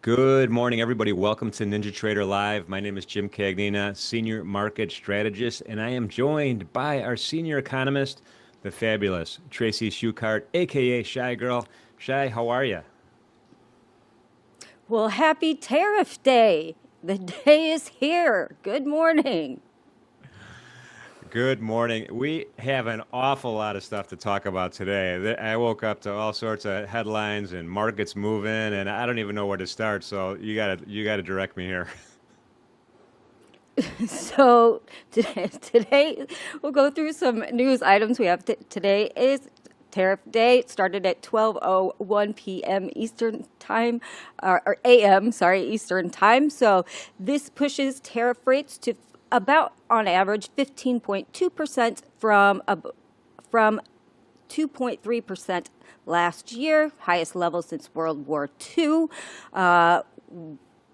Good morning, everybody. Welcome to NinjaTrader Live. My name is Jim Cagnina, Senior Market Strategist, and I am joined by our Senior Economist, the fabulous Tracy Shuchart, aka Shy Girl. Shy, how are you? Well, happy Tariff Day. The day is here. Good morning. Good morning. We have an awful lot of stuff to talk about today. I woke up to all sorts of headlines and markets moving, and I don't even know where to start. So you gotta direct me here. So today we'll go through some news items. We have today is Tariff Day. It started at 12:01 p.m. Eastern Time, or a.m. Sorry, Eastern Time. So this pushes tariff rates to about, on average, 15.2% from 2.3% last year, highest level since World War II.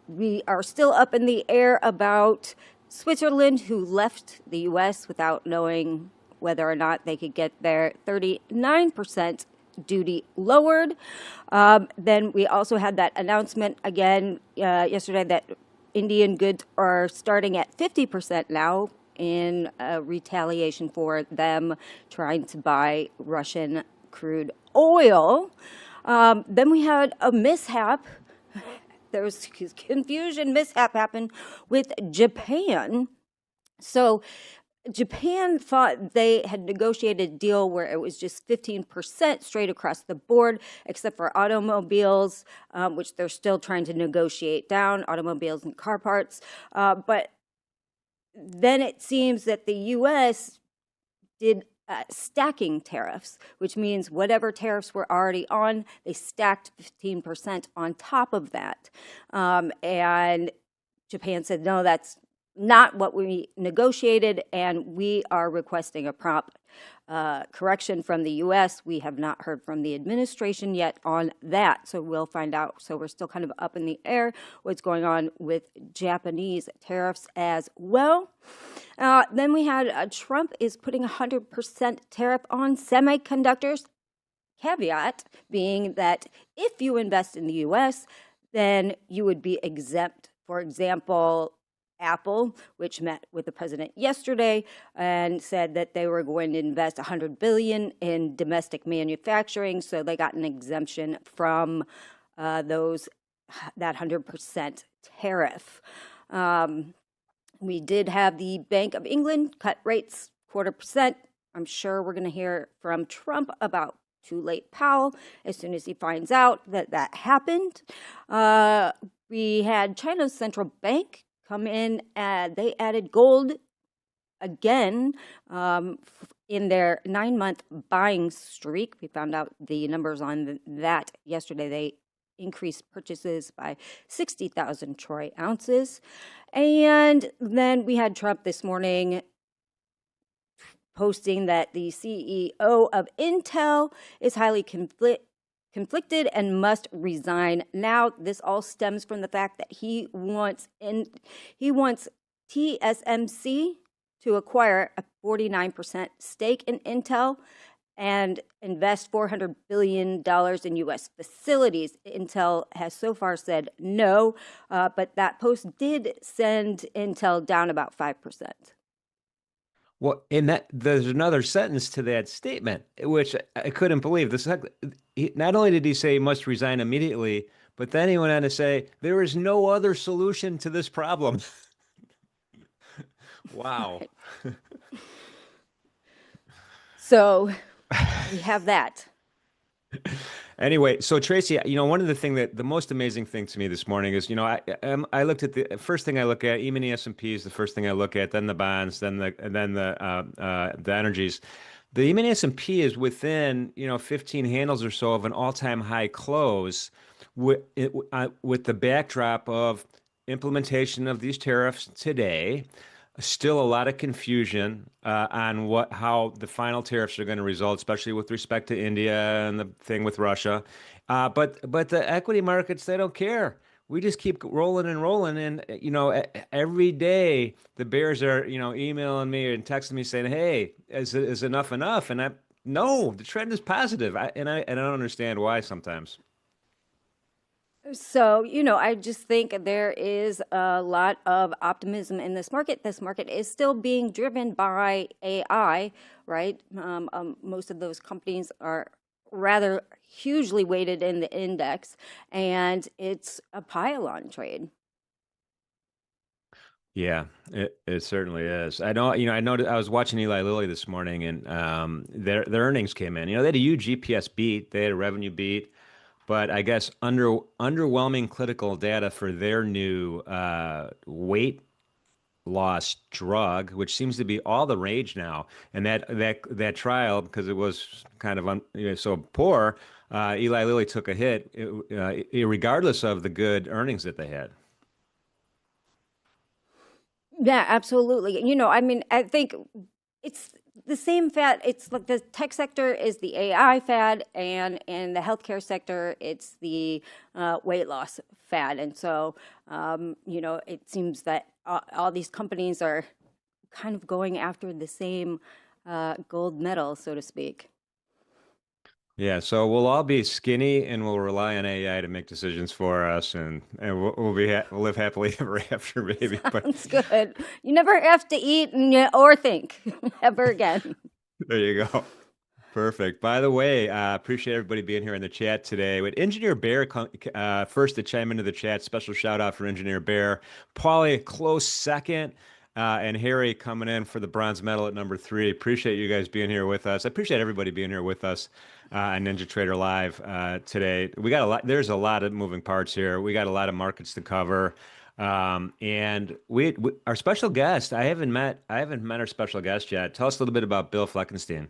We are still up in the air about Switzerland, who left the U.S. without knowing whether or not they could get their 39% duty lowered. Then we also had that announcement again yesterday that Indian goods are starting at 50% now in retaliation for them trying to buy Russian crude oil. Then we had a mishap. There was confusion, mishap happened with Japan. So Japan thought they had negotiated a deal where it was just 15% straight across the board, except for automobiles, which they're still trying to negotiate down, automobiles and car parts. But then it seems that the U.S. did stacking tariffs, which means whatever tariffs were already on, they stacked 15% on top of that. And Japan said, no, that's not what we negotiated, and we are requesting a prompt correction from the U.S. We have not heard from the administration yet on that, so we'll find out. So we're still kind of up in the air what's going on with Japanese tariffs as well. Then we had Trump is putting 100% tariff on semiconductors. Caveat being that if you invest in the U.S., then you would be exempt. For example, Apple, which met with the president yesterday and said that they were going to invest $100 billion in domestic manufacturing, so they got an exemption from that 100% tariff. We did have the Bank of England cut rates 0.25%. I'm sure we're going to hear from Trump about too late Powell as soon as he finds out that that happened. We had China's central bank come in, they added gold again in their 9-month buying streak. We found out the numbers on that yesterday. They increased purchases by 60,000 troy ounces. And then we had Trump this morning posting that the CEO of Intel is highly conflicted and must resign. Now, this all stems from the fact that he wants TSMC to acquire a 49% stake in Intel and invest $400 billion in U.S. facilities. Intel has so far said no, but that post did send Intel down about 5%. Well, and that there's another sentence to that statement, which I couldn't believe. Not only did he say he must resign immediately, but then he went on to say there is no other solution to this problem. Wow. Right. So we have that. Anyway, so Tracy, one of the most amazing thing to me this morning is, I looked at the first thing I look at, even the S&P is the first thing I look at, then the bonds, then the energies. The even S&P is within 15 handles or so of an all-time high close, with the backdrop of implementation of these tariffs today. Still a lot of confusion on how the final tariffs are going to result, especially with respect to India and the thing with Russia. But the equity markets, they don't care. We just keep rolling and rolling. And, every day the bears are, emailing me and texting me saying, hey, is enough enough? And no, the trend is positive. I don't understand why sometimes. So, I just think there is a lot of optimism in this market. This market is still being driven by AI, right? Most of those companies are rather hugely weighted in the index, and it's a pile-on trade. Yeah, it certainly is. I know, I noticed I was watching Eli Lilly this morning and their earnings came in. They had a huge EPS beat, they had a revenue beat, but I guess underwhelming clinical data for their new weight loss drug, which seems to be all the rage now. And that trial, because it was kind of so poor, Eli Lilly took a hit, regardless of the good earnings that they had. Yeah, absolutely. I think it's the same fad. It's like the tech sector is the AI fad, and in the healthcare sector, it's the weight loss fad. And so, it seems that all these companies are kind of going after the same gold medal, so to speak. Yeah, so we'll all be skinny and we'll rely on AI to make decisions for us, and we'll live happily ever after, maybe. But Sounds good. You never have to eat or think ever again. there you go. Perfect. By the way, appreciate everybody being here in the chat today. With Engineer Bear first to chime into the chat, special shout out for Engineer Bear. Paulie, close second, and Harry coming in for the bronze medal at number 3. Appreciate you guys being here with us. I appreciate everybody being here with us on NinjaTrader Live today. We got a lot. There's a lot of moving parts here. We got a lot of markets to cover. And our special guest, I haven't met our special guest yet. Tell us a little bit about Bill Fleckenstein.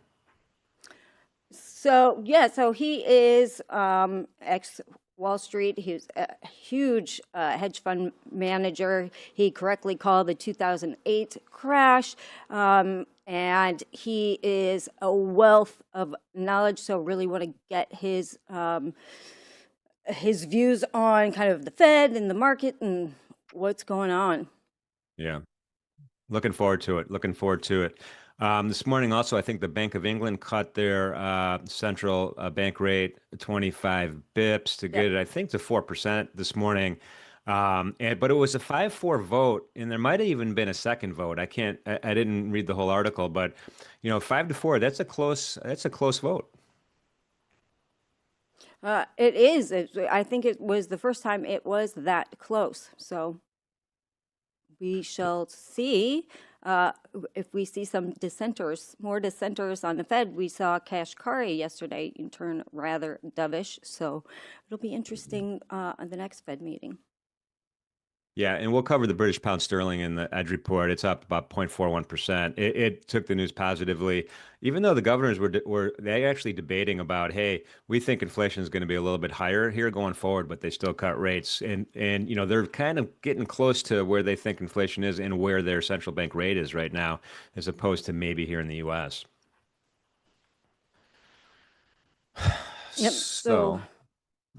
So so he is ex Wall Street. He was a huge hedge fund manager. He correctly called the 2008 crash, and he is a wealth of knowledge. So really want to get his views on kind of the Fed and the market and what's going on. Yeah. Looking forward to it. Looking forward to it. This morning, also, I think the Bank of England cut their central bank rate 25 bips to get it, I think, to 4% this morning. But it was a 5-4 vote, and there might have even been a second vote. I didn't read the whole article, but 5-4, that's a close vote. It is. I think it was the first time it was that close. So we shall see if we see some more dissenters on the Fed. We saw Kashkari yesterday turn rather dovish. So it'll be interesting on the next Fed meeting. Yeah, and we'll cover the British pound sterling in the Edge report. It's up about 0.41%. It took the news positively, even though the governors were they actually debating about, hey, we think inflation is going to be a little bit higher here going forward, but they still cut rates, and they're kind of getting close to where they think inflation is and where their central bank rate is right now, as opposed to maybe here in the U.S. Yep. So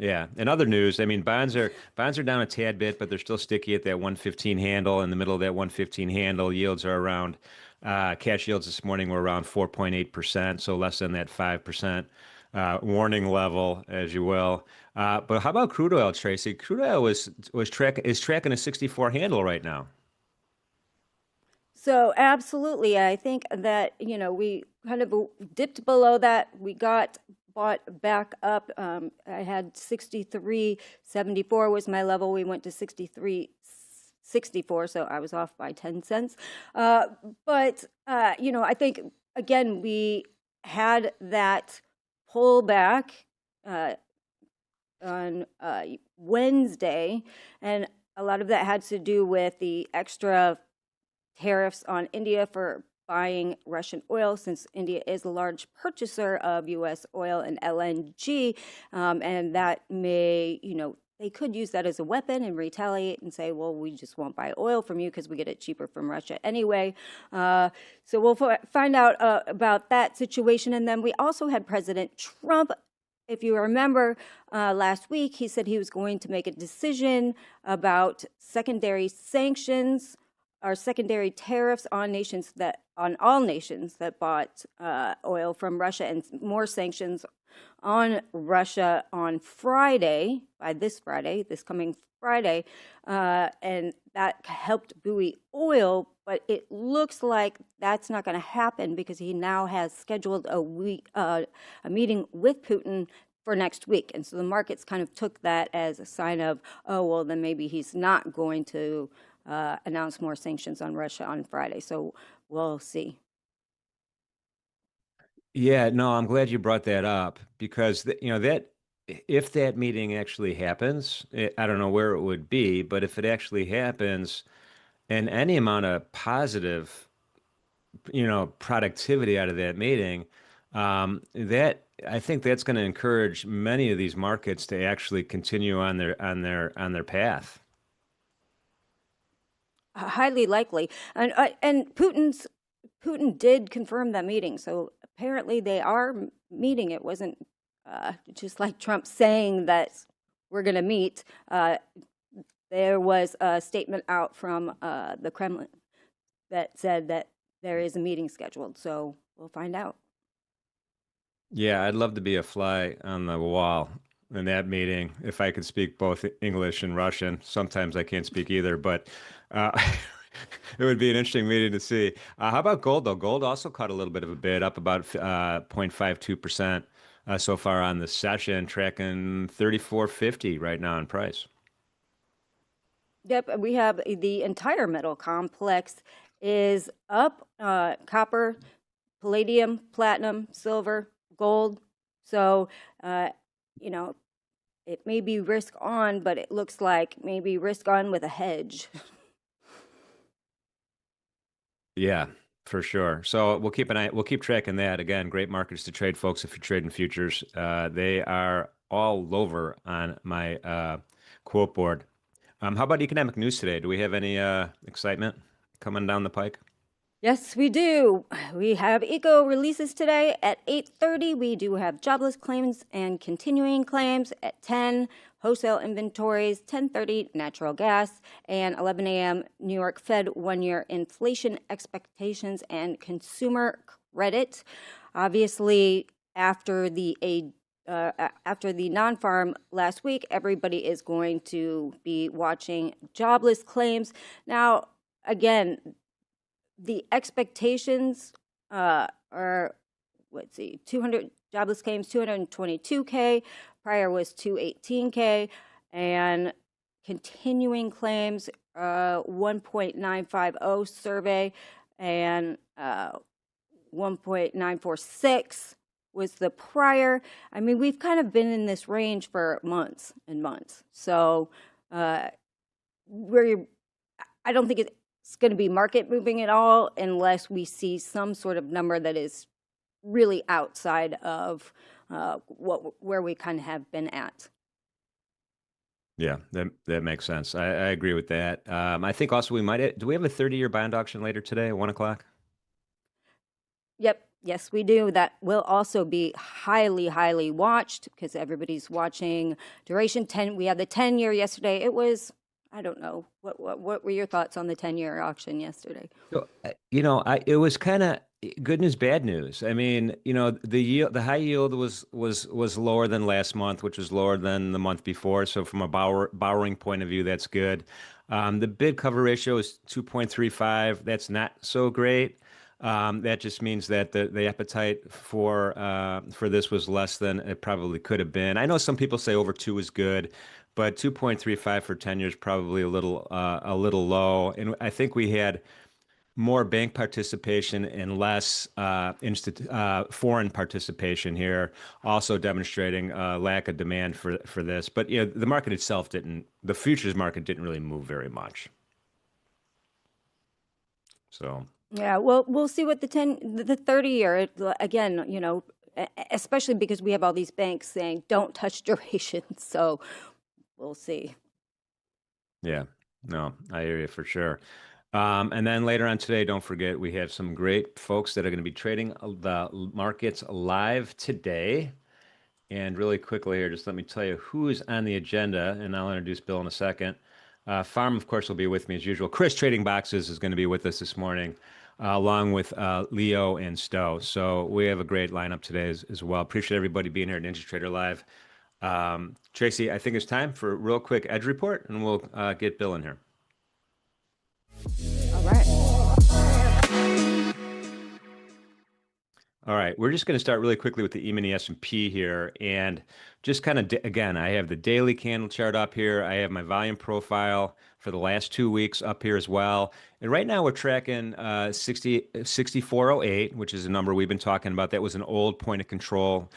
Yeah. In other news, I mean, bonds are down a tad bit, but they're still sticky at that 115 handle. In the middle of that 115 handle, yields are around cash yields this morning were around 4.8%, so less than that 5% warning level, as you will. But how about crude oil, Tracy? Crude oil is tracking a 64 handle right now. So absolutely, I think that we kind of dipped below that. We got bought back up. I had 63.74 was my level. We went to 63.64, so I was off by 10 cents. But I think again we had that pullback on Wednesday, and a lot of that had to do with the extra tariffs on India for buying Russian oil, since India is a large purchaser of U.S. oil and LNG, and that may, they could use that as a weapon and retaliate and say, well, we just won't buy oil from you because we get it cheaper from Russia anyway. So we'll find out about that situation. And then we also had President Trump. If you remember, last week, he said he was going to make a decision about secondary sanctions or secondary tariffs on nations that on all nations that bought oil from Russia, and more sanctions on Russia on Friday, this coming Friday, and that helped buoy oil. But it looks like that's not going to happen because he now has scheduled a meeting with Putin for next week. And so the markets kind of took that as a sign of, oh, well, then maybe he's not going to announce more sanctions on Russia on Friday. So we'll see. Yeah, no, I'm glad you brought that up because that if that meeting actually happens, I don't know where it would be, but if it actually happens and any amount of positive, productivity out of that meeting, that I think that's going to encourage many of these markets to actually continue on their path. Highly likely, and Putin did confirm that meeting. So apparently they are meeting. It wasn't just like Trump saying that we're going to meet. There was a statement out from the Kremlin that said that there is a meeting scheduled. So we'll find out. Yeah, I'd love to be a fly on the wall in that meeting if I could speak both English and Russian. Sometimes I can't speak either, but uh, it would be an interesting meeting to see. How about gold, though? Gold also caught a little bit of a bid, up about 0.52% so far on the session, tracking 34.50 right now in price. Yep, we have the entire metal complex is up. Copper, palladium, platinum, silver, gold. So, you know, it may be risk on, but it looks like maybe risk on with a hedge. Yeah, for sure. So we'll keep tracking that. Again, great markets to trade, folks. If you're trading futures, they are all over on my quote board. How about economic news today? Do we have any excitement coming down the pike? Yes, we do. We have eco releases today at 8:30. We do have jobless claims and continuing claims at 10. Wholesale inventories, 10:30, natural gas, and 11 a.m. New York Fed 1-year inflation expectations and consumer credit. Obviously, after the non-farm last week, everybody is going to be watching jobless claims. Now, again, the expectations are, let's see, 200 jobless claims, 222K. Prior was 218K. And continuing claims, 1.950 survey, and 1.946 was the prior. I mean, we've kind of been in this range for months and months. So I don't think it's going to be market moving at all unless we see some sort of number that is really outside of where we kind of have been at. Yeah, that makes sense. I agree with that. I think also do we have a 30-year bond auction later today at 1 o'clock? Yep. Yes, we do. That will also be highly, highly watched because everybody's watching duration 10. We had the 10-year yesterday. It was, I don't know. What were your thoughts on the 10-year auction yesterday? So, it was kind of good news, bad news. I mean, the high yield was lower than last month, which was lower than the month before. So from a borrowing point of view, that's good. The bid cover ratio is 2.35. That's not so great. That just means that the appetite for this was less than it probably could have been. I know some people say over 2 is good, but 2.35 for 10 years probably a little low. And I think we had more bank participation and less foreign participation here, also demonstrating lack of demand for this. But the market itself the futures market didn't really move very much. So. Yeah, well, we'll see what the 30-year, again, especially because we have all these banks saying don't touch duration. So we'll see. Yeah, no, I hear you for sure. And then later on today, don't forget, we have some great folks that are going to be trading the markets live today. And really quickly here, just let me tell you who's on the agenda, and I'll introduce Bill in a second. Pharm, of course, will be with me as usual. Chris Trading Boxes is going to be with us this morning. along with Leo and Stowe. So we have a great lineup today as well. Appreciate everybody being here at NinjaTrader Live. Tracy, I think it's time for a real quick edge report, and we'll get Bill in here. All right. All right, we're just going to start really quickly with the E-mini S&P here, and just kind of, again, I have the daily candle chart up here. I have my volume profile for the last 2 weeks up here as well. And right now we're tracking 6408, which is a number we've been talking about. That was an old point of control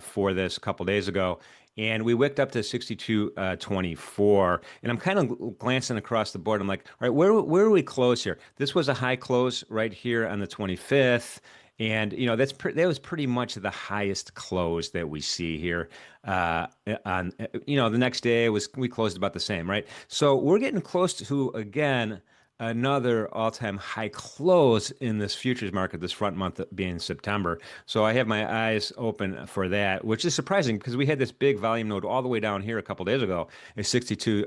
for this a couple days ago. And we wicked up to 62.24. And I'm kind of glancing across the board. I'm like, all right, where do we close here? This was a high close right here on the 25th. And that was pretty much the highest close that we see here. On the next day we closed about the same, right? So we're getting close to again another all-time high close in this futures market, this front month being September. So I have my eyes open for that, which is surprising because we had this big volume node all the way down here a couple days ago at 62,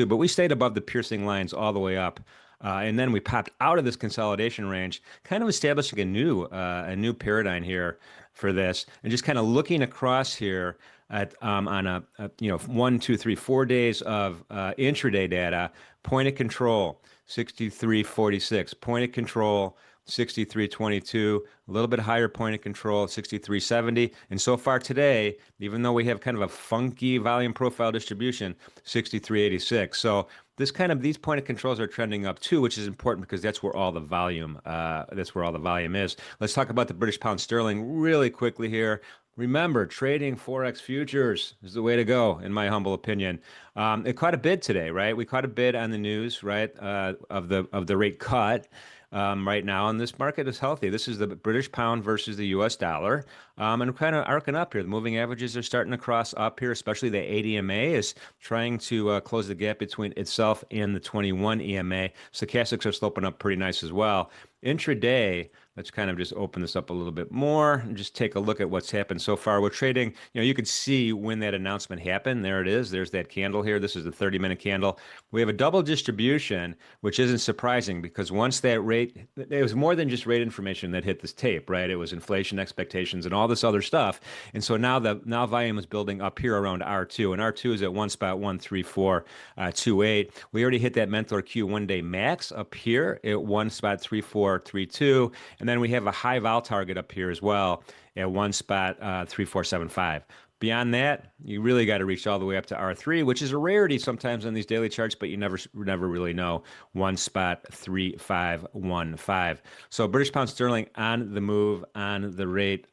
but we stayed above the piercing lines all the way up. And then we popped out of this consolidation range, kind of establishing a new paradigm here for this, and just kind of looking across here at on a 1, 2, 3, 4 days of intraday data, point of control 63.46, point of control 63.22, a little bit higher point of control 63.70, and so far today, even though we have kind of a funky volume profile distribution, 63.86. So these point of controls are trending up too, which is important because that's where all the volume is. Let's talk about the British pound sterling really quickly here. Remember, trading Forex futures is the way to go, in my humble opinion. It caught a bid today, right? We caught a bid on the news, right, of the rate cut. Right now, and this market is healthy. This is the British pound versus the U.S. dollar, and kind of arcing up here. The moving averages are starting to cross up here, especially the 8 EMA is trying to close the gap between itself and the 21 EMA. Stochastics are sloping up pretty nice as well. Intraday, let's kind of just open this up a little bit more and just take a look at what's happened so far. We're trading, you could see when that announcement happened. There it is. There's that candle here. This is the 30-minute candle. We have a double distribution, which isn't surprising because once that rate, it was more than just rate information that hit this tape, right? It was inflation expectations and all this other stuff. And so now volume is building up here around R2, and R2 is at 1.13428. We already hit that Mentor Q 1-day max up here at 1.3432. And then we have a high vol target up here as well at 1.3475. Beyond that, you really got to reach all the way up to R3, which is a rarity sometimes on these daily charts, but you never really know. 1.3515. So British pound sterling on the move on the rate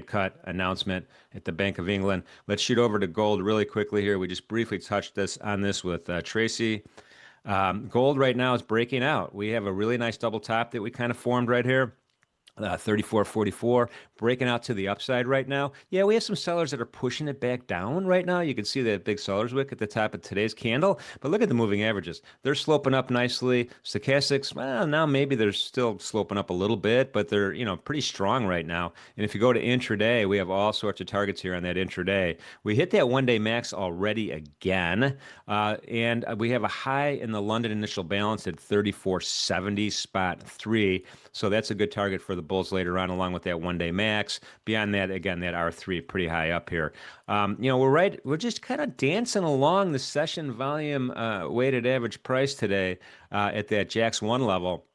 cut announcement at the Bank of England. Let's shoot over to gold really quickly here. We just briefly touched on this with Tracy. Gold right now is breaking out. We have a really nice double top that we kind of formed right here. 34.44, breaking out to the upside right now. Yeah, we have some sellers that are pushing it back down right now. You can see that big seller's wick at the top of today's candle, but look at the moving averages. They're sloping up nicely. Stochastics, well, now maybe they're still sloping up a little bit, but they're, pretty strong right now. And if you go to intraday, we have all sorts of targets here on that intraday. We hit that 1-day max already again, and we have a high in the London initial balance at 34.70.3. So that's a good target for the bulls later on, along with that 1-day max. Beyond that, again, that R3 pretty high up here. We're just kind of dancing along the session volume weighted average price today at that JAX 1 level.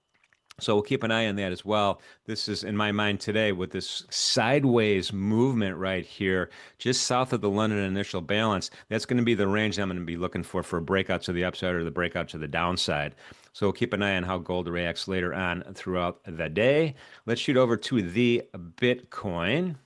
So we'll keep an eye on that as well. This is, in my mind today, with this sideways movement right here, just south of the London initial balance. That's going to be the range I'm going to be looking for a breakout to the upside or the breakout to the downside. So we'll keep an eye on how gold reacts later on throughout the day. Let's shoot over to the Bitcoin.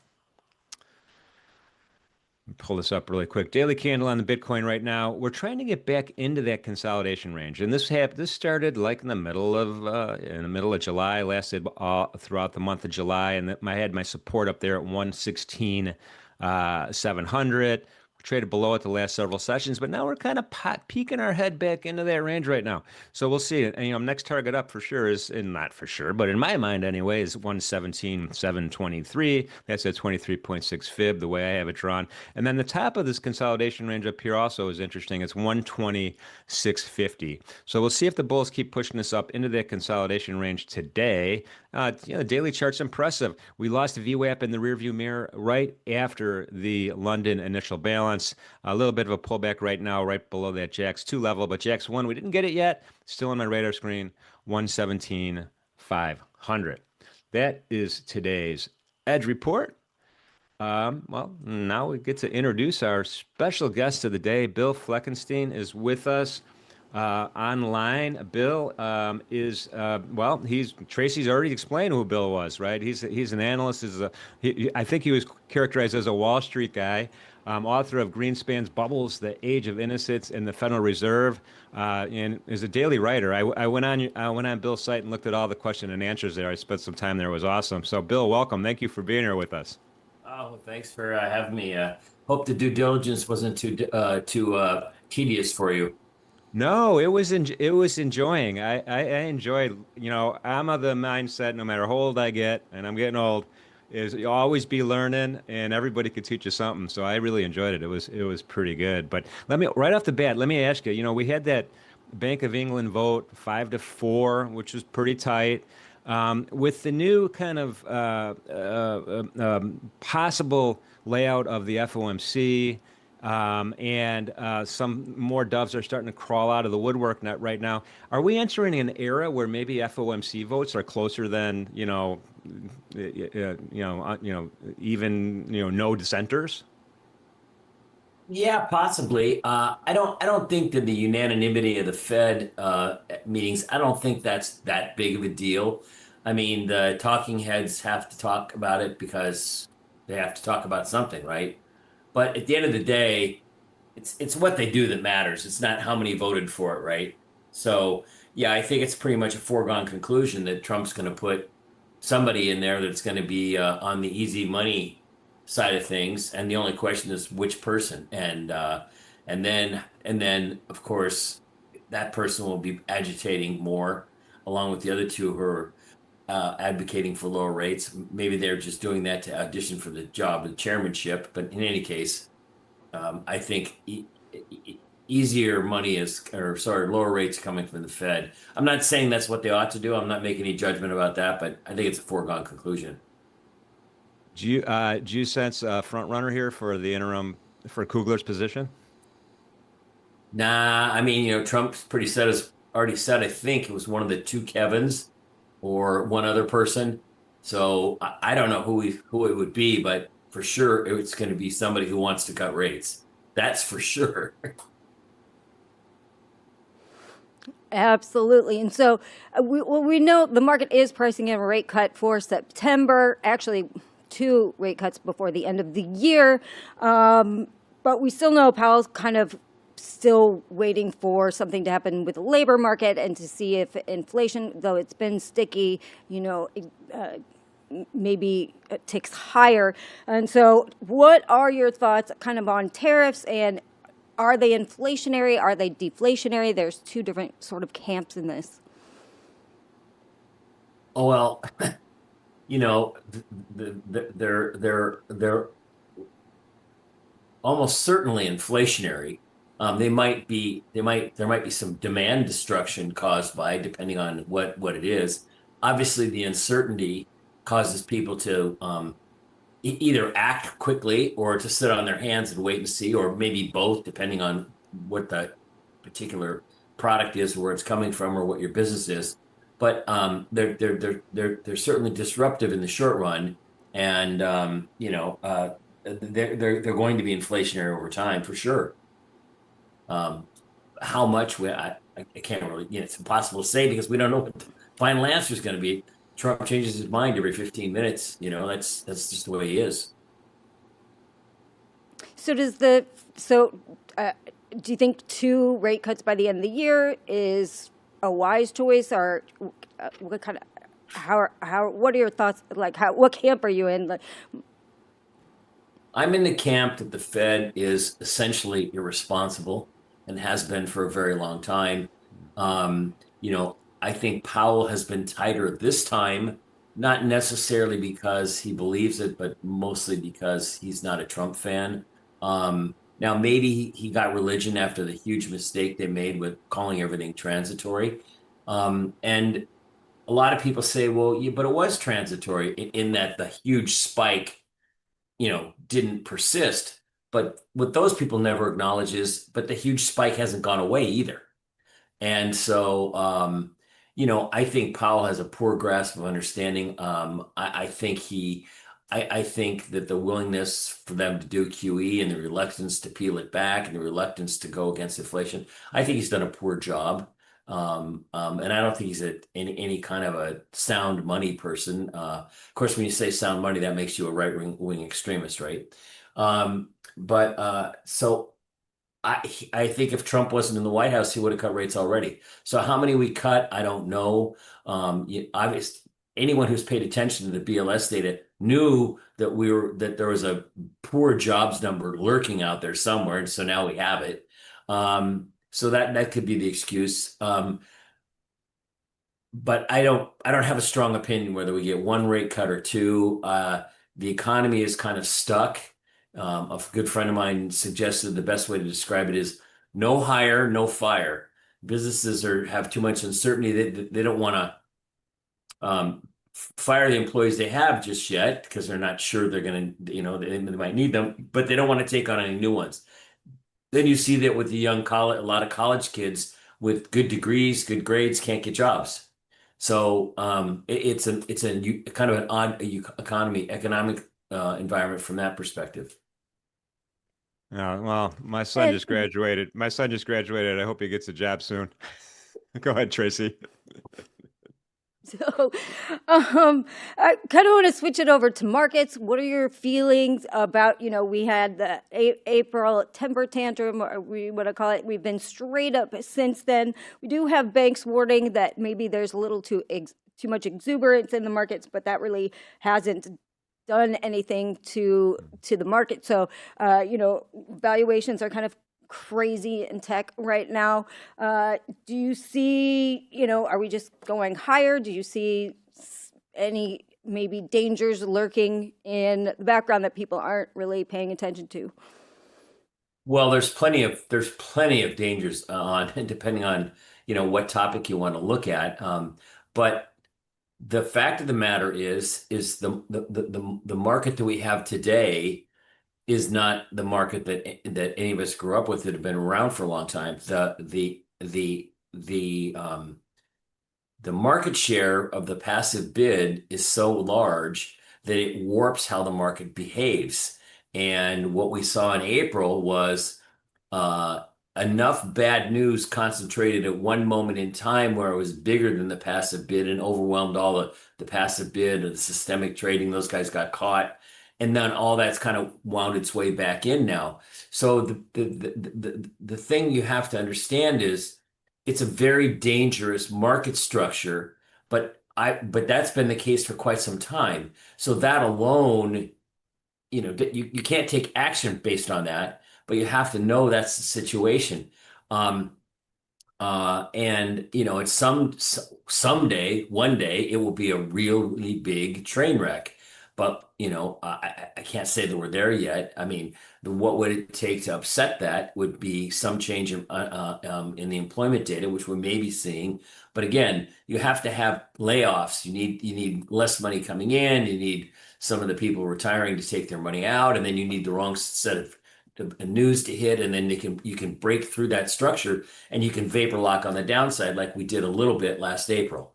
Pull this up really quick. Daily candle on the Bitcoin right now. We're trying to get back into that consolidation range, and this started like in the middle of July, lasted all throughout the month of July, and I had my support up there at 116,700. We're traded below it the last several sessions, but now we're kind of peeking our head back into that range right now. So we'll see. And next target up for sure is, and not for sure, but in my mind anyway, is 117,723. That's at 23.6 fib, the way I have it drawn. And then the top of this consolidation range up here also is interesting. It's 120,650. So we'll see if the bulls keep pushing this up into that consolidation range today. The daily chart's impressive. We lost VWAP in the rearview mirror right after the London initial balance. A little bit of a pullback right now, right below that JAX 2 level, but JAX 1, we didn't get it yet. Still on my radar screen, 117,500. That is today's Edge Report. Well, now we get to introduce our special guest of the day. Bill Fleckenstein is with us online. Bill he's Tracy's already explained who Bill was, right? He's an analyst. I think he was characterized as a Wall Street guy. Author of Greenspan's Bubbles, The Age of Innocence, and the Federal Reserve, and is a daily writer. I went on Bill's site and looked at all the question and answers there. I spent some time there. It was awesome. So, Bill, welcome. Thank you for being here with us. Oh, thanks for having me. Hope the due diligence wasn't too tedious for you. No, it was enjoying. I enjoyed, I'm of the mindset no matter how old I get, and I'm getting old, is you always be learning and everybody could teach you something. So I really enjoyed it. It was pretty good. But right off the bat, let me ask you, we had that Bank of England vote 5-4, which was pretty tight. With the new kind of possible layout of the FOMC, and some more doves are starting to crawl out of the woodwork net right now. Are we entering an era where maybe FOMC votes are closer than even no dissenters? Yeah, possibly. I don't think that the unanimity of the Fed meetings, I don't think that's that big of a deal. I mean, the talking heads have to talk about it because they have to talk about something, right? But at the end of the day, it's what they do that matters. It's not how many voted for it, right? So yeah, I think it's pretty much a foregone conclusion that Trump's going to put somebody in there that's going to be on the easy money side of things, and the only question is which person. And then of course that person will be agitating more, along with the other two who are advocating for lower rates. Maybe they're just doing that to audition for the job of chairmanship. But in any case, I think easier money lower rates coming from the Fed. I'm not saying that's what they ought to do. I'm not making any judgment about that, but I think it's a foregone conclusion. Do you sense a front runner here for the interim for Kugler's position? Nah, I mean, Trump's already said, I think it was one of the two Kevins or one other person. So I don't know who it would be, but for sure it's going to be somebody who wants to cut rates. That's for sure. Absolutely. And so we know the market is pricing in a rate cut for September, actually two rate cuts before the end of the year. But we still know Powell's kind of still waiting for something to happen with the labor market and to see if inflation, though it's been sticky, maybe ticks higher. And so what are your thoughts kind of on tariffs, and are they inflationary? Are they deflationary? There's two different sort of camps in this. Oh, well, they're almost certainly inflationary. There might be some demand destruction caused by, depending on what it is. Obviously, the uncertainty causes people to either act quickly or to sit on their hands and wait and see, or maybe both, depending on what the particular product is, where it's coming from, or what your business is. But they're certainly disruptive in the short run, and they're going to be inflationary over time for sure. How much I can't really, it's impossible to say because we don't know what the final answer is going to be. Trump changes his mind every 15 minutes. That's just the way he is. So do you think two rate cuts by the end of the year is a wise choice, or what kind of what are your thoughts? Like, what camp are you in? I'm in the camp that the Fed is essentially irresponsible and has been for a very long time. I think Powell has been tighter this time, not necessarily because he believes it, but mostly because he's not a Trump fan. Now, maybe he got religion after the huge mistake they made with calling everything transitory. And a lot of people say, well, yeah, but it was transitory in that the huge spike didn't persist. But what those people never acknowledge is, but the huge spike hasn't gone away either. And so, I think Powell has a poor grasp of understanding. I think that the willingness for them to do QE and the reluctance to peel it back and the reluctance to go against inflation, I think he's done a poor job. And I don't think he's any kind of a sound money person. Of course, when you say sound money, that makes you a right wing extremist, right? So I think if Trump wasn't in the White House, he would have cut rates already. So how many we cut, I don't know. Obviously, anyone who's paid attention to the BLS data knew that there was a poor jobs number lurking out there somewhere, and so now we have it. So that could be the excuse. But I don't have a strong opinion whether we get one rate cut or two. The economy is kind of stuck. A good friend of mine suggested the best way to describe it is no hire, no fire. Businesses have too much uncertainty. They don't want to fire the employees they have just yet because they're not sure they're going to, they might need them, but they don't want to take on any new ones. Then you see that with the a lot of college kids with good degrees, good grades can't get jobs. So it's a kind of an odd economic environment from that perspective. Well, my son And just graduated. My son just graduated. I hope he gets a job soon. Go ahead, Tracy. so, I kind of want to switch it over to markets. What are your feelings about, we had the April temper tantrum, or we want to call it. We've been straight up since then. We do have banks warning that maybe there's a little too much exuberance in the markets, but that really hasn't done anything to the market. So, valuations are kind of crazy in tech right now. Do you see, are we just going higher? Do you see any maybe dangers lurking in the background that people aren't really paying attention to? Well, there's plenty of dangers on depending on what topic you want to look at. But the fact of the matter is the market that we have today is not the market that any of us grew up with that have been around for a long time. The market share of the passive bid is so large that it warps how the market behaves. And what we saw in April was uh, enough bad news concentrated at one moment in time where it was bigger than the passive bid and overwhelmed all the passive bid and the systemic trading. Those guys got caught. And then all that's kind of wound its way back in now. So the thing you have to understand is it's a very dangerous market structure, but that's been the case for quite some time. So that alone, you can't take action based on that, but you have to know that's the situation. Um, and it's someday, one day, it will be a really big train wreck. But I can't say that we're there yet. I mean, what would it take to upset that would be some change in the employment data, which we may be seeing. But again, you have to have layoffs. You need less money coming in. You need some of the people retiring to take their money out, and then you need the wrong set of news to hit, and then you can break through that structure and you can vapor lock on the downside like we did a little bit last April.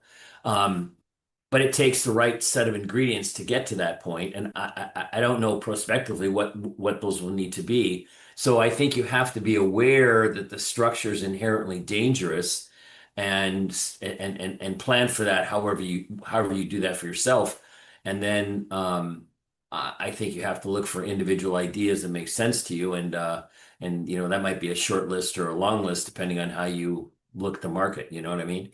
But it takes the right set of ingredients to get to that point, and I don't know prospectively what those will need to be. So I think you have to be aware that the structure is inherently dangerous, and plan for that. However you do that for yourself, and then I think you have to look for individual ideas that make sense to you, and that might be a short list or a long list depending on how you look at the market. You know what I mean?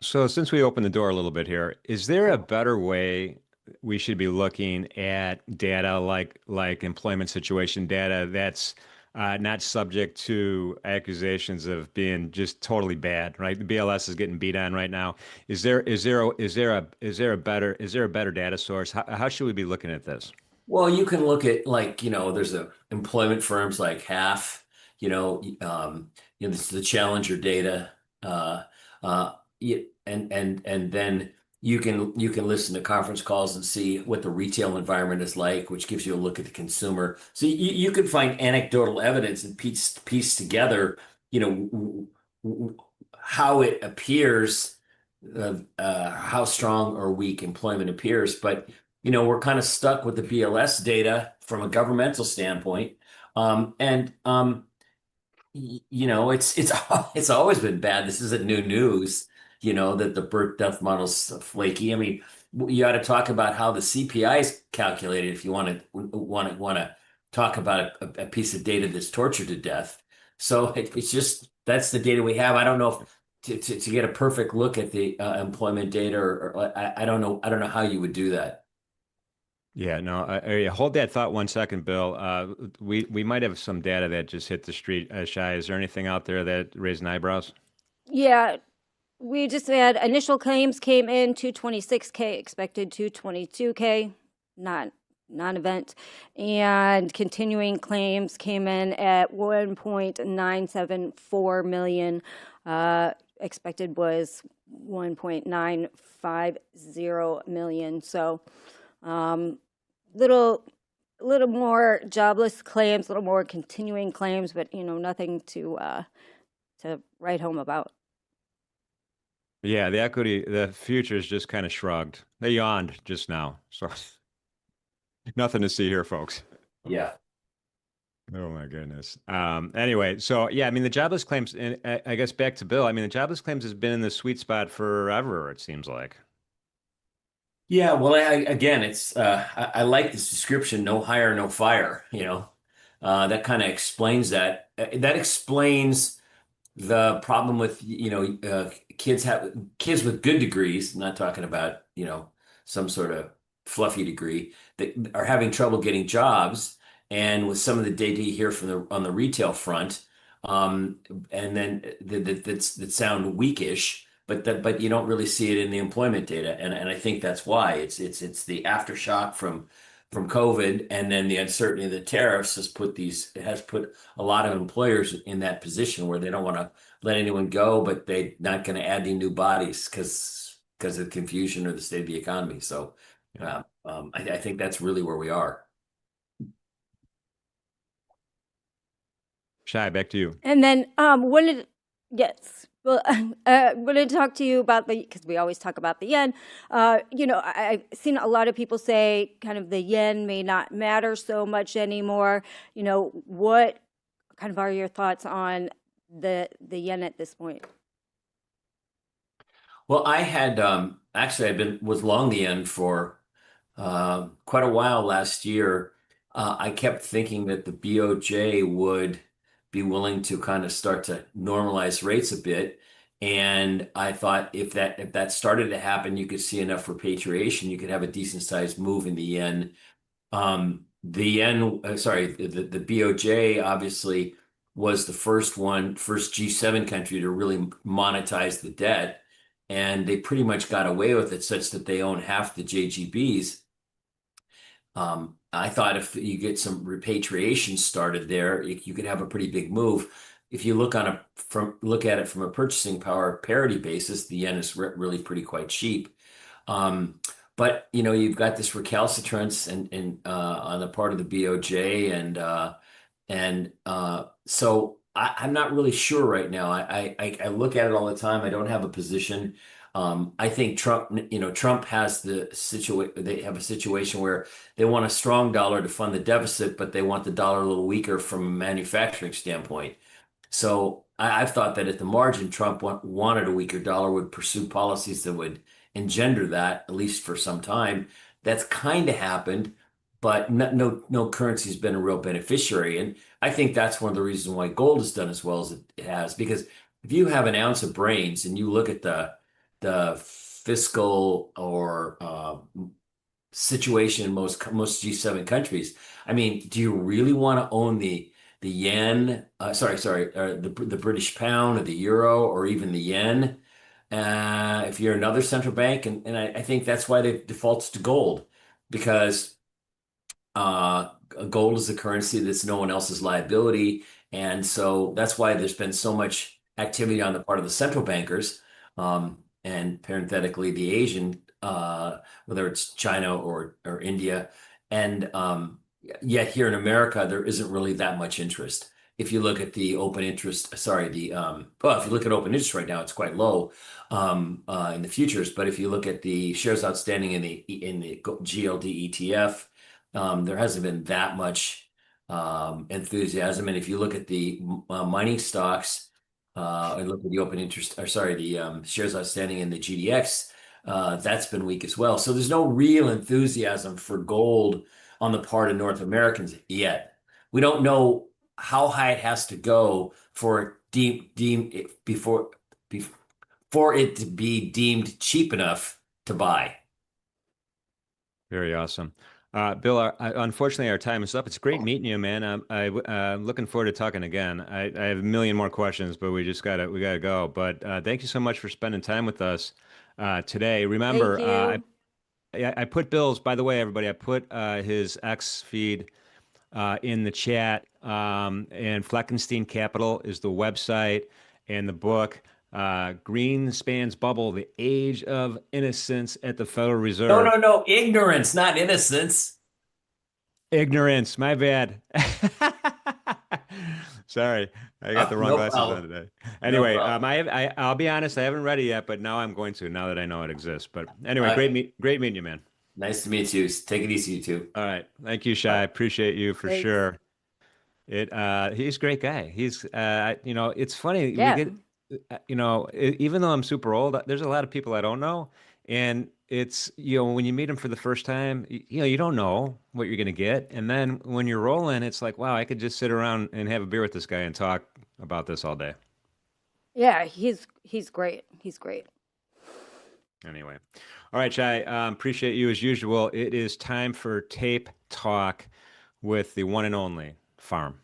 So since we opened the door a little bit here, is there a better way we should be looking at data like employment situation data that's not subject to accusations of being just totally bad, right? The BLS is getting beat on right now. Is there a better data source? How should we be looking at this? Well, you can look at like, there's a employment firms like Half, this is the Challenger data, uh, and then you can listen to conference calls and see what the retail environment is like, which gives you a look at the consumer. So you can find anecdotal evidence and piece together, you know, how it appears, how strong or weak employment appears, but we're kind of stuck with the BLS data from a governmental standpoint. And it's it's always been bad. This isn't new news, that the birth death model's flaky. I mean, you ought to talk about how the CPI is calculated if you want to talk about a piece of data that's tortured to death. So it's just that's the data we have. I don't know if to get a perfect look at the employment data, or I don't know how you would do that. Yeah, no, hold that thought one second, Bill. We might have some data that just hit the street. Shy, is there anything out there that raising eyebrows? Yeah, we just had initial claims came in 226K, expected 222K, not non-event, and continuing claims came in at 1.974 million. Expected was 1.950 million. So, little more jobless claims, a little more continuing claims, but nothing to write home about. Yeah, the futures just kind of shrugged. They yawned just now. So nothing to see here, folks. Yeah. Oh my goodness. Anyway, so yeah, I mean the jobless claims, and I guess back to Bill. I mean the jobless claims has been in the sweet spot forever, it seems like. Yeah, well, again, I like this description, no hire, no fire, that kind of explains that. That explains the problem with kids with good degrees, not talking about some sort of fluffy degree, that are having trouble getting jobs, and with some of the data you hear from the on the retail front, um, and then that sound weakish, but you don't really see it in the employment data, and I think that's why it's the aftershock from COVID, and then the uncertainty of the tariffs has put a lot of employers in that position where they don't want to let anyone go, but they're not going to add any new bodies because of confusion or the state of the economy. So Yeah. I think that's really where we are. Shy, back to you. And then yes, well, wanted to talk to you about because we always talk about the yen. I've seen a lot of people say kind of the yen may not matter so much anymore. What kind of are your thoughts on the yen at this point? Well, I had actually I been was long the end for quite a while last year. I kept thinking that the BOJ would be willing to kind of start to normalize rates a bit, and I thought if that started to happen, you could see enough repatriation, you could have a decent sized move in the yen. The yen, sorry, the BOJ obviously was the first G7 country to really monetize the debt, and they pretty much got away with it such that they own half the JGBs. I thought if you get some repatriation started there, you could have a pretty big move. If you look at it from a purchasing power parity basis, the yen is really pretty quite cheap. Um, but you've got this recalcitrance and on the part of the BOJ, and so I'm not really sure right now. I look at it all the time. I don't have a position. I think Trump has they have a situation where they want a strong dollar to fund the deficit, but they want the dollar a little weaker from a manufacturing standpoint. So I've thought that at the margin, Trump wanted a weaker dollar, would pursue policies that would engender that, at least for some time. That's kind of happened, but no currency has been a real beneficiary. And I think that's one of the reasons why gold has done as well as it has. Because if you have an ounce of brains and you look at the fiscal or situation in most G7 countries. I mean, do you really want to own the yen? The British pound or the euro or even the yen? If you're another central bank, and I think that's why they defaults to gold because uh, gold is the currency that's no one else's liability, and so that's why there's been so much activity on the part of the central bankers, and parenthetically the Asian, whether it's China or India, and yet here in America there isn't really that much interest. If you look at the open interest, sorry, if you look at open interest right now, it's quite low in the futures. But if you look at the shares outstanding in the GLD ETF, there hasn't been that much enthusiasm. And if you look at the mining stocks and look at the open interest, or sorry, the shares outstanding in the GDX, that's been weak as well. So there's no real enthusiasm for gold on the part of North Americans yet. We don't know how high it has to go for before it to be deemed cheap enough to buy. Very awesome. Bill, unfortunately, our time is up. It's great meeting you, man. I'm looking forward to talking again. I have a million more questions, but we gotta go. But thank you so much for spending time with us today. Thank Remember, you. I put Bill's, by the way, everybody, I put his X feed in the chat. And Fleckenstein Capital is the website and the book. Greenspan's Bubble, The Age of Innocence at the Federal No, Reserve. no, no. Ignorance, not innocence. Ignorance, my bad. Sorry, I got the wrong No glasses on problem. today. No Anyway, problem. I'll be honest, I haven't read it yet, but now I'm going to, now that I know it exists. But anyway, Uh, great meeting you, man. Nice to meet you. Take it easy, you two. All right, thank you, Bye. Shai. Appreciate you for Thanks. sure. He's a great guy. It's funny we Yeah. get, even though I'm super old, there's a lot of people I don't know, and when you meet them for the first time, you don't know what you're gonna get, and then when you're rolling, it's like, wow, I could just sit around and have a beer with this guy and talk about this all day. Yeah, he's great. He's great. Anyway, all right, Shai, appreciate you as usual. It is time for tape talk with the one and only Farm.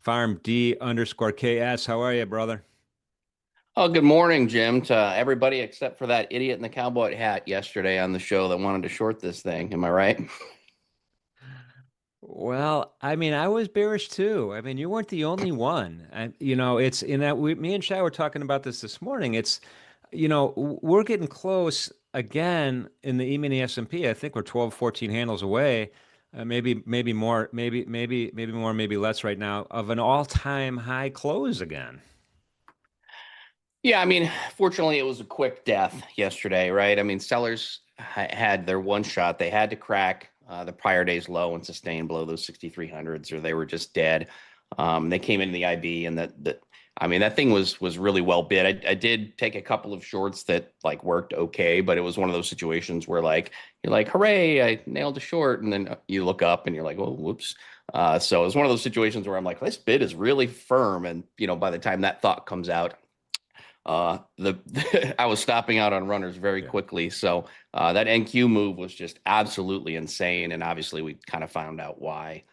Farm D_KS. How are you, brother? Oh, good morning, Jim, to everybody except for that idiot in the cowboy hat yesterday on the show that wanted to short this thing. Am I right? Well, I mean, I was bearish too. I mean, you weren't the only one. And, it's in that me and Shai were talking about this morning. We're getting close again in the E-mini S&P. I think we're 12, 14 handles away. Maybe more, maybe more, maybe less right now of an all-time high close again. Yeah, I mean, fortunately, it was a quick death yesterday, right? I mean, sellers had their one shot. They had to crack the prior day's low and sustain below those 6,300s, or they were just dead. They came into the IB, and I mean, that thing was really well bid. I did take a couple of shorts that like worked okay, but it was one of those situations where like you're like, hooray, I nailed a short, and then you look up and you're like, oh, whoops. So it was one of those situations where I'm like, this bid is really firm, and by the time that thought comes out, the I was stopping out on runners very Yeah. quickly. So that NQ move was just absolutely insane, and obviously we kind of found out why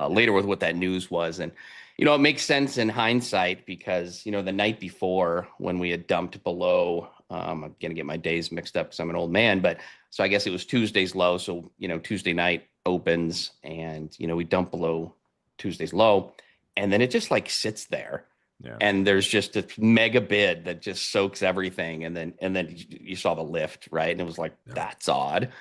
later with what that news was. And it makes sense in hindsight because the night before when we had dumped below, I'm gonna get my days mixed up because I'm an old man, but so I guess it was Tuesday's low. So Tuesday night opens, and we dump below Tuesday's low, and then it just like sits there, Yeah. and there's just a mega bid that just soaks everything, and then you saw the lift, right? And it was like, Yeah. that's odd.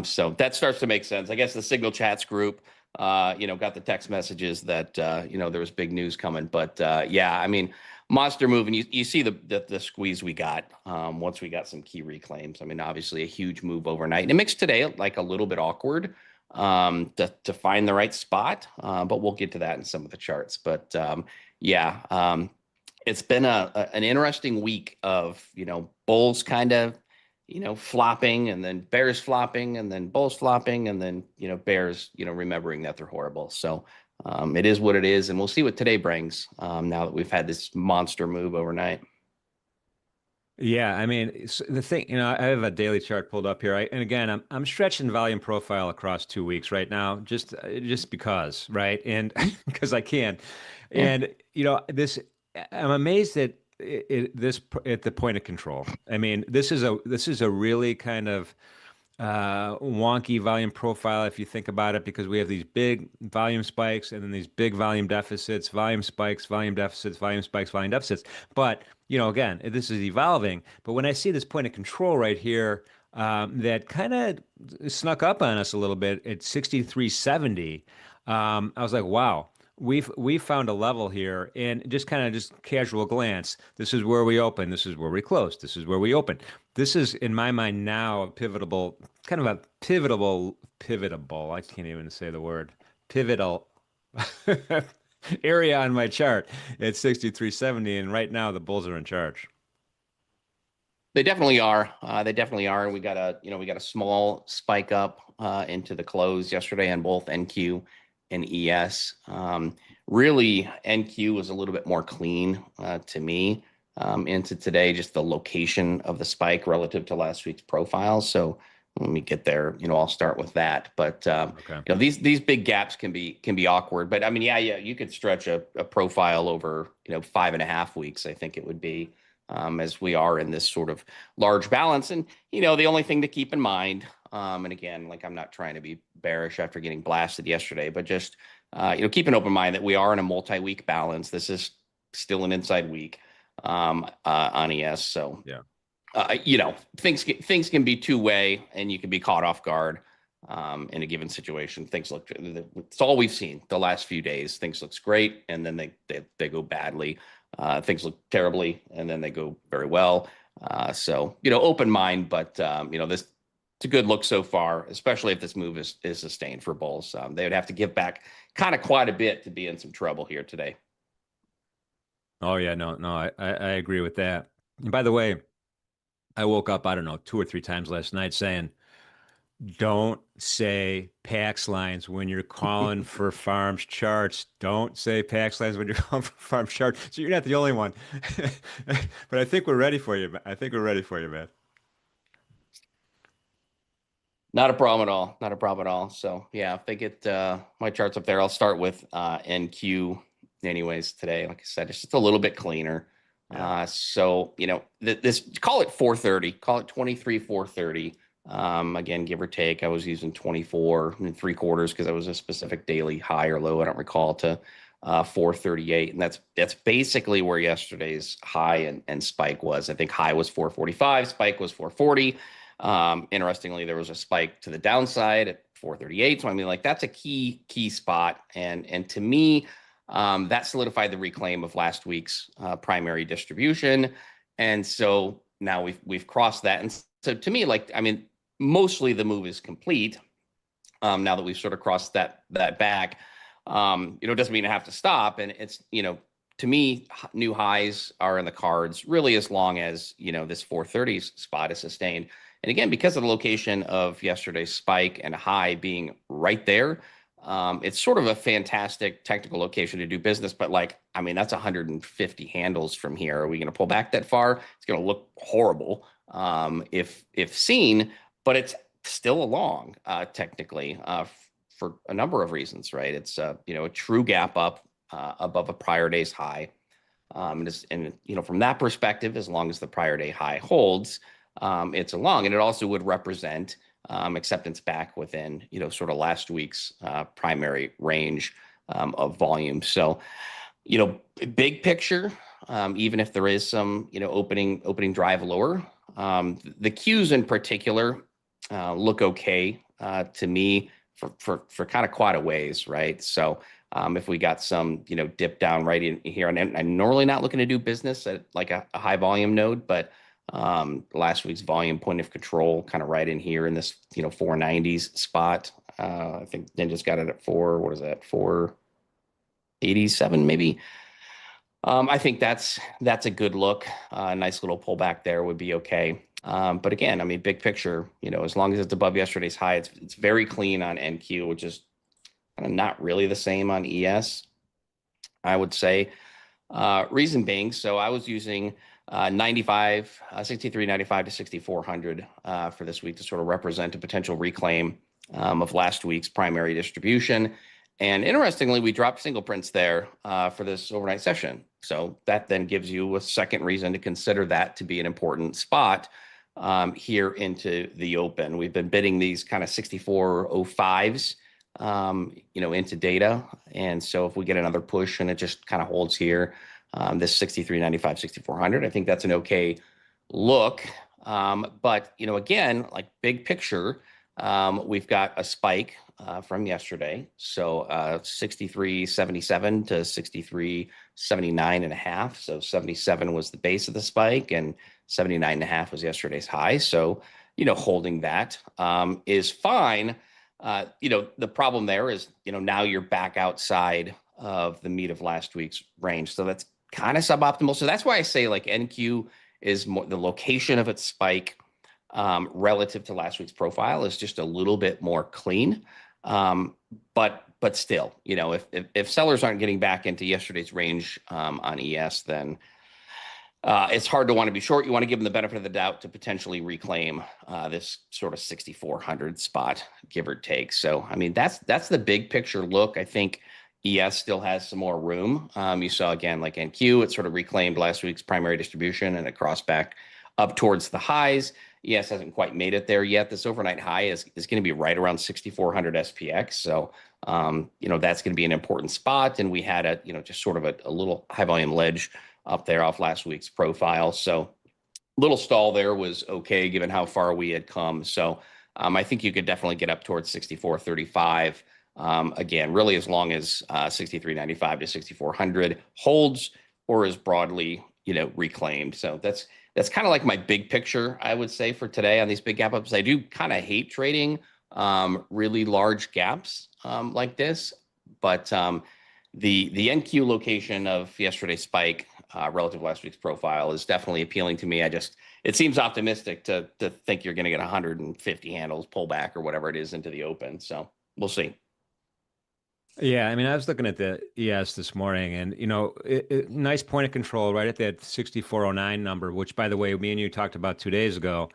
So that starts to make sense. I guess the Signal Chats group got the text messages that there was big news coming. But yeah, I mean, monster move, and you see the squeeze we got once we got some key reclaims. I mean, obviously a huge move overnight, and it makes today like a little bit awkward to find the right spot, but we'll get to that in some of the charts. But yeah, it's been an interesting week of bulls kind of flopping, and then bears flopping, and then bulls flopping, and then bears remembering that they're horrible. So it is what it is, and we'll see what today brings now that we've had this monster move overnight. Yeah, I mean, the thing, I have a daily chart pulled up here. And again, I'm stretching volume profile across 2 weeks right now, just because, right? And because I can. Yeah. And this, I'm amazed at at the point of control. I mean, this is a really kind of wonky volume profile if you think about it, because we have these big volume spikes and then these big volume deficits, volume spikes, volume deficits, volume spikes, volume deficits. But, again, this is evolving. But when I see this point of control right here, that kind of snuck up on us a little bit at 63.70, I was like, wow. We've found a level here, and just kind of just casual glance. This is where we open. This is where we close. This is where we open. This is, in my mind, now a kind of a pivotable. I can't even say the word pivotal area on my chart at 63.70, and right now the Bulls are in charge. They definitely are. They definitely are. And we got a small spike up into the close yesterday on both NQ and ES. Really, NQ was a little bit more clean to me into today, just the location of the spike relative to last week's profile. So when we get there, I'll start with that. But Okay. these big gaps can be awkward. But I mean, yeah, you could stretch a profile over 5.5 weeks. I think it would be. As we are in this sort of large balance. And, the only thing to keep in mind, and again, like I'm not trying to be bearish after getting blasted yesterday, but just, keep an open mind that we are in a multi-week balance. This is still an inside week on ES. So, Yeah. things can be two-way and you can be caught off guard in a given situation. It's all we've seen the last few days. Things looks great, and then they go badly. Things look terribly, and then they go very well. So, open mind, but, this it's a good look so far, especially if this move is sustained for bulls. They would have to give back kind of quite a bit to be in some trouble here today. Oh yeah, no, I agree with that. And by the way, I woke up, I don't know, 2 or 3 times last night saying, don't say PAX lines when you're calling for Pharm's charts. Don't say PAX lines when you're calling for Pharm's charts. So you're not the only one. But I think we're ready for you. I think we're ready for you, man. Not a problem at all. Not a problem at all. So yeah, if they get my charts up there, I'll start with NQ anyways today. Like I said, it's just a little bit cleaner. Yeah. So this call it 430, call it 23,430. Again, give or take. I was using 24 3/4 because that was a specific daily high or low. I don't recall to 438, and that's basically where yesterday's high and spike was. I think high was 445, spike was 440. Interestingly, there was a spike to the downside at 438. So I mean, like that's a key spot, and to me, that solidified the reclaim of last week's primary distribution, and so now we've crossed that, and so to me, like I mean, mostly the move is complete. Now that we've sort of crossed that back, doesn't mean I have to stop, and it's to me, new highs are in the cards really as long as this 430 spot is sustained. And again, because of the location of yesterday's spike and high being right there, it's sort of a fantastic technical location to do business. But like, I mean, that's 150 handles from here. Are we going to pull back that far? It's going to look horrible if seen, but it's still a long technically for a number of reasons, right? It's a true gap up above a prior day's high, and from that perspective, as long as the prior day high holds. It's a long, and it also would represent acceptance back within, sort of last week's primary range of volume. So, big picture, even if there is some, opening drive lower, the Qs in particular look okay to me for kind of quite a ways, right? So, if we got some, dip down right in here, and I'm normally not looking to do business at like a high volume node, but last week's volume point of control kind of right in here in this 490s spot. I think Ninja's got it at 487 maybe. I think that's a good look. A nice little pullback there would be okay. But again, I mean, big picture, as long as it's above yesterday's high, it's very clean on NQ, which is kind of not really the same on ES, I would say. Reason being, so I was using 63.95 to 6,400 for this week to sort of represent a potential reclaim of last week's primary distribution. And interestingly, we dropped single prints there for this overnight session. So that then gives you a second reason to consider that to be an important spot here into the open. We've been bidding these kind of 64.05s, into data. And so if we get another push and it just kind of holds here, this 63.95, 6,400, I think that's an okay look. But, again, like big picture, we've got a spike from yesterday. So 63.77 to 63.79.5. So 77 was the base of the spike and 79.5 was yesterday's high. So, holding that is fine. The problem there is, now you're back outside of the meat of last week's range. So that's kind of suboptimal. So that's why I say like NQ is more the location of its spike relative to last week's profile is just a little bit more clean. But still, if sellers aren't getting back into yesterday's range on ES, then it's hard to want to be short. You want to give them the benefit of the doubt to potentially reclaim this sort of 6,400 spot, give or take. So, I mean, that's the big picture look. I think ES still has some more room. You saw again, like NQ, it sort of reclaimed last week's primary distribution and it crossed back up towards the highs. ES hasn't quite made it there yet. This overnight high is going to be right around 6,400 SPX. So, that's going to be an important spot. And we had just sort of a little high volume ledge up there off last week's profile. So little stall there was okay, given how far we had come. So I think you could definitely get up towards 64.35. Again, really as long as 63.95 to 6,400 holds or is broadly, reclaimed. So that's kind of like my big picture, I would say, for today on these big gap ups. I do kind of hate trading really large gaps like this, but the NQ location of yesterday's spike relative to last week's profile is definitely appealing to me. It seems optimistic to think you're going to get 150 handles pullback or whatever it is into the open. So we'll see. Yeah, I mean, I was looking at the ES this morning, and nice point of control right at that 6409 number, which, by the way, me and you talked about 2 days ago,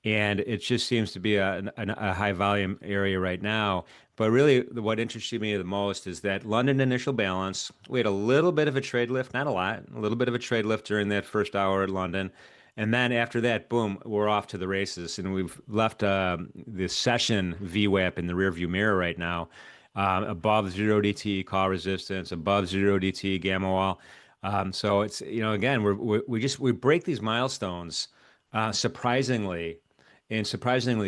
and it just seems to be a high volume area right now. But really, what interested me the most is that London initial balance. We had a little bit of a trade lift, not a lot, a little bit of a trade lift during that first hour at London. And then after that, boom, we're off to the races. And we've left the session VWAP in the rearview mirror right now, above 0 DT call resistance, above 0 DT gamma wall. So it's, again, we break these milestones surprisingly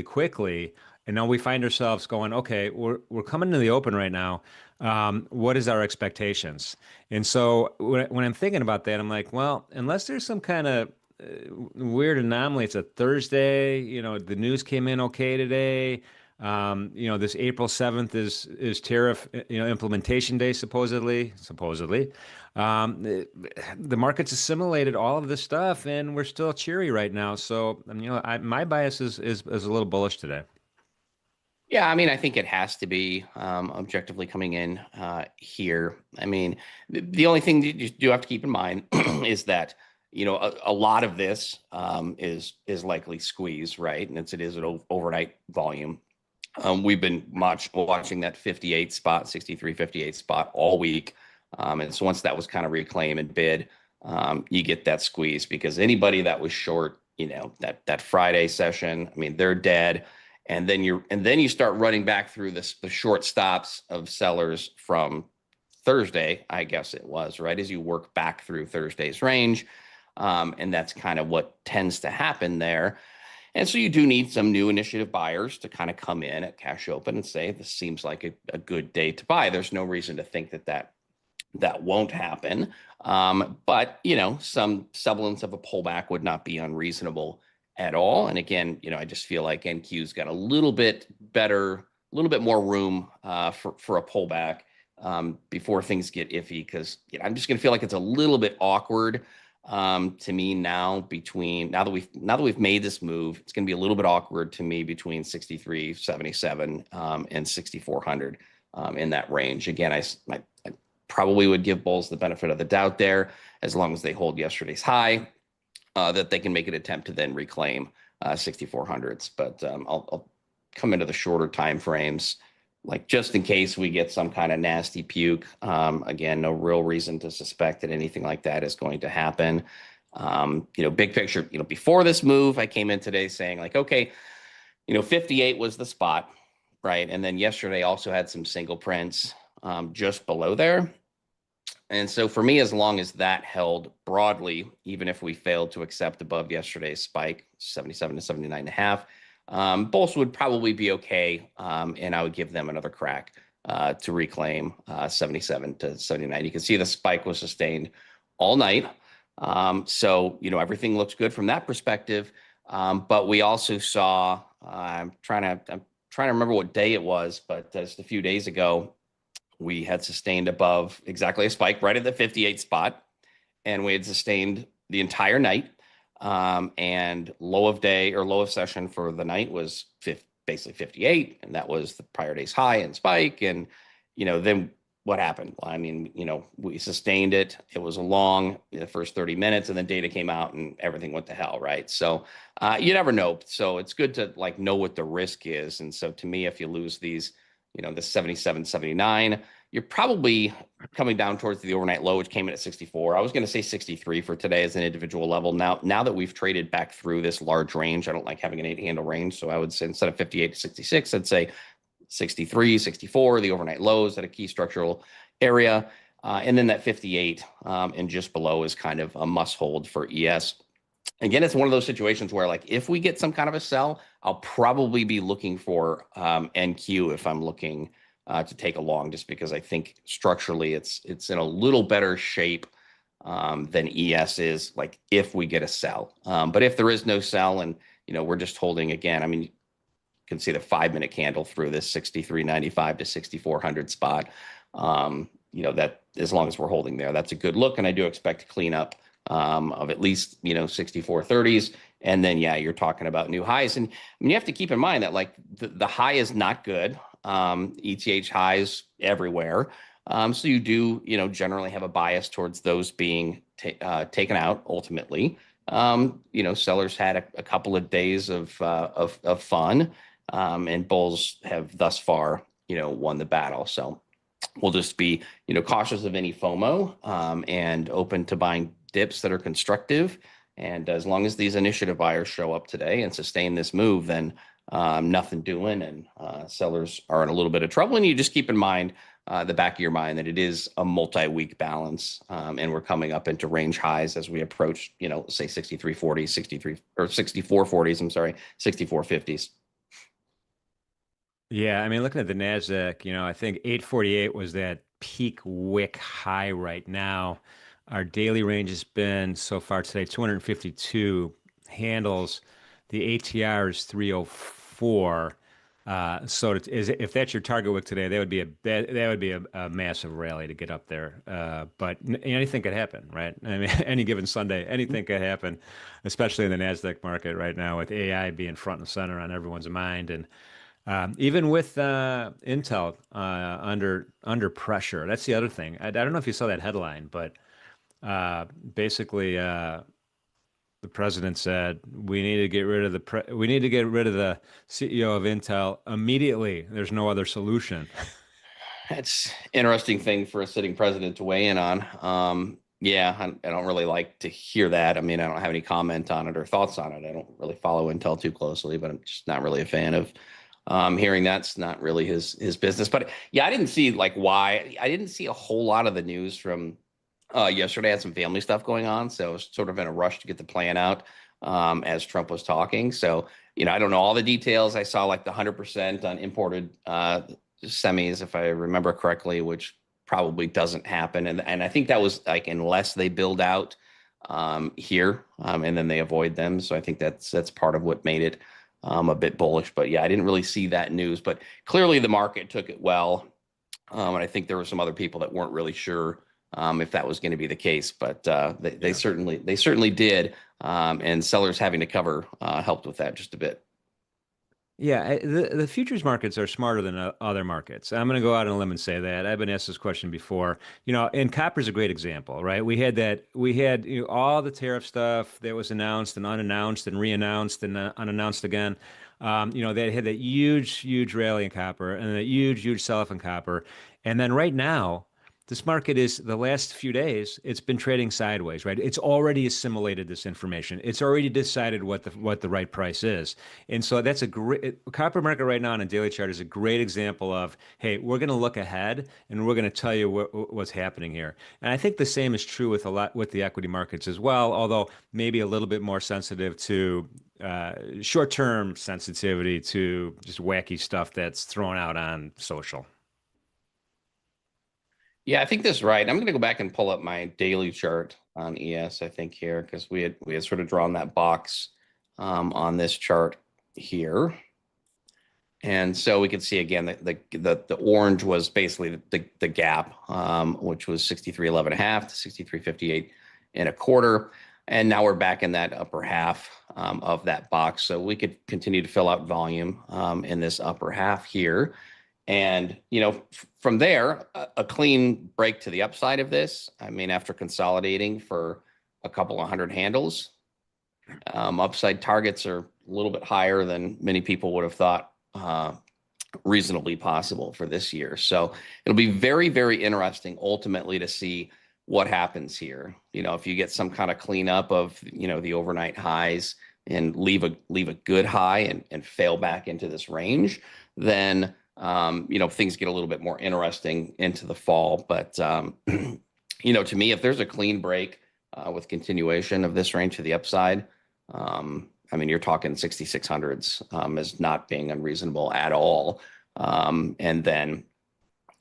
quickly. And now we find ourselves going, okay, we're coming to the open right now. What is our expectations? And so when I'm thinking about that, I'm like, well, unless there's some kind of weird anomaly, it's a Thursday, the news came in okay today. This April 7th is tariff, implementation day, supposedly. The market's assimilated all of this stuff and we're still cheery right now. So, my bias is a little bullish today. Yeah, I mean, I think it has to be objectively coming in here. I mean, the only thing that you do have to keep in mind is that, a lot of this is likely squeeze, right? And it is an overnight volume. We've been watching that 58 spot, 63.58 spot all week. And so once that was kind of reclaimed and bid, you get that squeeze because anybody that was short, that Friday session, I mean, they're dead. And then you start running back through the short stops of sellers from Thursday, I guess it was, right? As you work back through Thursday's range. And that's kind of what tends to happen there. And so you do need some new initiative buyers to kind of come in at cash open and say, this seems like a good day to buy. There's no reason to think that won't happen. But, some semblance of a pullback would not be unreasonable at all. And again, I just feel like NQ's got a little bit more room for a pullback before things get iffy. Because I'm just going to feel like it's a little bit awkward to me now that we've made this move. It's going to be a little bit awkward to me between 63.77 and 6,400 in that range. Again, I probably would give bulls the benefit of the doubt there as long as they hold yesterday's high. that they can make an attempt to then reclaim 6400s. But I'll come into the shorter time frames, like just in case we get some kind of nasty puke. Again, no real reason to suspect that anything like that is going to happen. Big picture, before this move, I came in today saying like, okay, 58 was the spot, right? And then yesterday also had some single prints just below there. And so for me, as long as that held broadly, even if we failed to accept above yesterday's spike, 77 to 79.5, bulls would probably be okay. And I would give them another crack to reclaim 77 to 79. You can see the spike was sustained all night. So, everything looks good from that perspective. But we also saw, I'm trying to remember what day it was, but just a few days ago, we had sustained above exactly a spike right at the 58 spot, and we had sustained the entire night. And low of session for the night was basically 58, and that was the prior day's high and spike. And then what happened? Well, I mean, we sustained it. It was long the first 30 minutes, and then data came out, and everything went to hell, right? So you never know. So it's good to know what the risk is. And so to me, if you lose these, the 77, 79, you're probably coming down towards the overnight low, which came in at 64. I was going to say 63 for today as an individual level. Now that we've traded back through this large range, I don't like having an 8-handle range. So I would say instead of 58 to 66, I'd say 63, 64, the overnight lows at a key structural area. And then that 58 and just below is kind of a must hold for ES. Again, it's one of those situations where if we get some kind of a sell, I'll probably be looking for NQ if I'm looking to take a long, just because I think structurally it's in a little better shape than ES is, if we get a sell. But if there is no sell and, we're just holding again, I mean, you can see the 5-minute candle through this 63.95 to 6400 spot. That as long as we're holding there, that's a good look. And I do expect to clean up of at least 6430s, and then you're talking about new highs. And I mean, you have to keep in mind that the high is not good. ETH highs everywhere, so you do generally have a bias towards those being taken out ultimately. Sellers had a couple of days of fun, and bulls have thus far won the battle. So we'll just be cautious of any FOMO and open to buying dips that are constructive. And as long as these initiative buyers show up today and sustain this move, then nothing doing, and sellers are in a little bit of trouble. And you just keep in mind the back of your mind that it is a multi-week balance, and we're coming up into range highs as we approach say 63.40, 63 or 64.40s, I'm sorry, 64.50s. Yeah, I mean, looking at the Nasdaq, I think 848 was that peak wick high right now. Our daily range has been so far today 252 handles. The ATR is 304. So if that's your target wick today, that would be a massive rally to get up there. But anything could happen, right? I mean, any given Sunday, anything could happen, especially in the Nasdaq market right now with AI being front and center on everyone's mind. And even with Intel under pressure, that's the other thing. I don't know if you saw that headline, but basically, the president said we need to get rid of the CEO of Intel immediately. There's no other solution. That's interesting thing for a sitting president to weigh in on. I don't really like to hear that. I mean, I don't have any comment on it or thoughts on it. I don't really follow Intel too closely, but I'm just not really a fan of hearing that's not really his business. But I didn't see why. I didn't see a whole lot of the news from yesterday. I had some family stuff going on, so I was sort of in a rush to get the plan out as Trump was talking. So, I don't know all the details. I saw the 100% on imported semis, if I remember correctly, which probably doesn't happen. And I think that was unless they build out here and then they avoid them. So I think that's part of what made it a bit bullish. But I didn't really see that news. But clearly the market took it well. And I think there were some other people that weren't really sure if that was going to be the case, but they certainly did, and sellers having to cover helped with that just a bit. Yeah, the futures markets are smarter than other markets. I'm going to go out on a limb and say that. I've been asked this question before. And copper's a great example, right? We had all the tariff stuff that was announced and unannounced and reannounced and unannounced again. They had that huge, huge rally in copper and a huge, huge sell-off in copper. And then right now, this market is the last few days, it's been trading sideways, right? It's already assimilated this information. It's already decided what the right price is. And so that's a great copper market right now on a daily chart is a great example of, hey, we're going to look ahead and we're going to tell you what's happening here. And I think the same is true with the equity markets as well, although maybe a little bit more sensitive to short-term sensitivity to just wacky stuff that's thrown out on social. Yeah, I think that's right. I'm going to go back and pull up my daily chart on ES, I think here, because we had sort of drawn that box on this chart here. And so we can see again that the orange was basically the gap, which was 63.11 and a half to 63.58 and a quarter. And now we're back in that upper half of that box. So we could continue to fill out volume in this upper half here. And, from there, a clean break to the upside of this. I mean, after consolidating for a couple of hundred handles, upside targets are a little bit higher than many people would have thought reasonably possible for this year. So it'll be very, very interesting ultimately to see what happens here. If you get some kind of cleanup of, the overnight highs and leave a good high and fail back into this range, then things get a little bit more interesting into the fall. But, to me, if there's a clean break with continuation of this range to the upside, you're talking 6,600s as not being unreasonable at all. And then,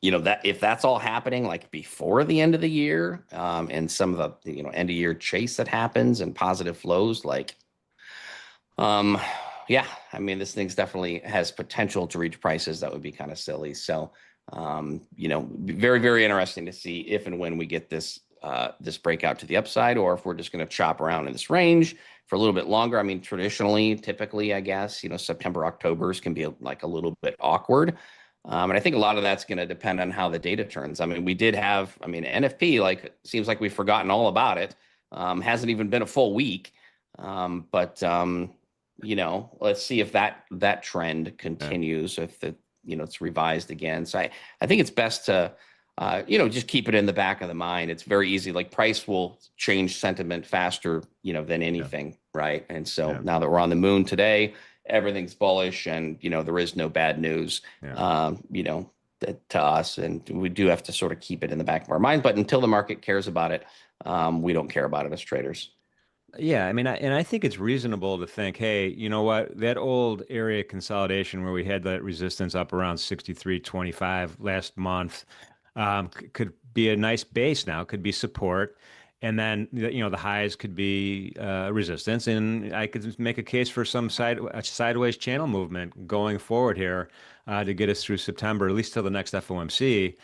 that if that's all happening like before the end of the year and some of the, end of year chase that happens and positive flows, yeah, this thing's definitely has potential to reach prices that would be kind of silly. So, very, very interesting to see if and when we get this breakout to the upside, or if we're just going to chop around in this range for a little bit longer. Traditionally, typically, I guess, September, October's can be like a little bit awkward. And I think a lot of that's going to depend on how the data turns. We did have, NFP, seems like we've forgotten all about it. Hasn't even been a full week. But let's see if that trend continues, if it's revised again. So I think it's best to, just keep it in the back of the mind. It's very easy. Price will change sentiment faster, than anything. Right. And so now that we're on the moon today, everything's bullish and, there is no bad news, to us. And we do have to sort of keep it in the back of our mind. But until the market cares about it, we don't care about it as traders. Yeah, I think it's reasonable to think, hey, you know what? That old area consolidation where we had that resistance up around 63.25 last month could be a nice base now, could be support. And then, the highs could be resistance. And I could make a case for a sideways channel movement going forward here to get us through September, at least till the next FOMC.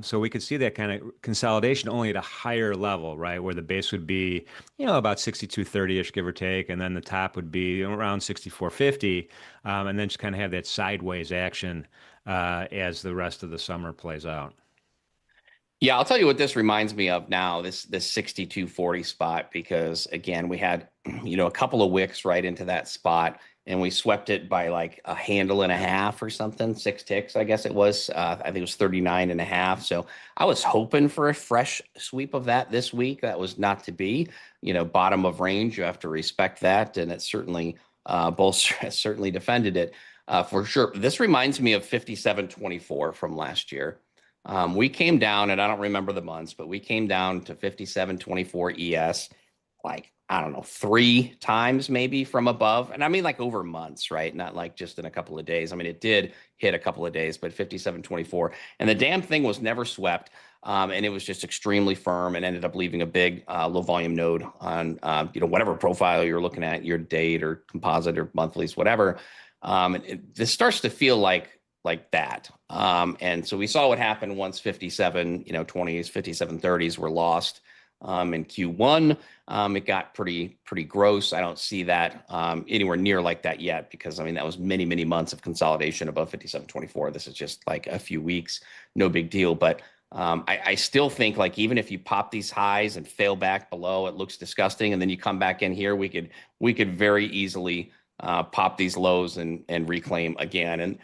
So we could see that kind of consolidation only at a higher level, right? Where the base would be, about 62.30-ish, give or take. And then the top would be around 64.50. And then just kind of have that sideways action as the rest of the summer plays out. Yeah, I'll tell you what this reminds me of now, this 62.40 spot, because again, we had, a couple of wicks right into that spot and we swept it by like a handle and a half or something, 6 ticks, I guess it was. I think it was 39 and a half. So I was hoping for a fresh sweep of that this week. That was not to be, bottom of range. You have to respect that. And it certainly, Bolster has certainly defended it for sure. This reminds me of 57.24 from last year. We came down, and I don't remember the months, but we came down to 57.24 ES, I don't know, 3 times maybe from above. And over months, right? Not just in a couple of days. It did hit a couple of days, but 57.24. And the damn thing was never swept. And it was just extremely firm and ended up leaving a big low volume node on, whatever profile you're looking at, your date or composite or monthlies, whatever. This starts to feel like that. And so we saw what happened once 57, 20s, 57, 30s were lost in Q1. It got pretty gross. I don't see that anywhere near like that yet, because I mean that was many months of consolidation above 57.24. This is just like a few weeks, no big deal. But I still think, like, even if you pop these highs and fail back below, it looks disgusting, and then you come back in here, we could very easily pop these lows and reclaim again. And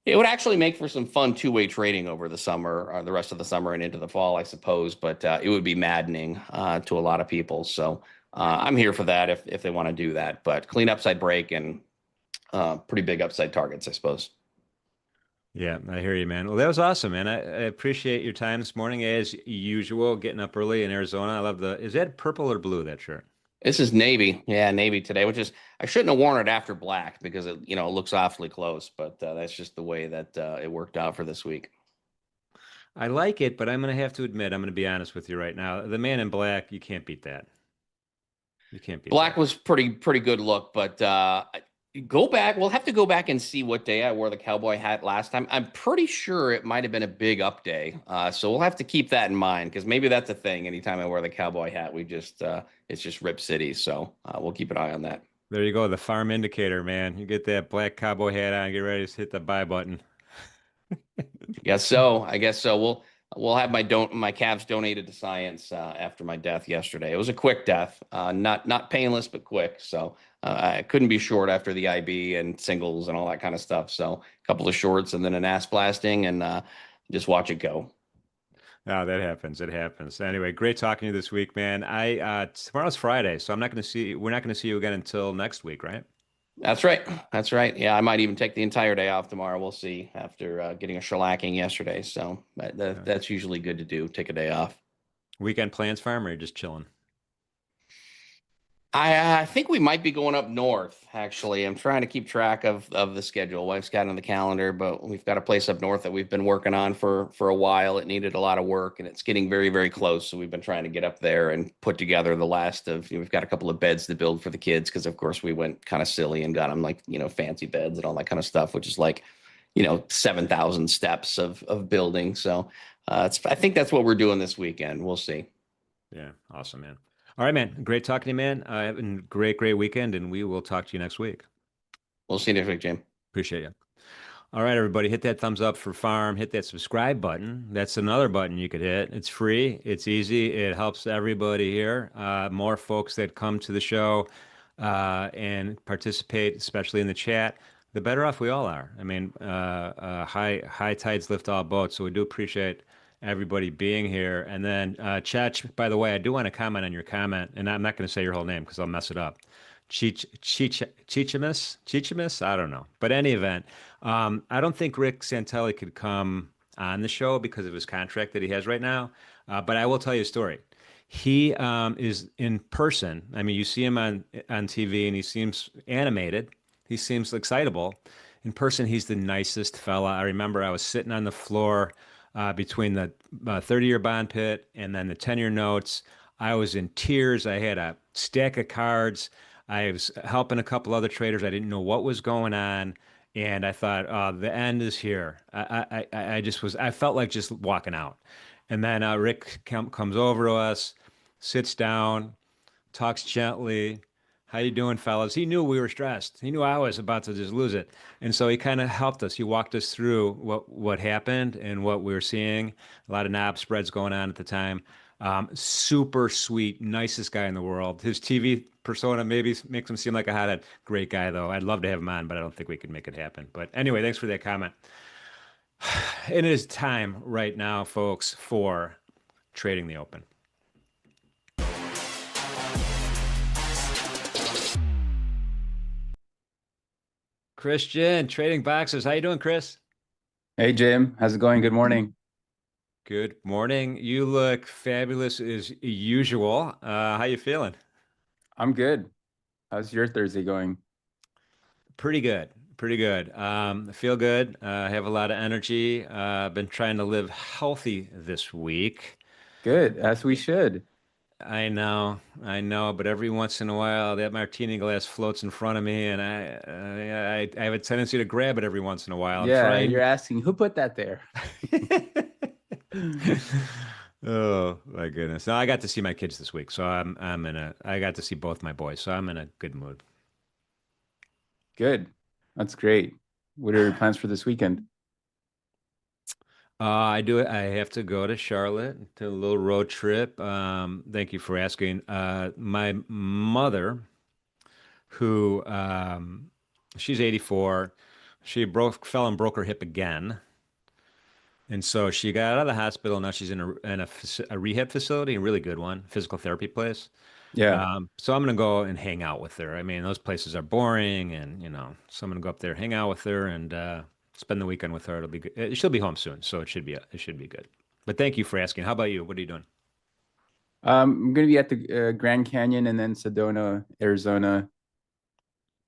it would actually make for some fun two-way trading over the summer, or the rest of the summer and into the fall, I suppose. But it would be maddening to a lot of people. So I'm here for that if they want to do that. But clean upside break and pretty big upside targets, I suppose. Yeah, I hear you, man. Well, that was awesome, man. I appreciate your time this morning, as usual, getting up early in Arizona. I love is that purple or blue, that shirt? This is navy. Yeah, navy today, which is, I shouldn't have worn it after black because it looks awfully close, but that's just the way that it worked out for this week. I like it, but I'm going to have to admit, I'm going to be honest with you right now. The man in black, you can't beat that. You can't beat Black that. was pretty good look, but go back. We'll have to go back and see what day I wore the cowboy hat last time. I'm pretty sure it might have been a big up day. So we'll have to keep that in mind, because maybe that's a thing. Anytime I wear the cowboy hat, it's just Rip City. So we'll keep an eye on that. There you go, the Pharm indicator, man. You get that black cowboy hat on, get ready to hit the buy button. Guess so. I guess so. We'll have my calves donated to science after my death yesterday. It was a quick death, not painless, but quick. So I couldn't be short after the IB and singles and all that kind of stuff. So a couple of shorts and then an ass blasting, and just watch it go. Oh, that happens. It happens. Anyway, great talking to you this week, man. Tomorrow's Friday, so we're not going to see you again until next week, right? That's right. That's right. Yeah, I might even take the entire day off tomorrow. We'll see, after getting a shellacking yesterday. So that's usually good to do. Take a day off. Weekend plans, Farm, or you're just chilling? I think we might be going up north, actually. I'm trying to keep track of the schedule. Wife's got it on the calendar, but we've got a place up north that we've been working on for a while. It needed a lot of work, and it's getting very close. So we've been trying to get up there and put together the last of, we've got a couple of beds to build for the kids, because of course we went kind of silly and got them like, fancy beds and all that kind of stuff, which is like, 7,000 steps of building. So I think that's what we're doing this weekend. We'll see. Yeah, awesome, man. All right, man. Great talking to you, man. Have a great weekend, and we will talk to you next week. We'll see you next week, Jim. Appreciate you. All right, everybody, hit that thumbs up for Pharm. Hit that subscribe button. That's another button you could hit. It's free. It's easy. It helps everybody here. More folks that come to the show and participate, especially in the chat, the better off we all are. I mean, high tides lift all boats, so we do appreciate everybody being here. And then, Chach, by the way, I do want to comment on your comment, and I'm not going to say your whole name because I'll mess it up. Chichimus? I don't know. But any event, I don't think Rick Santelli could come on the show because of his contract that he has right now. But I will tell you a story. He is in person. I mean, you see him on TV and he seems animated. He seems excitable. In person, he's the nicest fella. I remember I was sitting on the floor between the 30-year bond pit and then the 10-year notes. I was in tears. I had a stack of cards. I was helping a couple other traders. I didn't know what was going on. And I thought, oh, the end is here. I felt like just walking out. And then Rick comes over to us, sits down, talks gently. How you doing, fellas? He knew we were stressed. He knew I was about to just lose it. And so he kind of helped us. He walked us through what happened and what we were seeing. A lot of knob spreads going on at the time. Super sweet, nicest guy in the world. His TV persona maybe makes him seem like a hothead. Great guy, though. I'd love to have him on, but I don't think we could make it happen. But anyway, thanks for that comment. It is time right now, folks, for Trading the Open. Christian, Trading Boxes. How you doing, Chris? Hey, Jim. How's it going? Good morning. Good morning. You look fabulous as usual. How you feeling? I'm good. How's your Thursday going? Pretty good. Pretty good. I feel good. I have a lot of energy. I've been trying to live healthy this week. Good, as we should. I know, but every once in a while that martini glass floats in front of me, and I have a tendency to grab it every once in a while. Yeah, you're asking who put that there? Oh my goodness. No, I got to see my kids this week, so I got to see both my boys, so I'm in a good mood. Good. That's great. What are your plans for this weekend? I have to go to Charlotte to a little road trip. Thank you for asking. My mother, who she's 84, fell and broke her hip again. And so she got out of the hospital. Now she's in a rehab facility, a really good one, physical therapy place. Yeah. So I'm gonna go and hang out with her. I mean, those places are boring, and so I'm gonna go up there, hang out with her, and spend the weekend with her. It'll be good. She'll be home soon, so it should be good. But thank you for asking. How about you? What are you doing? I'm going to be at the Grand Canyon and then Sedona, Arizona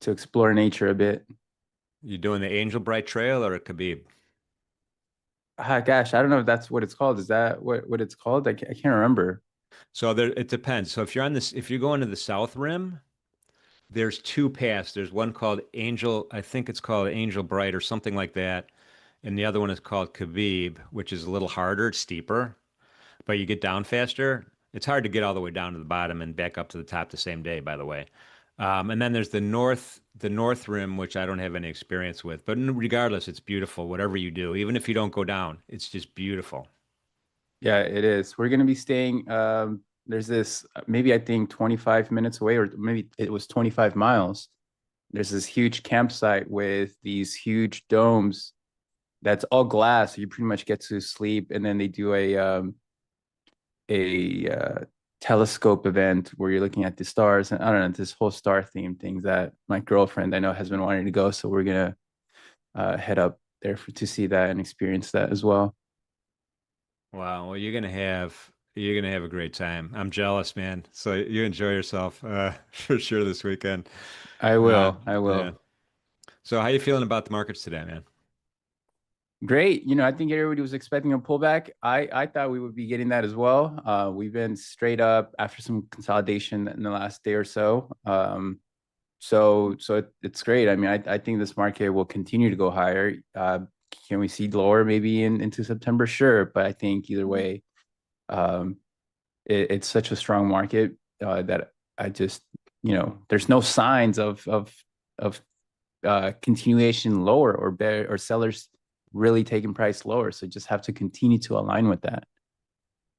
to explore nature a bit. You doing the Angel Bright Trail or Khabib? Ah, gosh, I don't know if that's what it's called. Is that what it's called? I can't remember. So there, it depends. So if you're going to the South Rim, there's two paths. There's one called Angel, I think it's called Angel Bright or something like that, and the other one is called Khabib, which is a little harder, it's steeper, but you get down faster. It's hard to get all the way down to the bottom and back up to the top the same day, by the way. And then there's the North Rim, which I don't have any experience with. But regardless, it's beautiful. Whatever you do, even if you don't go down, it's just beautiful. Yeah, it is. We're going to be staying. There's this, maybe I think 25 minutes away, or maybe it was 25 miles. There's this huge campsite with these huge domes that's all glass. So you pretty much get to sleep. And then they do a telescope event where you're looking at the stars. And I don't know, this whole star theme thing that my girlfriend I know has been wanting to go. So we're going to head up there to see that and experience that as well. Wow. Well, you're gonna have a great time. I'm jealous, man. So you enjoy yourself for sure this weekend. I Uh, will. I yeah. will. So how you feeling about the markets today, man? Great. I think everybody was expecting a pullback. I thought we would be getting that as well. We've been straight up after some consolidation in the last day or so. It's great. I mean, I think this market will continue to go higher. Can we see lower maybe into September? Sure, but I think either way, um, it's such a strong market that I just there's no signs of continuation lower or better or sellers really taking price lower. So just have to continue to align with that.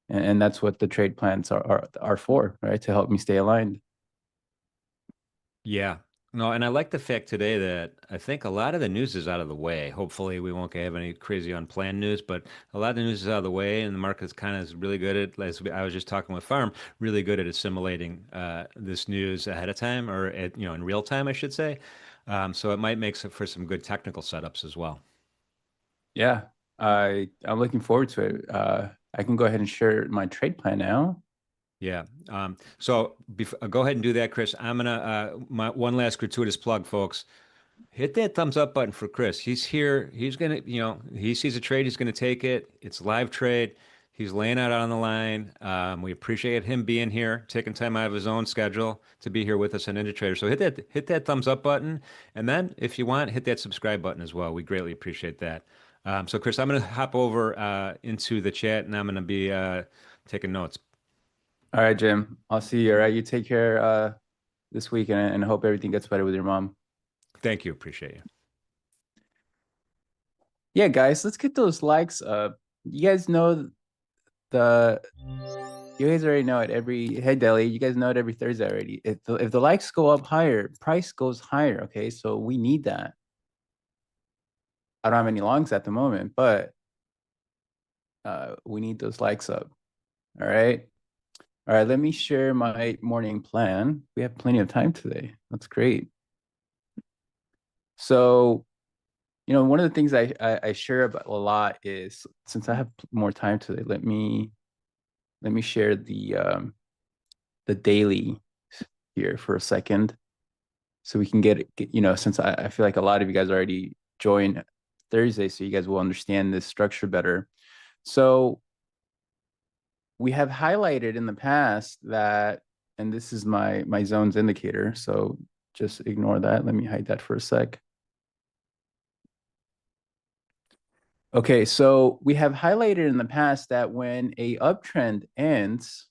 And that's what the trade plans are for, right? To help me stay aligned. Yeah. No, and I like the fact today that I think a lot of the news is out of the way. Hopefully, we won't have any crazy unplanned news, but a lot of the news is out of the way, and the market's kind of is really good at, I was just talking with Pharm, really good at assimilating this news ahead of time or in real time, I should say. So it might make for some good technical setups as well. Yeah, I'm looking forward to it. I can go ahead and share my trade plan now. Yeah. So go ahead and do that, Chris. I'm gonna my one last gratuitous plug, folks. Hit that thumbs up button for Chris. He's here. He's gonna, he sees a trade, he's gonna take it. It's live trade. He's laying out on the line. We appreciate him being here, taking time out of his own schedule to be here with us on NinjaTrader. So hit that thumbs up button, and then if you want, hit that subscribe button as well. We greatly appreciate that. So Chris, I'm gonna hop over into the chat, and I'm gonna be taking notes. All right, Jim. I'll see you. All right, you take care this week, and hope everything gets better with your mom. Thank you. Appreciate you. Yeah, guys, let's get those likes up. You guys know the you guys already know it every hey Deli, you guys know it every Thursday already. If the likes go up higher, price goes higher. Okay, so we need that. I don't have any longs at the moment, but we need those likes up. All right. All right, let me share my morning plan. We have plenty of time today. That's great. So, one of the things I share about a lot is, since I have more time today, let me share the daily here for a second, so we can get since I feel like a lot of you guys already joined Thursday, so you guys will understand this structure better. So we have highlighted in the past that, and this is my zones indicator, so just ignore that. Let me hide that for a sec. Okay, so we have highlighted in the past that when a uptrend ends,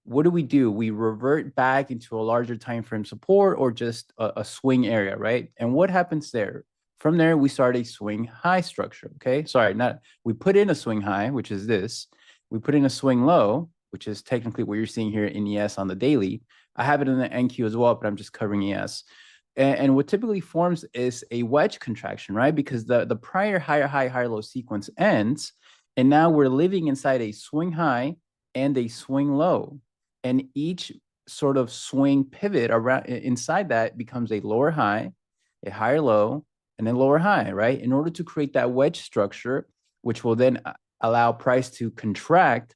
what do? We revert back into a larger time frame support or just a swing area, right? And what happens there? From there, we start a swing high structure. Okay, sorry, not we put in a swing high, which is this. We put in a swing low, which is technically what you're seeing here in ES on the daily. I have it in the NQ as well, but I'm just covering ES. And what typically forms is a wedge contraction, right? Because the prior higher high, higher low sequence ends, and now we're living inside a swing high and a swing low. And each sort of swing pivot around inside that becomes a lower high, a higher low, and then lower high, right? In order to create that wedge structure, which will then allow price to contract,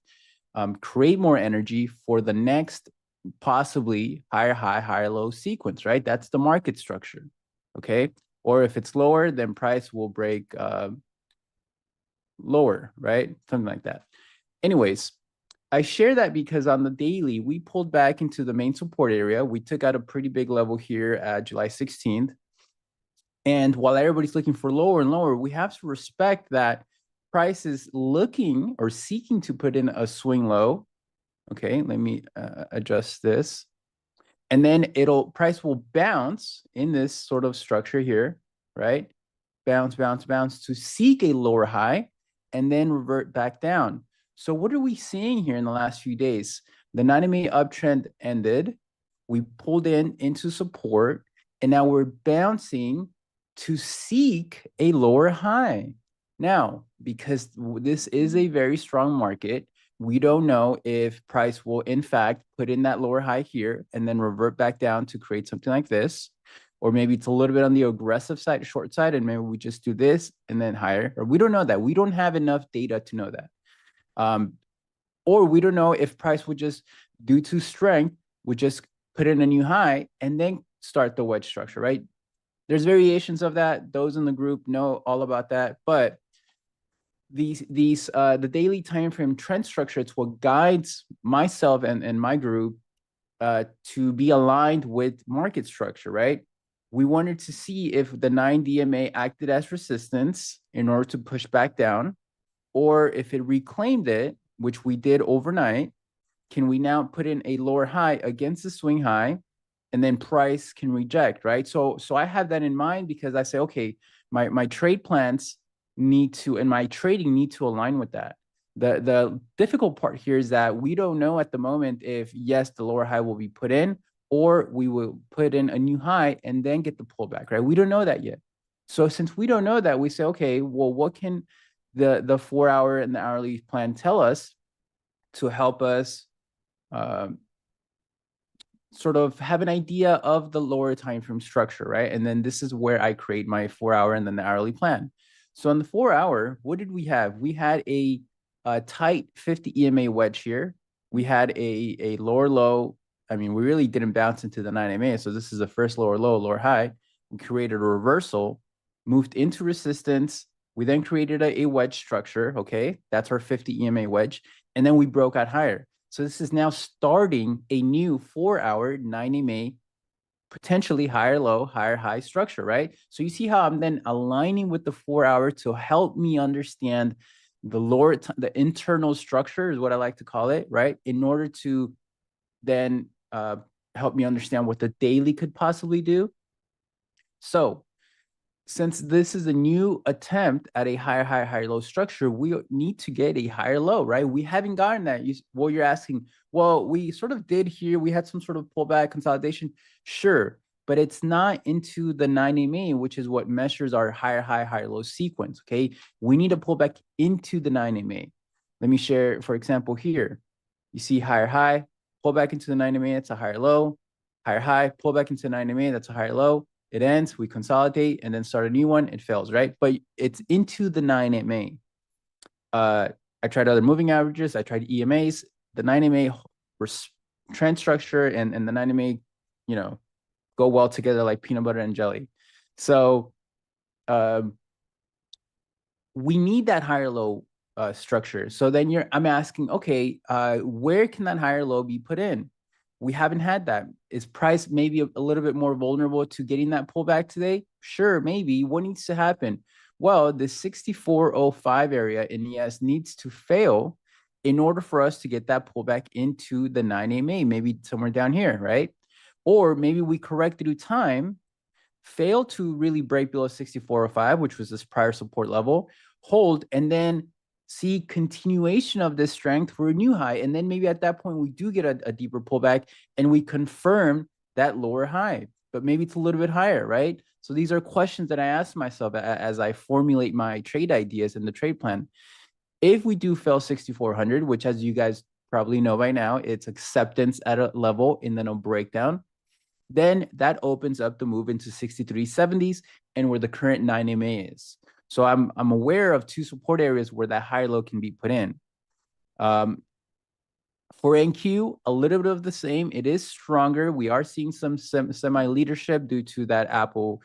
create more energy for the next possibly higher high, higher low sequence, right? That's the market structure, okay? Or if it's lower, then price will break lower, right? Something like that. Anyways, I share that because on the daily, we pulled back into the main support area. We took out a pretty big level here at July 16th. And while everybody's looking for lower and lower, we have to respect that price is looking or seeking to put in a swing low. Okay, let me adjust this. And then price will bounce in this sort of structure here, right? Bounce, bounce, bounce to seek a lower high and then revert back down. So what are we seeing here in the last few days? The 90-MA uptrend ended. We pulled into support, and now we're bouncing to seek a lower high. Now, because this is a very strong market, we don't know if price will, in fact, put in that lower high here and then revert back down to create something like this. Or maybe it's a little bit on the aggressive side, short side, and maybe we just do this and then higher. Or we don't know that. We don't have enough data to know that. Or we don't know if price would just, due to strength, would just put in a new high and then start the wedge structure, right? There's variations of that. Those in the group know all about that. But the daily time frame trend structure, it's what guides myself and my group to be aligned with market structure, right? We wanted to see if the 9-DMA acted as resistance in order to push back down, or if it reclaimed it, which we did overnight, can we now put in a lower high against the swing high, and then price can reject, right? So I have that in mind because I say, okay, my trade plans need to, and my trading need to align with that. The difficult part here is that we don't know at the moment if, yes, the lower high will be put in, or we will put in a new high and then get the pullback, right? We don't know that yet. So since we don't know that, we say, okay, well, what can the 4-hour and the hourly plan tell us to help us sort of have an idea of the lower time frame structure, right? And then this is where I create my 4-hour and then the hourly plan. So on the 4-hour, what did we have? We had a tight 50 EMA wedge here. We had a lower low. I mean, we really didn't bounce into the 9 MA. So this is the first lower low, lower high. We created a reversal, moved into resistance. We then created a wedge structure. Okay, that's our 50 EMA wedge. And then we broke out higher. So this is now starting a new 4-hour 9 MA, potentially higher low, higher high structure, right? So you see how I'm then aligning with the 4-hour to help me understand the internal structure is what I like to call it, right? In order to then help me understand what the daily could possibly do. So since this is a new attempt at a higher, higher, higher low structure, we need to get a higher low, right? We haven't gotten that. You're asking, well, we sort of did here. We had some sort of pullback consolidation. Sure, but it's not into the 9 MA, which is what measures our higher, high, higher low sequence, okay? We need to pull back into the 9 MA. Let me share, for example, here. You see higher high, pull back into the 9 MA, it's a higher low. Higher high, pull back into the 9 MA, that's a higher low. It ends, we consolidate, and then start a new one. It fails, right? But it's into the 9 MA. I tried other moving averages. I tried EMAs. The 9 MA trend structure and the 9 MA, go well together like peanut butter and jelly. So we need that higher low structure. So then I'm asking, okay, where can that higher low be put in? We haven't had that. Is price maybe a little bit more vulnerable to getting that pullback today? Sure, maybe. What needs to happen? Well, the 6405 area in ES needs to fail in order for us to get that pullback into the 9 EMA, maybe somewhere down here, right? Or maybe we correct through time, fail to really break below 6405, which was this prior support level, hold, and then see continuation of this strength for a new high. And then maybe at that point, we do get a deeper pullback and we confirm that lower high, but maybe it's a little bit higher, right? So these are questions that I ask myself as I formulate my trade ideas in the trade plan. If we do fail 6,400, which as you guys probably know by now, it's acceptance at a level and then a breakdown, then that opens up the move into 6370s and where the current 9 MA is. So I'm aware of two support areas where that high low can be put in. For NQ, a little bit of the same. It is stronger. We are seeing some semi-leadership due to that Apple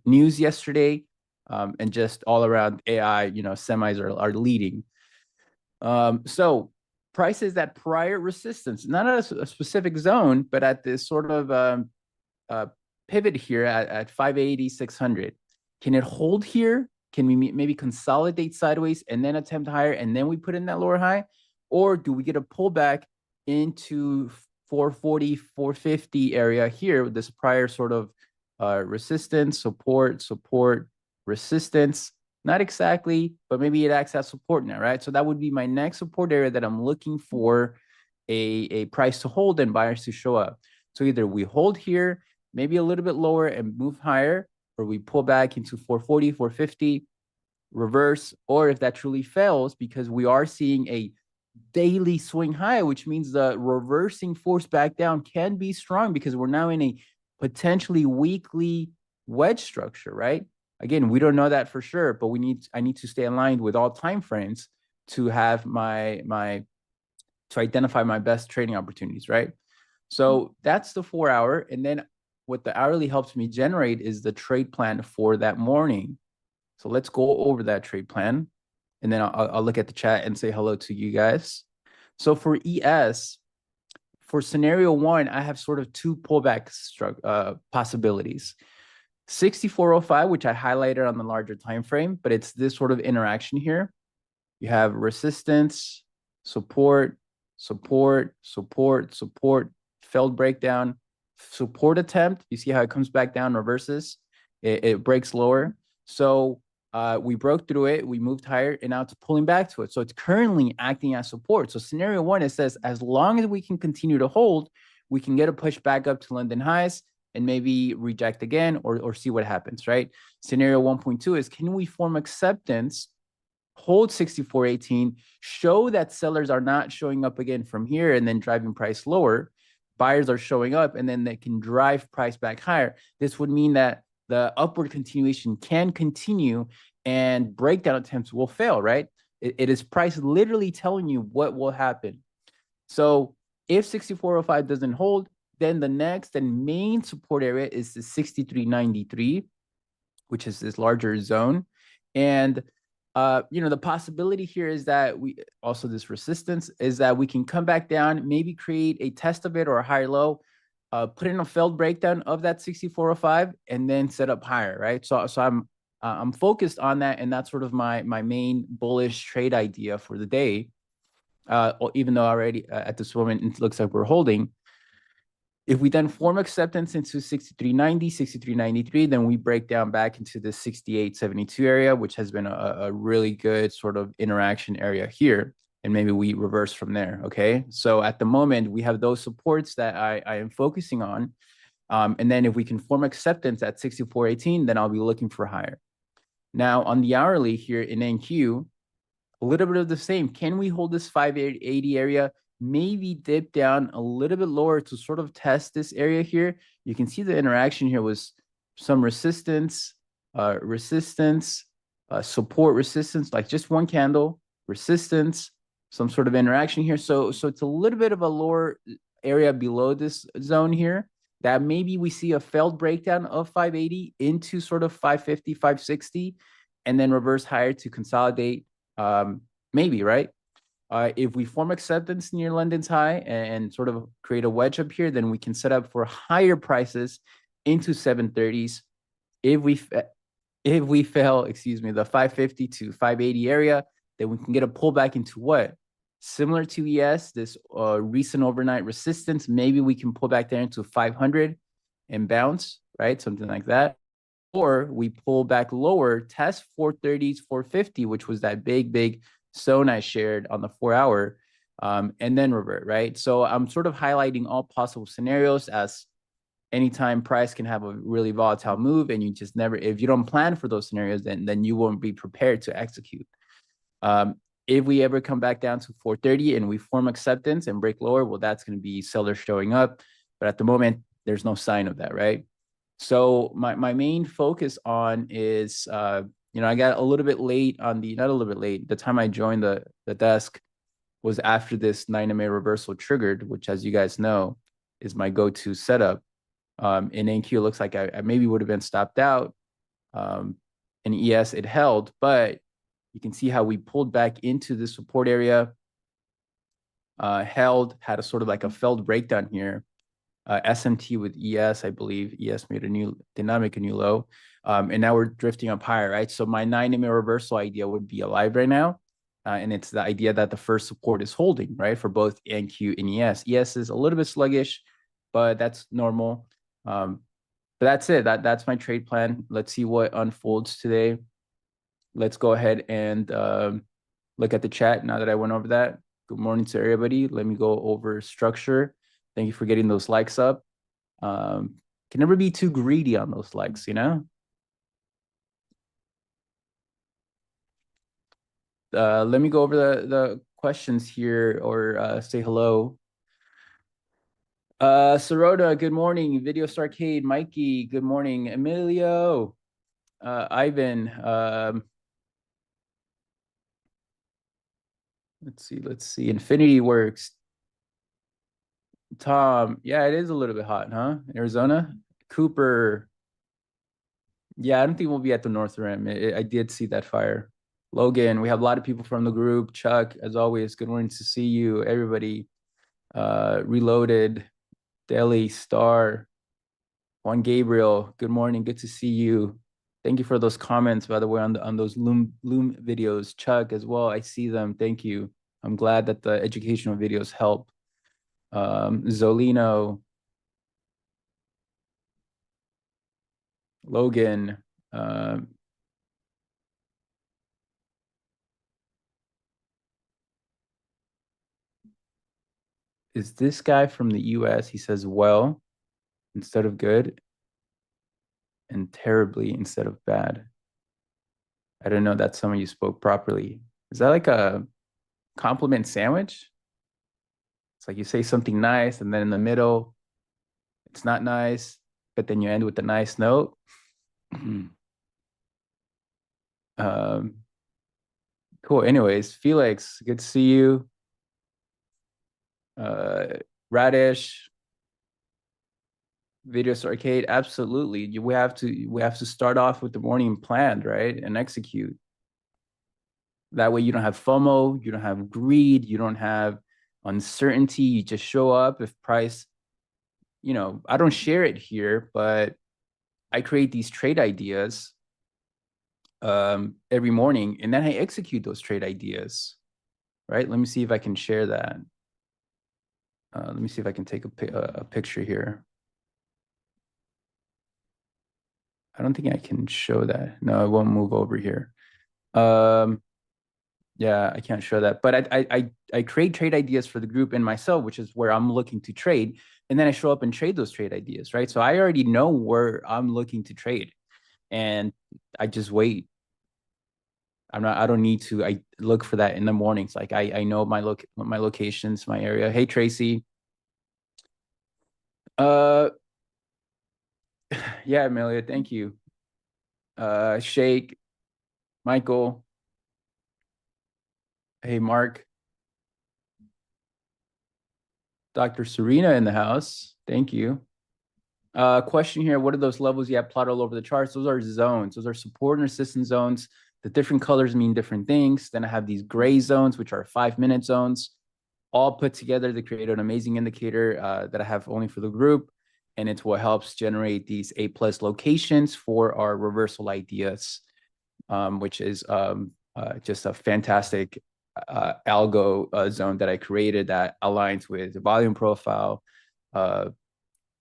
news yesterday, and just all around AI, semis are leading. So prices at prior resistance, not at a specific zone, but at this sort of pivot here at 580, 600. Can it hold here? Can we maybe consolidate sideways and then attempt higher and then we put in that lower high? Or do we get a pullback into 440, 450 area here with this prior sort of resistance, support, resistance? Not exactly, but maybe it acts as support now, right? So that would be my next support area that I'm looking for a price to hold and buyers to show up. So either we hold here, maybe a little bit lower and move higher, or we pull back into 440, 450, reverse, or if that truly fails, because we are seeing a daily swing high, which means the reversing force back down can be strong because we're now in a potentially weekly wedge structure, right? Again, we don't know that for sure, but I need to stay aligned with all time frames to have to identify my best trading opportunities, right? So that's the 4 hour. And then what the hourly helps me generate is the trade plan for that morning. So let's go over that trade plan. And then I'll look at the chat and say hello to you guys. So for ES, for scenario one, I have sort of two pullback possibilities. 6405, which I highlighted on the larger time frame, but it's this sort of interaction here. You have resistance, support, failed breakdown, support attempt. You see how it comes back down, reverses, it breaks lower. So we broke through it, we moved higher, and now it's pulling back to it. So it's currently acting as support. So scenario one, it says, as long as we can continue to hold, we can get a push back up to London highs and maybe reject again or see what happens, right? Scenario 1.2 is, can we form acceptance, hold 6418, show that sellers are not showing up again from here and then driving price lower, buyers are showing up, and then they can drive price back higher. This would mean that the upward continuation can continue and breakdown attempts will fail, right? It is price literally telling you what will happen. So if 6405 doesn't hold, then the next and main support area is the 6393, which is this larger zone. And the possibility here is that this resistance is that we can come back down, maybe create a test of it or a higher low, put in a failed breakdown of that 6405 and then set up higher, right? So I'm focused on that, and that's sort of my main bullish trade idea for the day. Even though already at this moment it looks like we're holding. If we then form acceptance into 6390, 6393, then we break down back into the 6872 area, which has been a really good sort of interaction area here. And maybe we reverse from there, okay? So at the moment, we have those supports that I am focusing on. And then if we can form acceptance at 6418, then I'll be looking for higher. Now, on the hourly here in NQ, a little bit of the same. Can we hold this 580 area? Maybe dip down a little bit lower to sort of test this area here. You can see the interaction here was some resistance, support, resistance, like just one candle, resistance, some sort of interaction here. So it's a little bit of a lower area below this zone here that maybe we see a failed breakdown of 580 into sort of 550, 560, and then reverse higher to consolidate, maybe, right? If we form acceptance near London's high and sort of create a wedge up here, then we can set up for higher prices into 730s. If we if we fail, excuse me, the 550 to 580 area, then we can get a pullback into what? Similar to ES, this recent overnight resistance. Maybe we can pull back there into 500 and bounce, right? Something like that. Or we pull back lower, test 430s, 450, which was that big zone I shared on the 4 hour, and then revert, right? So I'm sort of highlighting all possible scenarios, as anytime price can have a really volatile move, and you just never, if you don't plan for those scenarios, then you won't be prepared to execute. If we ever come back down to 430 and we form acceptance and break lower, well, that's going to be sellers showing up. But at the moment, there's no sign of that, right? So my main focus on is, I got a little bit late on not a little bit late. The time I joined the desk was after this 9MA reversal triggered, which, as you guys know, is my go-to setup. In NQ, it looks like I maybe would have been stopped out. In ES, it held, but you can see how we pulled back into the support area, held, had a sort of like a failed breakdown here. SMT with ES, I believe ES did not make a new low. And now we're drifting up higher, right? So my 9MA reversal idea would be alive right now. And it's the idea that the first support is holding, right? For both NQ and ES. ES is a little bit sluggish, but that's normal. But that's it. That's my trade plan. Let's see what unfolds today. Let's go ahead and look at the chat now that I went over that. Good morning to everybody. Let me go over structure. Thank you for getting those likes up. Can never be too greedy on those likes, you know? Let me go over the questions here, or say hello. Sarota, good morning. Video Starcade, Mikey, good morning. Emilio, Ivan, let's see. Infinity Works. Tom, yeah, it is a little bit hot, huh? Arizona. Cooper. Yeah, I don't think we'll be at the North Rim. I did see that fire. Logan, we have a lot of people from the group. Chuck, as always, good morning to see you. Everybody. Reloaded. Deli, Star. Juan Gabriel, good morning. Good to see you. Thank you for those comments, by the way, on those Loom videos. Chuck as well, I see them. Thank you. I'm glad that the educational videos help. Zolino, Logan, is this guy from the US? He says well instead of good, and terribly instead of bad. I don't know that some of you spoke properly. Is that like a compliment sandwich? It's like you say something nice, and then in the middle, it's not nice, but then you end with a nice note. Cool. Anyways, Felix, good to see you. Radish, Videos Arcade, absolutely. We have to start off with the morning planned, right, and execute. That way, you don't have FOMO, you don't have greed, you don't have uncertainty. You just show up. If price, I don't share it here, but I create these trade ideas every morning, and then I execute those trade ideas, right? Let me see if I can share that. Let me see if I can take a picture here. I don't think I can show that. No, it won't move over here. Yeah, I can't show that. But I create trade ideas for the group and myself, which is where I'm looking to trade. And then I show up and trade those trade ideas, right? So I already know where I'm looking to trade. And I just wait. I don't need to. I look for that in the mornings. Like I know my locations, my area. Hey, Tracy. Yeah, Amelia, thank you. Shake, Michael. Hey, Mark. Dr. Serena in the house. Thank you. Question here. What are those levels you have plotted all over the charts? Those are zones. Those are support and resistance zones. The different colors mean different things. Then I have these gray zones, which are 5-minute zones, all put together to create an amazing indicator that I have only for the group. and it's what helps generate these A+ locations for our reversal ideas, which is just a fantastic algo zone that I created that aligns with the volume profile,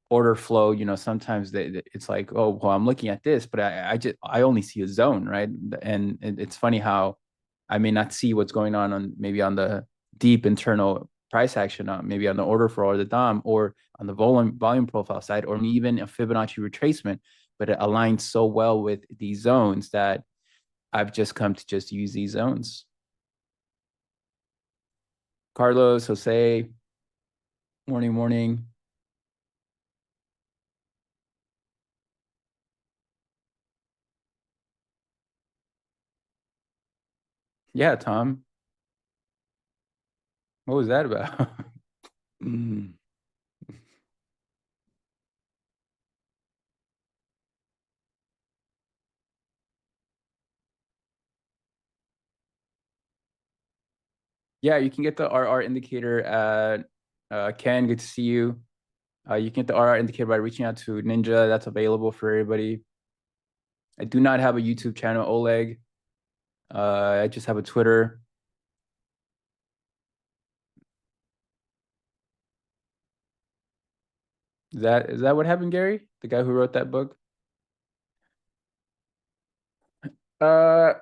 order flow. You know, sometimes it's like, oh, well, I'm looking at this, but I only see a zone, right? And it's funny how I may not see what's going on maybe on the deep internal price action, maybe on the order flow or the DOM, or on the volume profile side, or even a Fibonacci retracement, but it aligns so well with these zones that I've just come to just use these zones. Carlos, Jose, morning. Yeah, Tom. What was that about? Yeah, you can get the RR indicator at Ken. Good to see you. You can get the RR indicator by reaching out to Ninja. That's available for everybody. I do not have a YouTube channel, Oleg. I just have a Twitter. Is that what happened, Gary? The guy who wrote that book? Uh,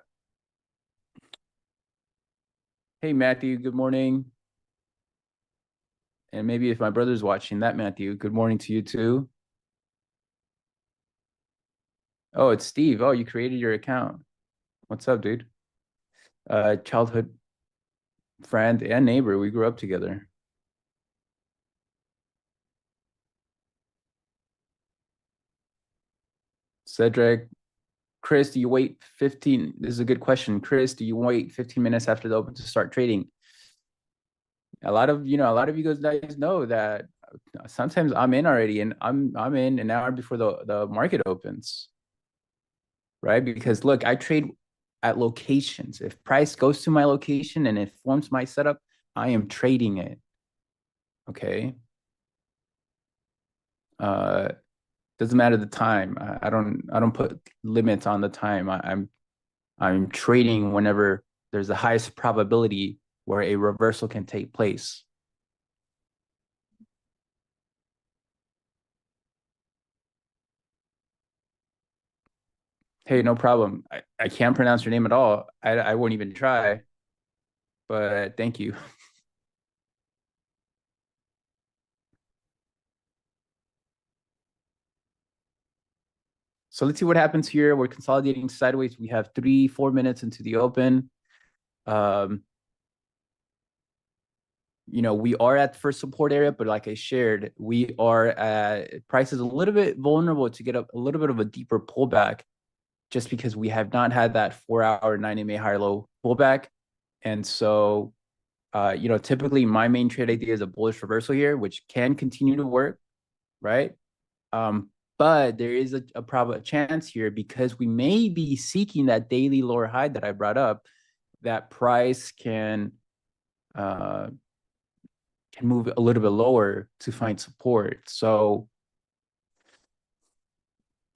hey Matthew, good morning. And maybe if my brother's watching that, Matthew, good morning to you too. Oh, it's Steve. Oh, you created your account. What's up, dude? Childhood friend and neighbor. We grew up together. Cedric, Chris, do you wait 15? This is a good question. Chris, do you wait 15 minutes after the open to start trading? A lot of you guys know that sometimes I'm in already, and I'm in an hour before the market opens. Right? Because look, I trade at locations. If price goes to my location and it forms my setup, I am trading it. Okay. Doesn't matter the time. I don't put limits on the time. I'm trading whenever there's the highest probability where a reversal can take place. Hey, no problem. I can't pronounce your name at all. I won't even try, but thank you. So let's see what happens here. We're consolidating sideways. We have 3-4 minutes into the open. We are at the first support area, but like I shared, we are at price is a little bit vulnerable to get a little bit of a deeper pullback, just because we have not had that 4-hour 9 MA higher low pullback. And so, typically my main trade idea is a bullish reversal here, which can continue to work, right? But there is a chance here, because we may be seeking that daily lower high that I brought up, that price can move a little bit lower to find support. So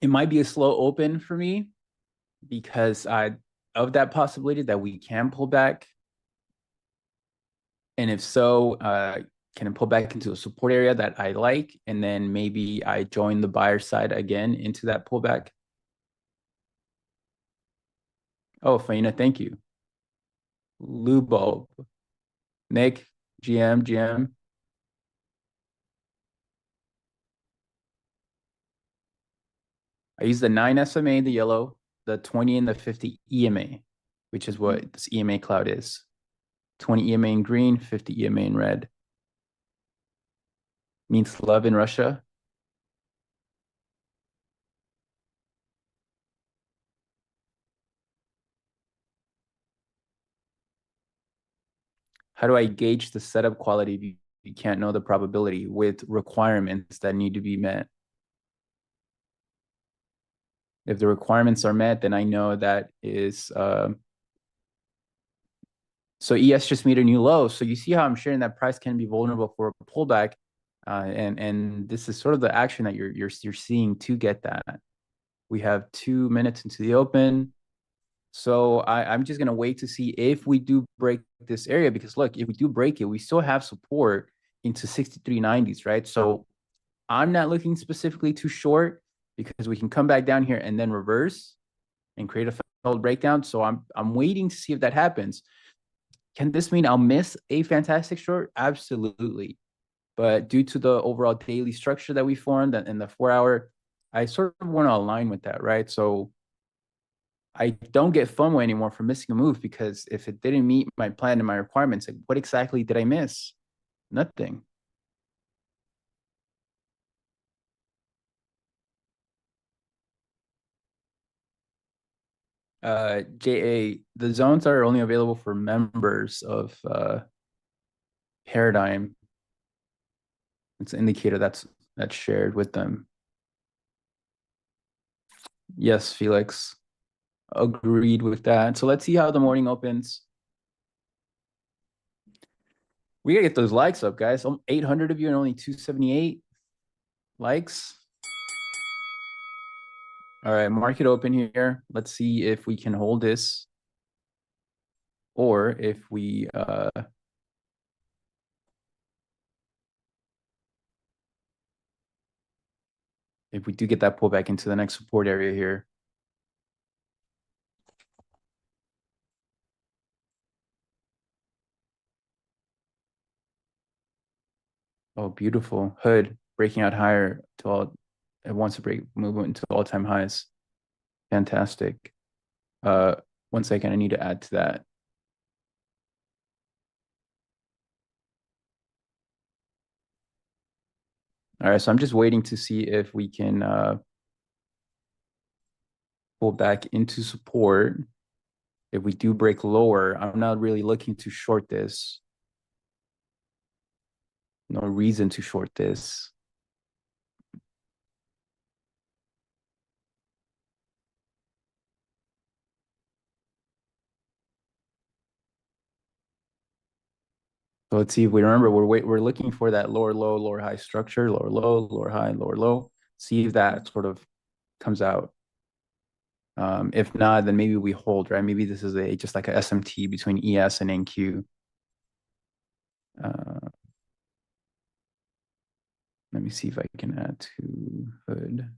it might be a slow open for me, because of that possibility that we can pull back. And if so, can it pull back into a support area that I like, and then maybe I join the buyer side again into that pullback. Oh, Faina, thank you. Lubo, Nick, GM. I use the 9 SMA, the yellow, the 20 and the 50 EMA, which is what this EMA cloud is. 20 EMA in green, 50 EMA in red. Means love in Russia. How do I gauge the setup quality if you can't know the probability? With requirements that need to be met. If the requirements are met, then I know that is so ES just made a new low. So you see how I'm sharing that price can be vulnerable for a pullback. And this is sort of the action that you're seeing to get that. We have 2 minutes into the open. So I'm just going to wait to see if we do break this area, because look, if we do break it, we still have support into 63.90s, right? So I'm not looking specifically too short, because we can come back down here and then reverse and create a failed breakdown. So I'm waiting to see if that happens. Can this mean I'll miss a fantastic short? Absolutely. But due to the overall daily structure that we formed in the 4 hour, I sort of want to align with that, right? So I don't get FOMO anymore for missing a move, because if it didn't meet my plan and my requirements, like, what exactly did I miss? Nothing. JA, the zones are only available for members of Paradigm. It's an indicator that's shared with them. Yes, Felix. Agreed with that. So let's see how the morning opens. We gotta get those likes up, guys. 800 of you and only 278 likes. All right, market open here. Let's see if we can hold this, or if we do get that pullback into the next support area here. Oh, beautiful. Hood breaking out higher to all. It wants to break movement to all-time highs. Fantastic. 1 second, I need to add to that. All right, so I'm just waiting to see if we can pull back into support. If we do break lower, I'm not really looking to short this. No reason to short this. So let's see if we remember, we're looking for that lower low, lower high structure, lower low, lower high, lower low. See if that sort of comes out. If not, then maybe we hold, right? Maybe this is just like a SMT between ES and NQ. Let me see if I can add to hood.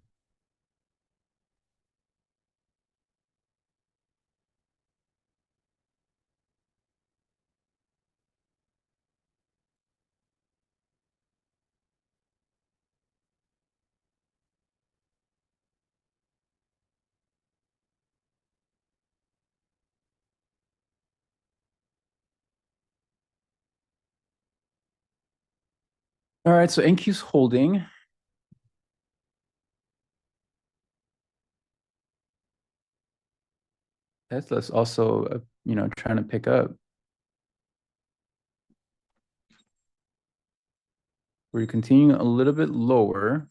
All right, so NQ's holding. Tesla's also, trying to pick up. We're continuing a little bit lower.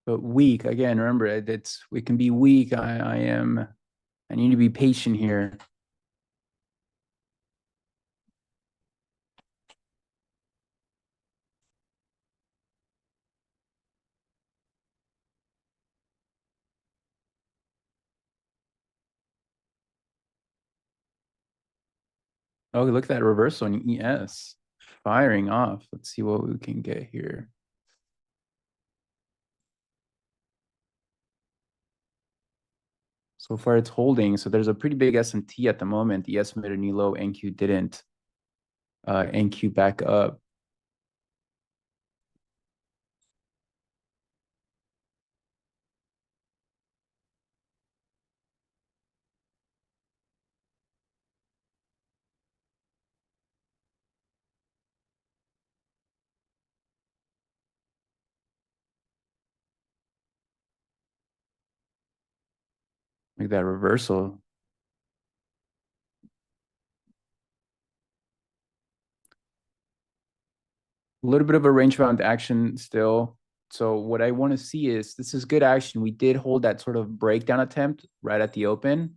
But weak, again, remember, we can be weak. I need to be patient here. Oh, look at that reversal in ES. Firing off. Let's see what we can get here. So far it's holding. So there's a pretty big SMT at the moment. The ES made a new low, NQ didn't. NQ back up. Like that reversal. A little bit of a range bound action still. So what I want to see is, this is good action. We did hold that sort of breakdown attempt right at the open.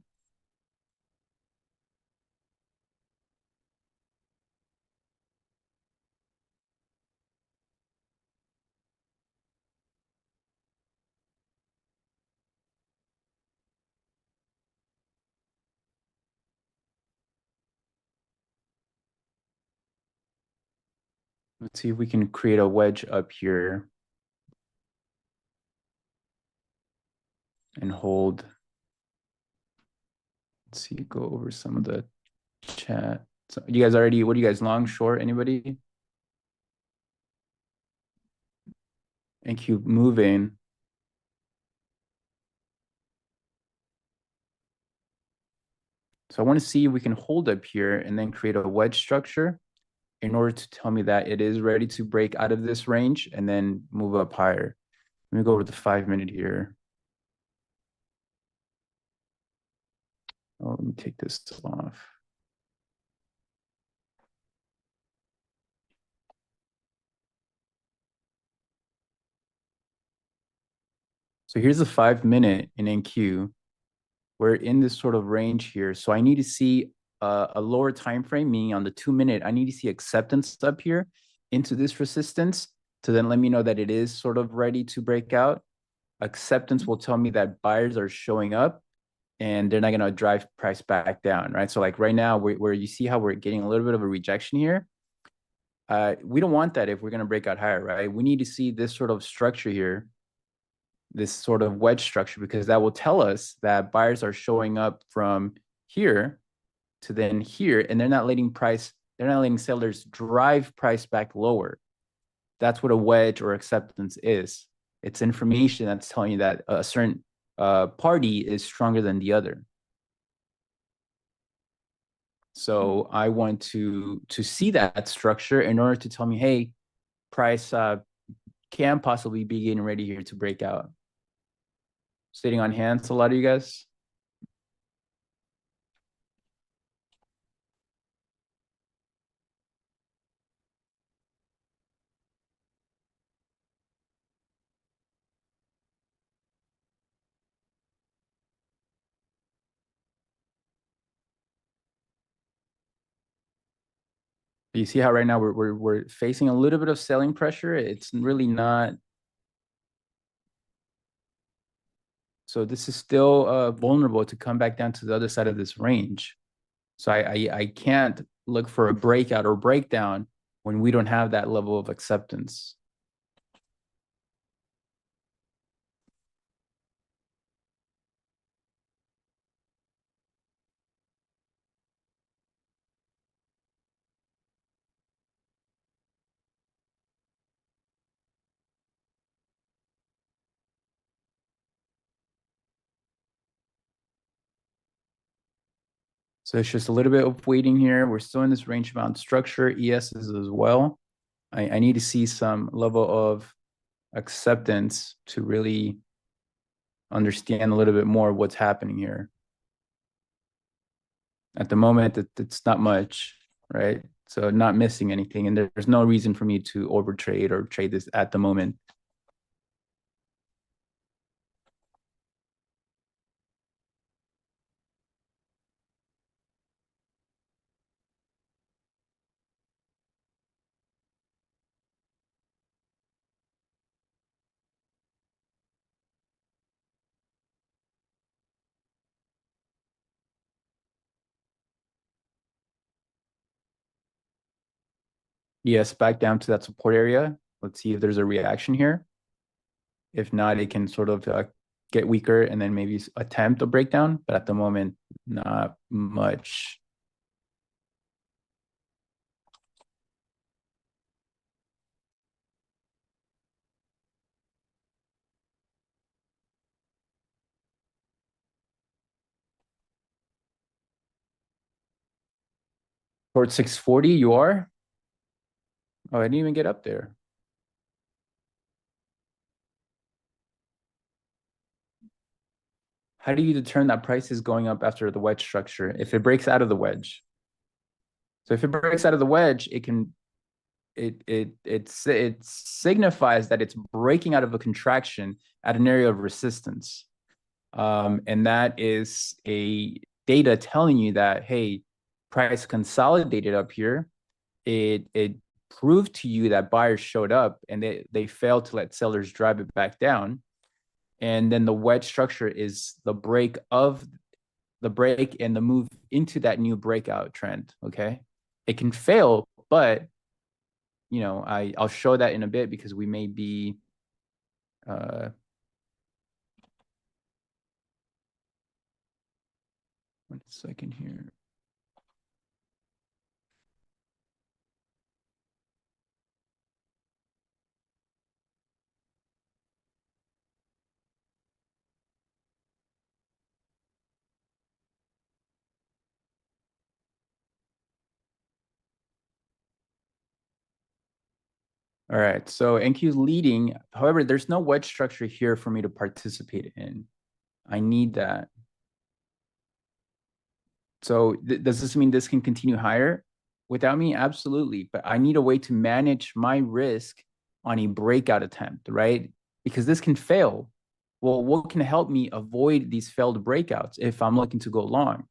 Let's see if we can create a wedge up here and hold. Let's see, go over some of the chat. So you guys already, what are you guys, long, short, anybody? And keep moving. So I want to see if we can hold up here and then create a wedge structure in order to tell me that it is ready to break out of this range and then move up higher. Let me go over the 5-minute here. Oh, let me take this off. So here's the 5-minute in NQ. We're in this sort of range here. So I need to see a lower time frame, meaning on the 2-minute, I need to see acceptance up here into this resistance to then let me know that it is sort of ready to break out. Acceptance will tell me that buyers are showing up and they're not going to drive price back down, right? So like right now, where you see how we're getting a little bit of a rejection here, we don't want that if we're going to break out higher, right? We need to see this sort of structure here, this sort of wedge structure, because that will tell us that buyers are showing up from here to then here, and they're not letting sellers drive price back lower. That's what a wedge or acceptance is. It's information that's telling you that a certain party is stronger than the other. So I want to see that structure in order to tell me, hey, price can possibly be getting ready here to break out. Sitting on hands, a lot of you guys. You see how right now we're facing a little bit of selling pressure. It's really not. So this is still vulnerable to come back down to the other side of this range. So I can't look for a breakout or breakdown when we don't have that level of acceptance. So it's just a little bit of waiting here. We're still in this range bound structure. ES is as well. I need to see some level of acceptance to really understand a little bit more what's happening here. At the moment, it's not much, right? So not missing anything. And there's no reason for me to overtrade or trade this at the moment. Yes, back down to that support area. Let's see if there's a reaction here. If not, it can sort of get weaker and then maybe attempt a breakdown. But at the moment, not much. Towards 640, you are? Oh, I didn't even get up there. How do you determine that price is going up after the wedge structure if it breaks out of the wedge? So if it breaks out of the wedge, it signifies that it's breaking out of a contraction at an area of resistance. And that is a data telling you that, hey, price consolidated up here. It proved to you that buyers showed up and they failed to let sellers drive it back down. And then the wedge structure is the break and the move into that new breakout trend. Okay. It can fail, but I'll show that in a bit because we may be 1 second here. All right, so NQ is leading. However, there's no wedge structure here for me to participate in. I need that. So does this mean this can continue higher without me? Absolutely. But I need a way to manage my risk on a breakout attempt, right? Because this can fail. Well, what can help me avoid these failed breakouts if I'm looking to go long?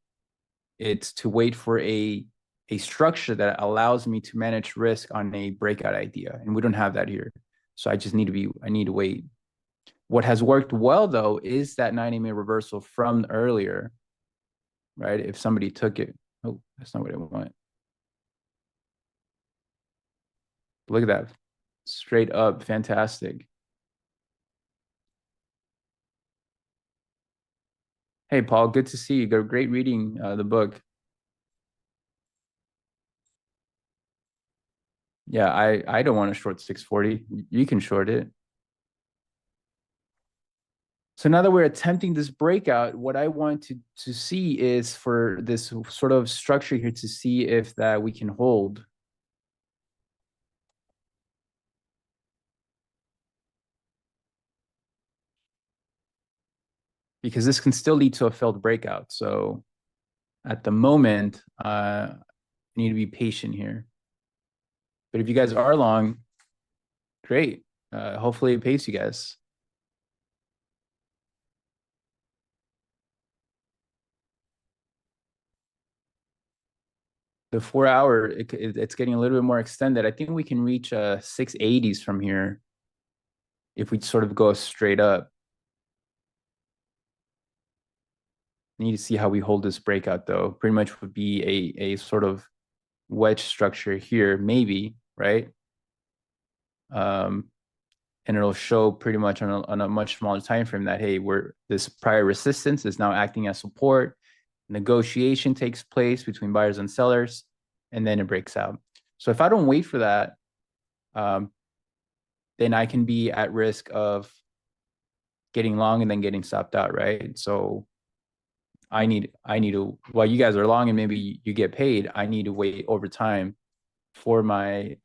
It's to wait for a structure that allows me to manage risk on a breakout idea. And we don't have that here. So I need to wait. What has worked well though is that 90-minute reversal from earlier, right? If somebody took it, oh, that's not what I want. Look at that, straight up, fantastic. Hey, Paul, good to see you. Got great reading the book. Yeah, I don't want to short 640. You can short it. So now that we're attempting this breakout, what I want to see is for this sort of structure here to see if that we can hold. Because this can still lead to a failed breakout. So at the moment, I need to be patient here. But if you guys are long, great. Hopefully it pays you guys. The 4 hour, it's getting a little bit more extended. I think we can reach 680s from here if we sort of go straight up. Need to see how we hold this breakout though. Pretty much would be a sort of wedge structure here, maybe, right? And it'll show pretty much on a much smaller time frame that, hey, this prior resistance is now acting as support. Negotiation takes place between buyers and sellers, and then it breaks out. So if I don't wait for that, then I can be at risk of getting long and then getting stopped out, right? So I need to, while you guys are long and maybe you get paid, I need to wait over time for my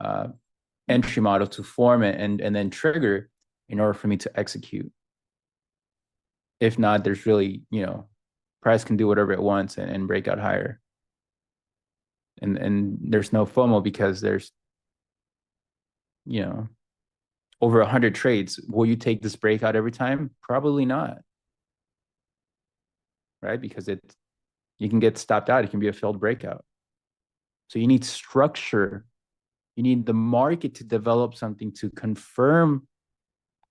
entry model to form it and then trigger in order for me to execute. If not, there's really, price can do whatever it wants and break out higher. And there's no FOMO because there's, over 100 trades. Will you take this breakout every time? Probably not. Right? Because you can get stopped out. It can be a failed breakout. So you need structure. You need the market to develop something to confirm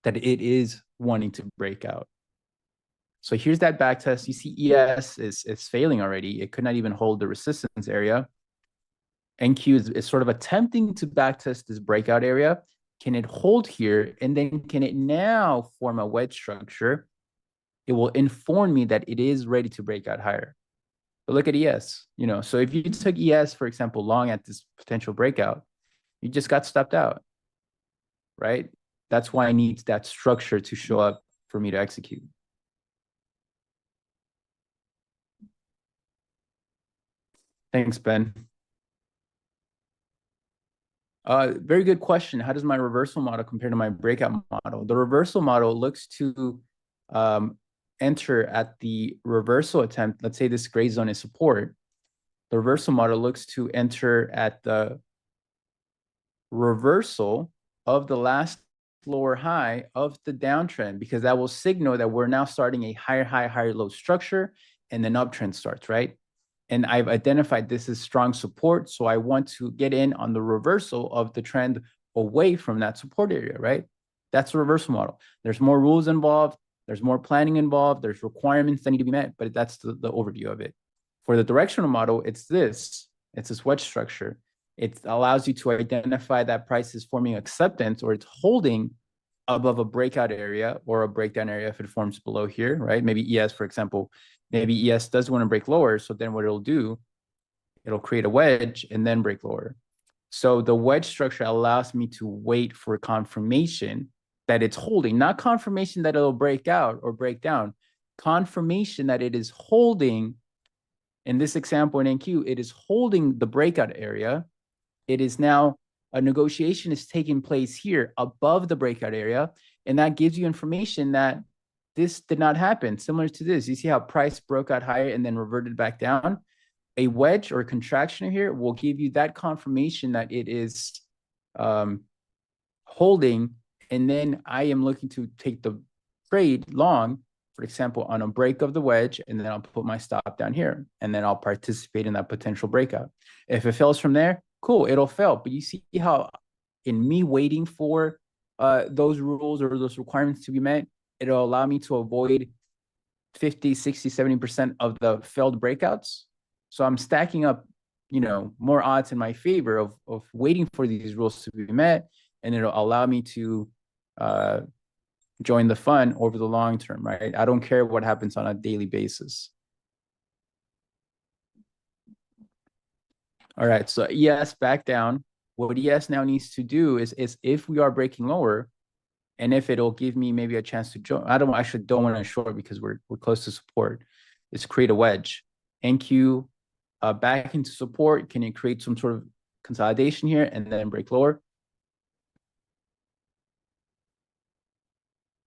that it is wanting to break out. So here's that back test. You see ES is failing already. It could not even hold the resistance area. NQ is sort of attempting to backtest this breakout area. Can it hold here? And then can it now form a wedge structure? It will inform me that it is ready to break out higher. But look at ES, so if you took ES, for example, long at this potential breakout, you just got stopped out, right? That's why I need that structure to show up for me to execute. Thanks, Ben. Very good question. How does my reversal model compare to my breakout model? The reversal model looks to enter at the reversal attempt. Let's say this gray zone is support. The reversal model looks to enter at the reversal of the last lower high of the downtrend, because that will signal that we're now starting a higher high, higher low structure, and then uptrend starts, right? And I've identified this as strong support. So I want to get in on the reversal of the trend away from that support area, right? That's the reversal model. There's more rules involved. There's more planning involved. There's requirements that need to be met, but that's the overview of it. For the directional model, it's this wedge structure. It allows you to identify that price is forming acceptance or it's holding above a breakout area or a breakdown area if it forms below here, right? Maybe ES, for example, maybe ES does want to break lower. So then what it'll do, it'll create a wedge and then break lower. So the wedge structure allows me to wait for confirmation that it's holding, not confirmation that it'll break out or break down, confirmation that it is holding. In this example in NQ, it is holding the breakout area. It is now a negotiation is taking place here above the breakout area. And that gives you information that this did not happen. Similar to this, you see how price broke out higher and then reverted back down. A wedge or contraction here will give you that confirmation that it is holding. And then I am looking to take the trade long, for example, on a break of the wedge, and then I'll put my stop down here, and then I'll participate in that potential breakout. If it fails from there, cool, it'll fail. But you see how in me waiting for those rules or those requirements to be met, it'll allow me to avoid 50, 60, 70% of the failed breakouts. So I'm stacking up, more odds in my favor of waiting for these rules to be met, and it'll allow me to join the fun over the long term, right? I don't care what happens on a daily basis. All right, so ES back down. What ES now needs to do is if we are breaking lower, and if it'll give me maybe a chance to join, I actually don't want to short because we're close to support, is create a wedge. NQ back into support. Can you create some sort of consolidation here and then break lower?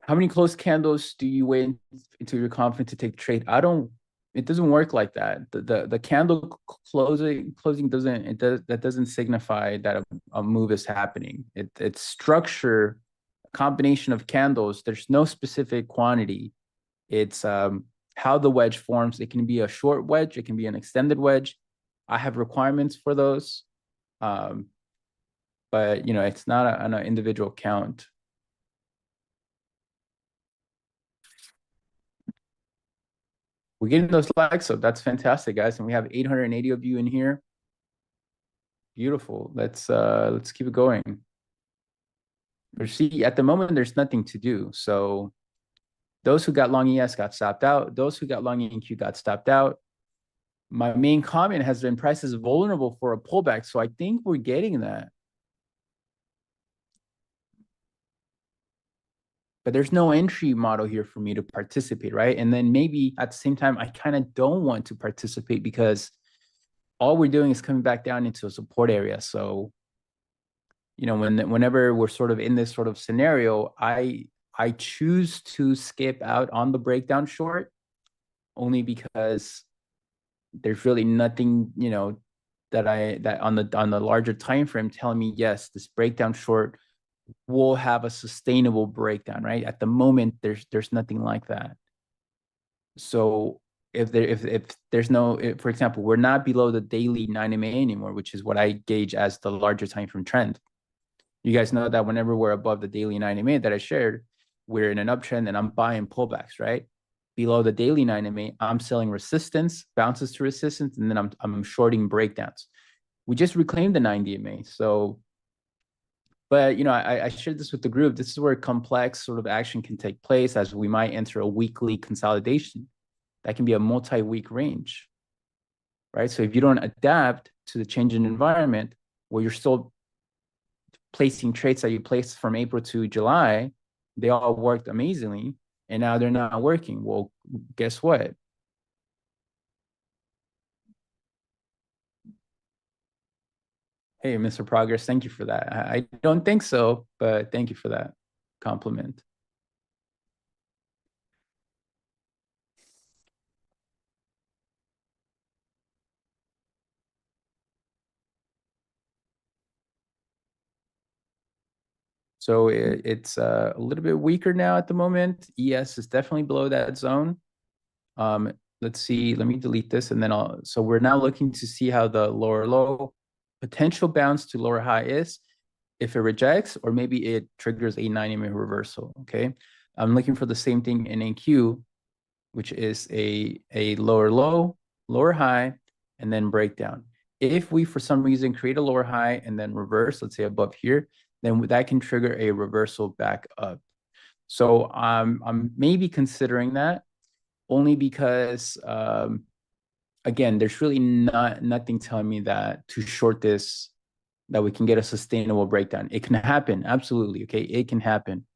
How many closed candles do you wait until you're confident to take the trade? It doesn't work like that. The candle closing doesn't signify that a move is happening. It's structure, a combination of candles. There's no specific quantity. It's how the wedge forms. It can be a short wedge. It can be an extended wedge. I have requirements for those. But it's not an individual count. We're getting those likes up. That's fantastic, guys. And we have 880 of you in here. Beautiful. Let's keep it going. But see, at the moment, there's nothing to do. So those who got long ES got stopped out. Those who got long NQ got stopped out. My main comment has been price is vulnerable for a pullback. So I think we're getting that. But there's no entry model here for me to participate, right? And then maybe at the same time, I kind of don't want to participate because all we're doing is coming back down into a support area. So, whenever we're sort of in this sort of scenario, I choose to skip out on the breakdown short only because there's really nothing, that on the larger time frame telling me, yes, this breakdown short will have a sustainable breakdown, right? At the moment, there's nothing like that. So if there's no, for example, we're not below the daily 9MA anymore, which is what I gauge as the larger time frame trend. You guys know that whenever we're above the daily 9MA that I shared, we're in an uptrend and I'm buying pullbacks, right? Below the daily 9MA, I'm selling resistance, bounces to resistance, and then I'm shorting breakdowns. We just reclaimed the 90MA, so. But, I shared this with the group. This is where complex sort of action can take place as we might enter a weekly consolidation. That can be a multi-week range, right? So if you don't adapt to the changing environment where you're still placing trades that you placed from April to July, they all worked amazingly, and now they're not working. Well, guess what? Hey, Mr. Progress, thank you for that. I don't think so, but thank you for that compliment. So it's a little bit weaker now at the moment. ES is definitely below that zone. Let's see, let me delete this and then so we're now looking to see how the lower low potential bounce to lower high is, if it rejects, or maybe it triggers a 90-minute reversal, okay? I'm looking for the same thing in NQ, which is a lower low, lower high, and then breakdown. If we, for some reason, create a lower high and then reverse, let's say above here, then that can trigger a reversal back up. So I'm maybe considering that, only because, again, there's really nothing telling me that to short this, that we can get a sustainable breakdown. It can happen, absolutely, okay? It can happen.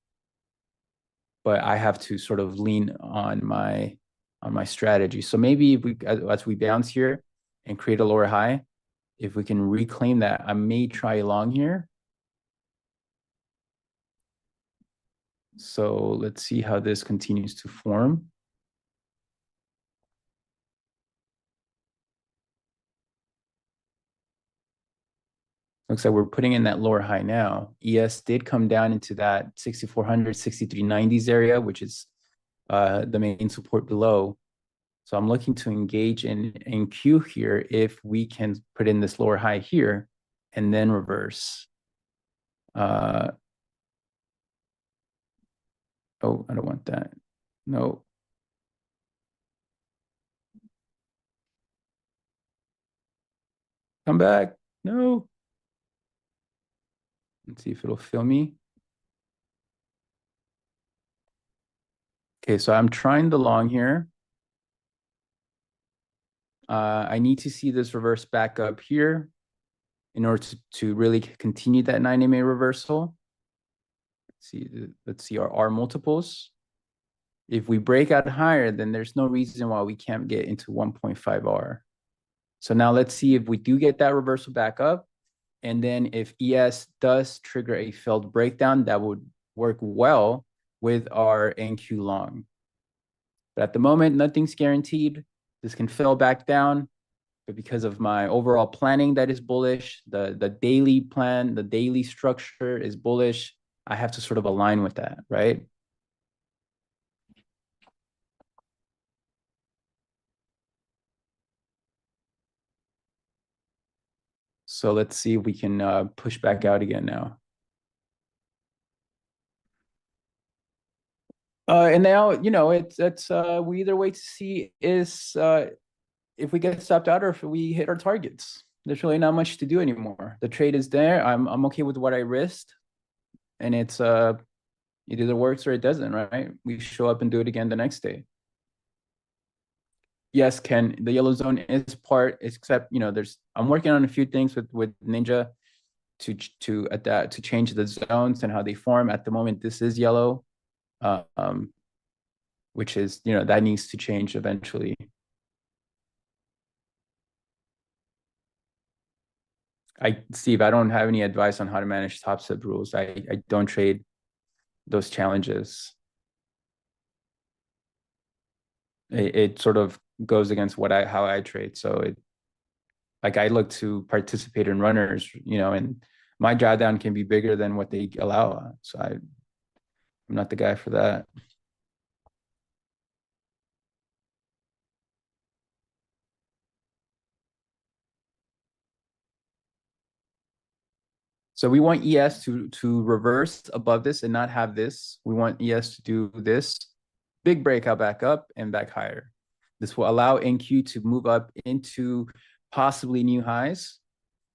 But I have to sort of lean on my strategy. So maybe if we, as we bounce here and create a lower high, if we can reclaim that, I may try along here. So let's see how this continues to form. Looks like we're putting in that lower high now. ES did come down into that 6,400, 6,390s area, which is the main support below. So I'm looking to engage in Q here if we can put in this lower high here and then reverse. Oh, I don't want that. No. Come back. No. Let's see if it'll fill me. Okay, so I'm trying the long here. I need to see this reverse back up here in order to really continue that 90-minute reversal. Let's see our R multiples. If we break out higher, then there's no reason why we can't get into 1.5 R. So now let's see if we do get that reversal back up. And then if ES does trigger a failed breakdown, that would work well with our NQ long. But at the moment, nothing's guaranteed. This can fail back down. But because of my overall planning that is bullish, the daily plan, the daily structure is bullish, I have to sort of align with that, right? So let's see if we can push back out again now. And now, you know, it's we either wait to see is if we get stopped out or if we hit our targets. There's really not much to do anymore. The trade is there. I'm okay with what I risked, and it's it either works or it doesn't, right? We show up and do it again the next day. Yes, Ken, the yellow zone is part, except, you know, I'm working on a few things with Ninja to adapt, to change the zones and how they form. At the moment, this is yellow, which is, you know, that needs to change eventually. Steve, I don't have any advice on how to manage top sub rules. I don't trade those challenges. It sort of goes against how I trade. So like I look to participate in runners, you know, and my drawdown can be bigger than what they allow. So I'm not the guy for that. So we want ES to reverse above this and not have this. We want ES to do this big breakout back up and back higher. This will allow NQ to move up into possibly new highs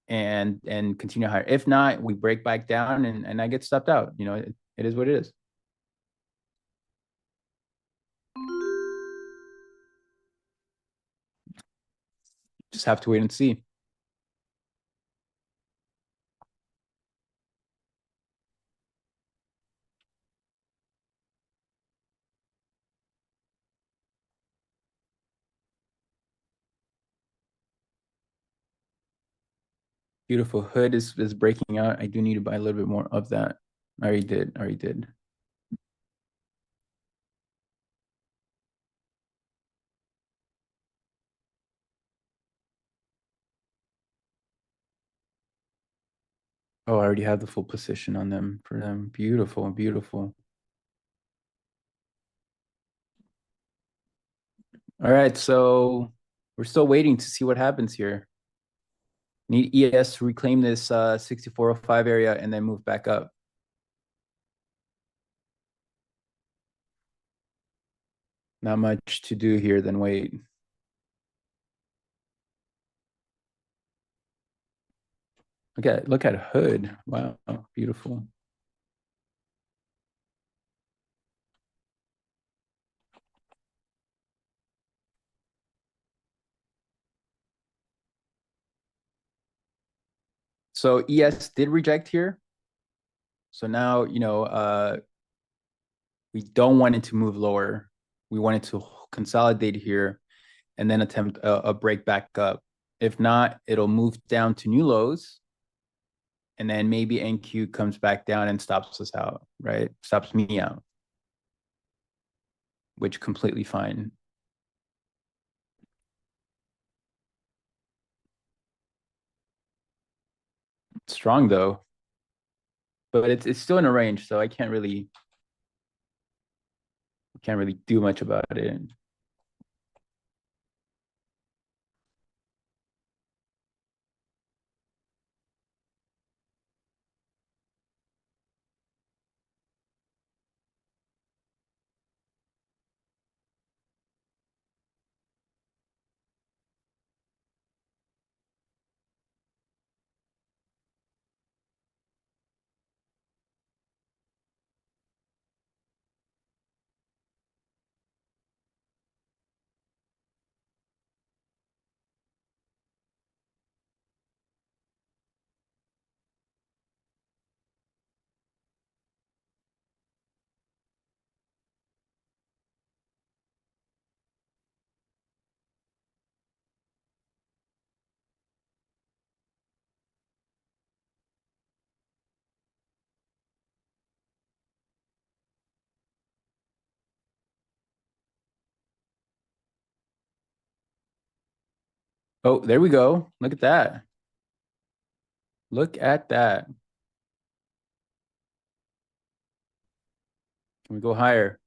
and continue higher. If not, we break back down and I get stopped out. You know, it is what it is. Just have to wait and see. Beautiful hood is breaking out. I do need to buy a little bit more of that. I already did. Oh, I already have the full position on them for them. Beautiful, beautiful. All right, so we're still waiting to see what happens here. Need ES to reclaim this 6405 area and then move back up. Not much to do here than wait. Look at hood. Wow, beautiful. So ES did reject here. So now, we don't want it to move lower. We want it to consolidate here and then attempt a break back up. If not, it'll move down to new lows. And then maybe NQ comes back down and stops us out, right? Stops me out, which completely fine. Strong though, but it's still in a range, so I can't really do much about it. Oh, there we go. Look at that. Look at that. Can we go higher?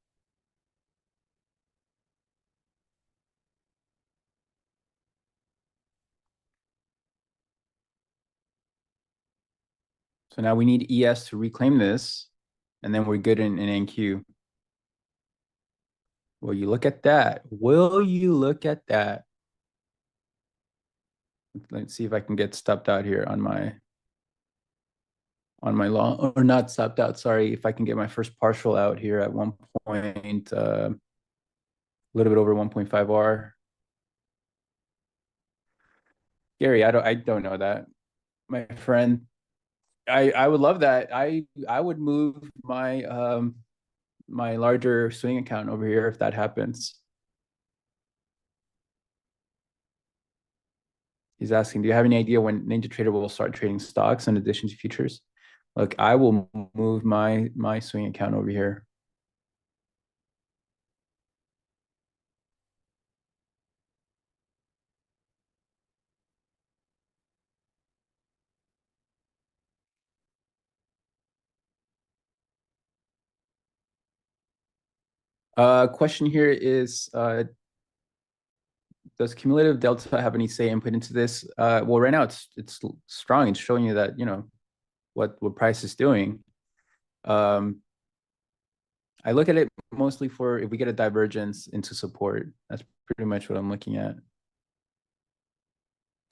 So now we need ES to reclaim this, and then we're good in NQ. Will you look at that? Will you look at that? Let's see if I can get stopped out here on my long, or not stopped out. Sorry, if I can get my first partial out here at 1 point, a little bit over 1.5 R. Gary, I don't know that, my friend. I would love that. I would move my my larger swing account over here if that happens. He's asking, do you have any idea when NinjaTrader will start trading stocks in addition to futures? Look, I will move my swing account over here. Question here is, does cumulative delta have any say input into this? Well, right now it's strong. It's showing you that, what price is doing. I look at it mostly for if we get a divergence into support. That's pretty much what I'm looking at.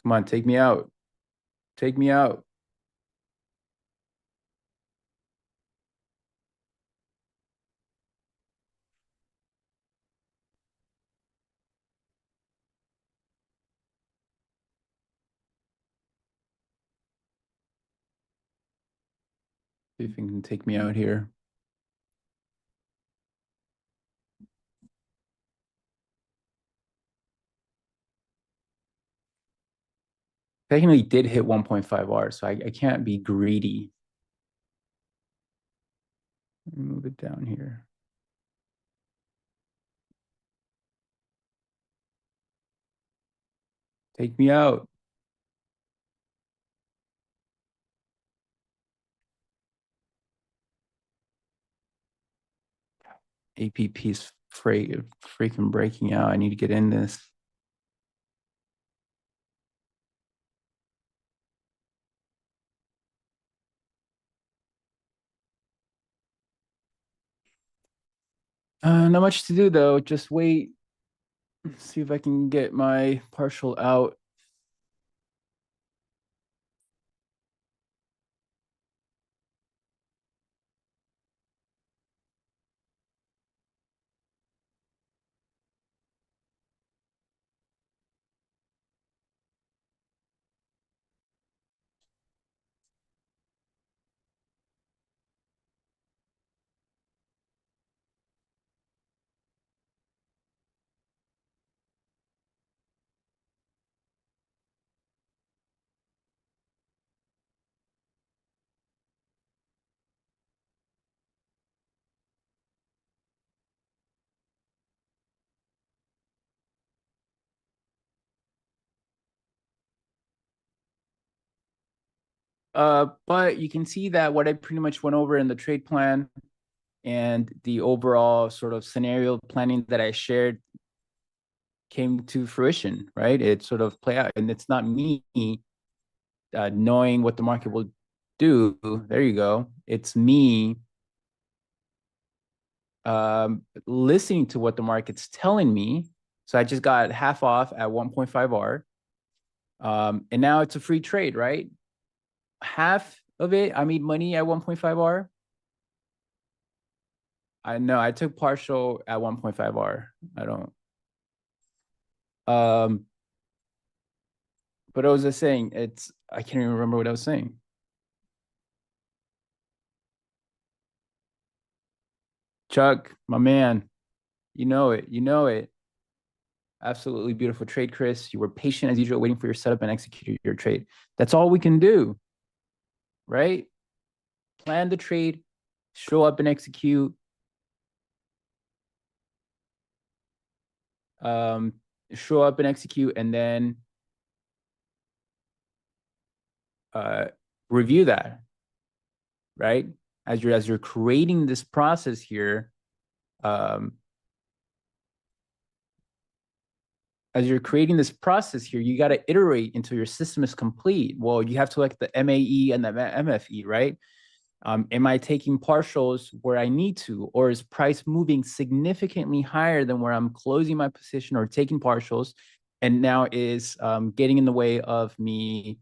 Come on, take me out. Take me out. See if you can take me out here. Technically did hit 1.5 R, so I can't be greedy. Let me move it down here. Take me out. APP's freaking breaking out. I need to get in this. Not much to do though. Just wait. See if I can get my partial out. But you can see that what I pretty much went over in the trade plan and the overall sort of scenario planning that I shared came to fruition, right? It sort of play out, and it's not me knowing what the market will do. There you go. It's me listening to what the market's telling me. So I just got half off at 1.5 R. And now it's a free trade, right? Half of it, I made money at 1.5 R. I know I took partial at 1.5 R. I don't. But I was just saying, I can't even remember what I was saying. Chuck, my man, you know it. You know it. Absolutely beautiful trade, Chris. You were patient as usual, waiting for your setup and execute your trade. That's all we can do, right? Plan the trade, show up and execute. Show up and execute, and then review that, right? As you're creating this process here, you got to iterate until your system is complete. Well, you have to select the MAE and the MFE, right? Am I taking partials where I need to, or is price moving significantly higher than where I'm closing my position or taking partials, and now is getting in the way of me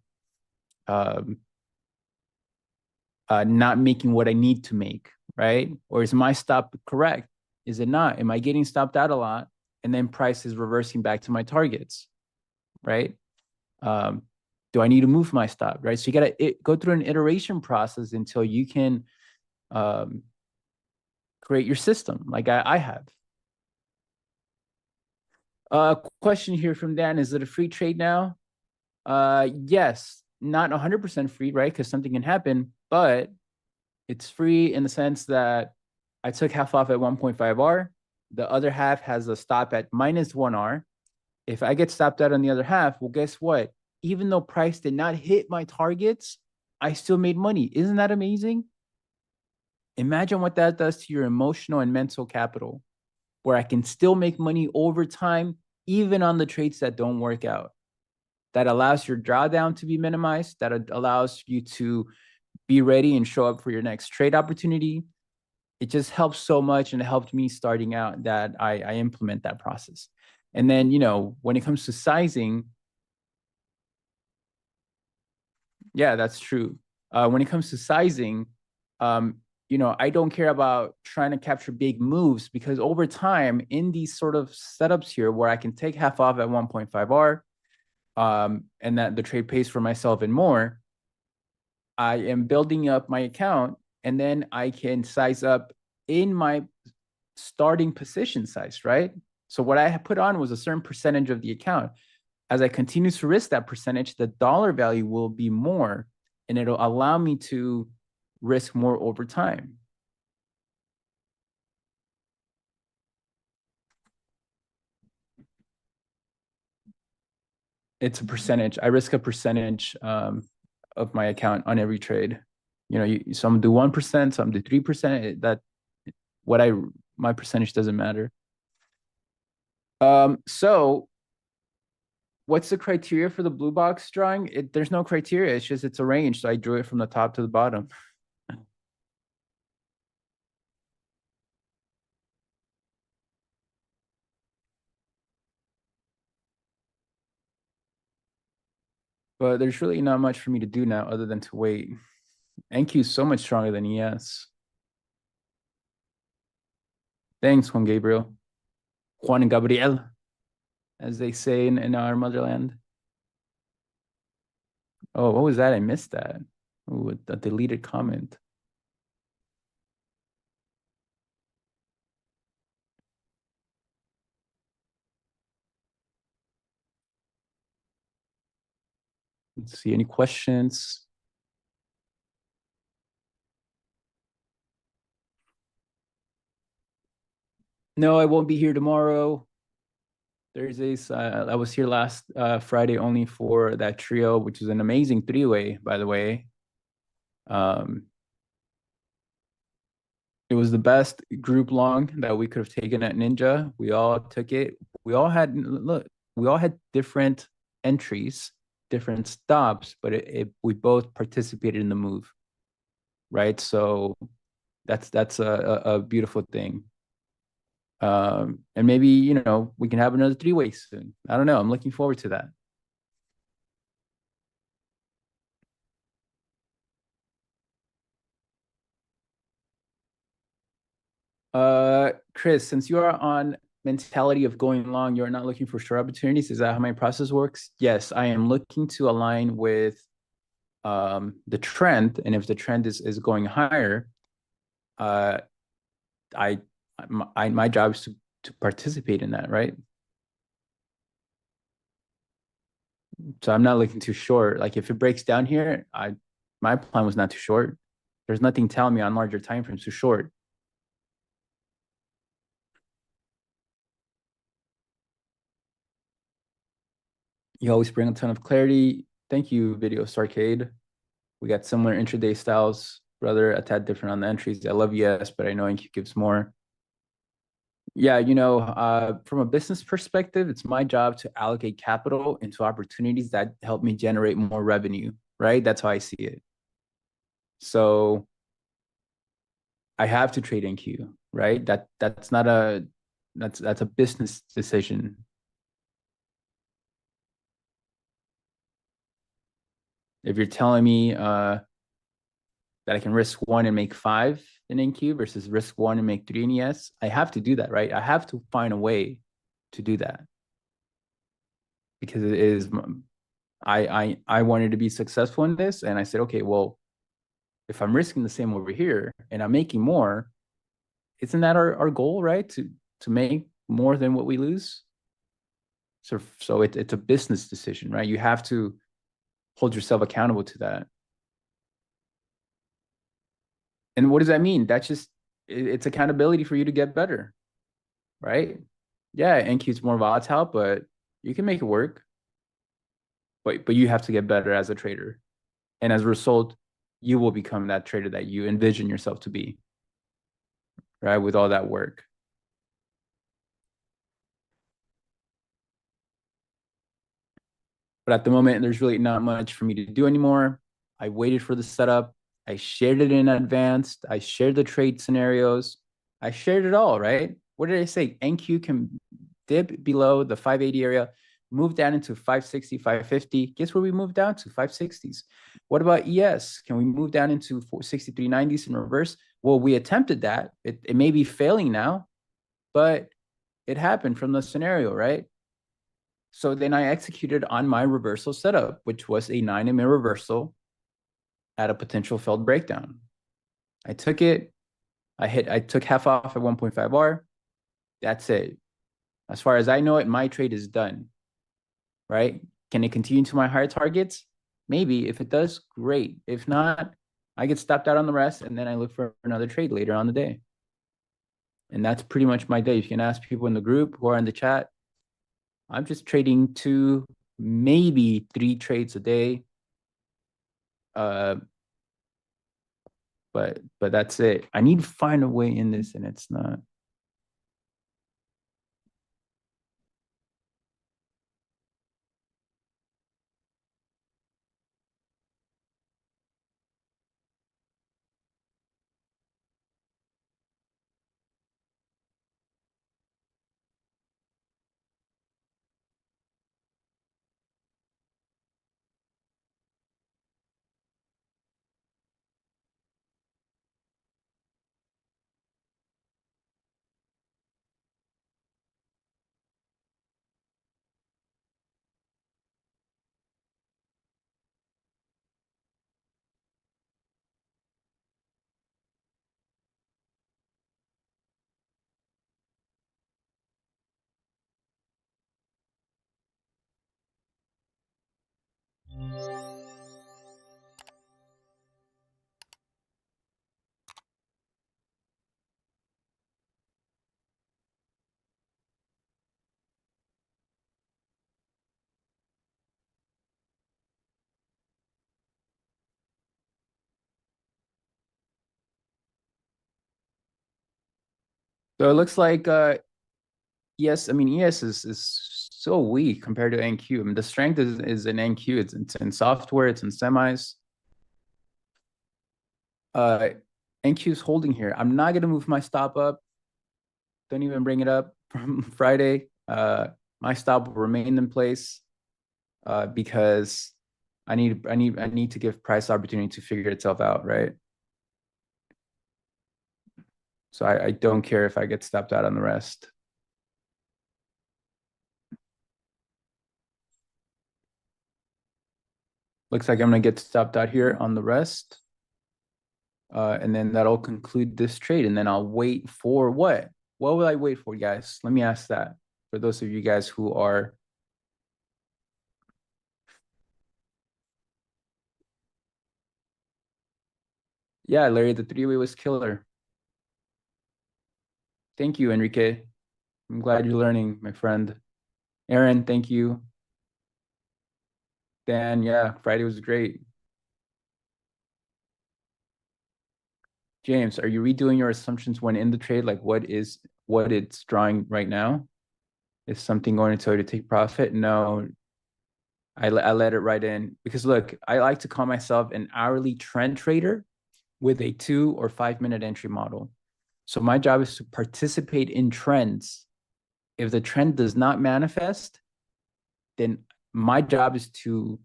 not making what I need to make, right? Or is my stop correct? Is it not? Am I getting stopped out a lot, and then price is reversing back to my targets, right? Do I need to move my stop, right? So you got to go through an iteration process until you can create your system like I have. Question here from Dan, is it a free trade now? Yes, not 100% free, right? Because something can happen, but it's free in the sense that I took half off at 1.5 R. The other half has a stop at -1 R. If I get stopped out on the other half, well, guess what? Even though price did not hit my targets, I still made money. Isn't that amazing? Imagine what that does to your emotional and mental capital, where I can still make money over time, even on the trades that don't work out. That allows your drawdown to be minimized. That allows you to be ready and show up for your next trade opportunity. It just helps so much, and it helped me starting out that I implement that process. And then, when it comes to sizing, yeah, that's true. When it comes to sizing, I don't care about trying to capture big moves, because over time in these sort of setups here where I can take half off at 1.5 R, and that the trade pays for myself and more, I am building up my account, and then I can size up in my starting position size, right? So what I put on was a certain percentage of the account. As I continue to risk that percentage, the dollar value will be more, and it'll allow me to risk more over time. It's a percentage. I risk a percentage of my account on every trade. Some do 1%, some do 3%. That what I my percentage doesn't matter. So what's the criteria for the blue box drawing? There's no criteria. It's just it's a range. So I drew it from the top to the bottom. But there's really not much for me to do now other than to wait. NQ is so much stronger than ES. Thanks, Juan Gabriel. Juan Gabriel, as they say in our motherland. Oh, what was that? I missed that. Ooh, a deleted comment. Let's see, any questions? No, I won't be here tomorrow. Thursdays, I was here last Friday only for that trio, which is an amazing three-way, by the way. It was the best group long that we could have taken at Ninja. We all took it. We all had different entries, different stops, but we both participated in the move, right? So that's a beautiful thing. And maybe, you know, we can have another three-way soon. I don't know. I'm looking forward to that. Chris, since you are on mentality of going long, you're not looking for short opportunities. Is that how my process works? Yes, I am looking to align with the trend, and if the trend is going higher, my job is to participate in that, right? So I'm not looking too short. Like if it breaks down here, my plan was not too short. There's nothing telling me on larger time frames to short. You always bring a ton of clarity. Thank you, Video Starcade. We got similar intraday styles, brother, a tad different on the entries. I love ES, but I know NQ gives more. Yeah, you know, from a business perspective, it's my job to allocate capital into opportunities that help me generate more revenue, right? That's how I see it. So I have to trade NQ, right? That's not a that's a business decision. If you're telling me that I can risk 1 and make 5 in NQ versus risk 1 and make 3 in ES, I have to do that, right? I have to find a way to do that because it is I wanted to be successful in this, and I said, okay, well, if I'm risking the same over here and I'm making more, isn't that our goal, right? To make more than what we lose. So it's a business decision, right? You have to hold yourself accountable to that. And what does that mean? That's just it's accountability for you to get better, right? Yeah, NQ is more volatile, but you can make it work. But you have to get better as a trader, and as a result, you will become that trader that you envision yourself to be, right? With all that work. But at the moment, there's really not much for me to do anymore. I waited for the setup. I shared it in advance. I shared the trade scenarios. I shared it all, right? What did I say? NQ can dip below the 580 area, move down into 560, 550. Guess where we moved down to? 560s. What about ES? Can we move down into 6390s in reverse? Well, we attempted that. It may be failing now, but it happened from the scenario, right? So then I executed on my reversal setup, which was a 9 MA reversal at a potential failed breakdown. I took it. I took half off at 1.5 R. That's it. As far as I know it, my trade is done, right? Can it continue to my higher targets? Maybe. If it does, great. If not, I get stopped out on the rest, and then I look for another trade later on the day. And that's pretty much my day. You can ask people in the group who are in the chat. I'm just trading 2, maybe 3 trades a day. But that's it. I need to find a way in this, and it's not. So it looks like yes, I mean ES is so weak compared to NQ. I mean the strength is in NQ. It's in software. It's in semis. NQ is holding here. I'm not gonna move my stop up. Don't even bring it up from Friday. My stop will remain in place because I need to give price opportunity to figure itself out, right? So I don't care if I get stopped out on the rest. Looks like I'm gonna get stopped out here on the rest. And then that'll conclude this trade. And then I'll wait for what? What will I wait for, guys? Let me ask that for those of you guys who are. Yeah, Larry, the three-way was killer. Thank you, Enrique. I'm glad you're learning, my friend. Aaron, thank you. Dan, yeah, Friday was great. James, are you redoing your assumptions when in the trade? Like what it's drawing right now? Is something going to tell you to take profit? No, I let it right in because look, I like to call myself an hourly trend trader with a 2 or 5 minute entry model. So my job is to participate in trends. If the trend does not manifest, then my job is to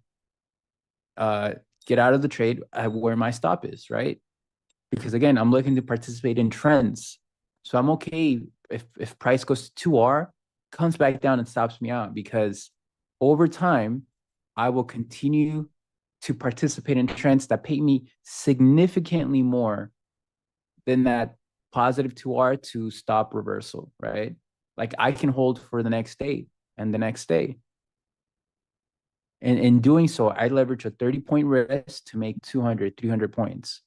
get out of the trade where my stop is, right? Because again, I'm looking to participate in trends. So I'm okay if price goes to 2R, comes back down and stops me out because over time, I will continue to participate in trends that pay me significantly more than that positive 2R to stop reversal, right? Like I can hold for the next day and the next day. And in doing so, I leverage a 30-point risk to make 200, 300 points.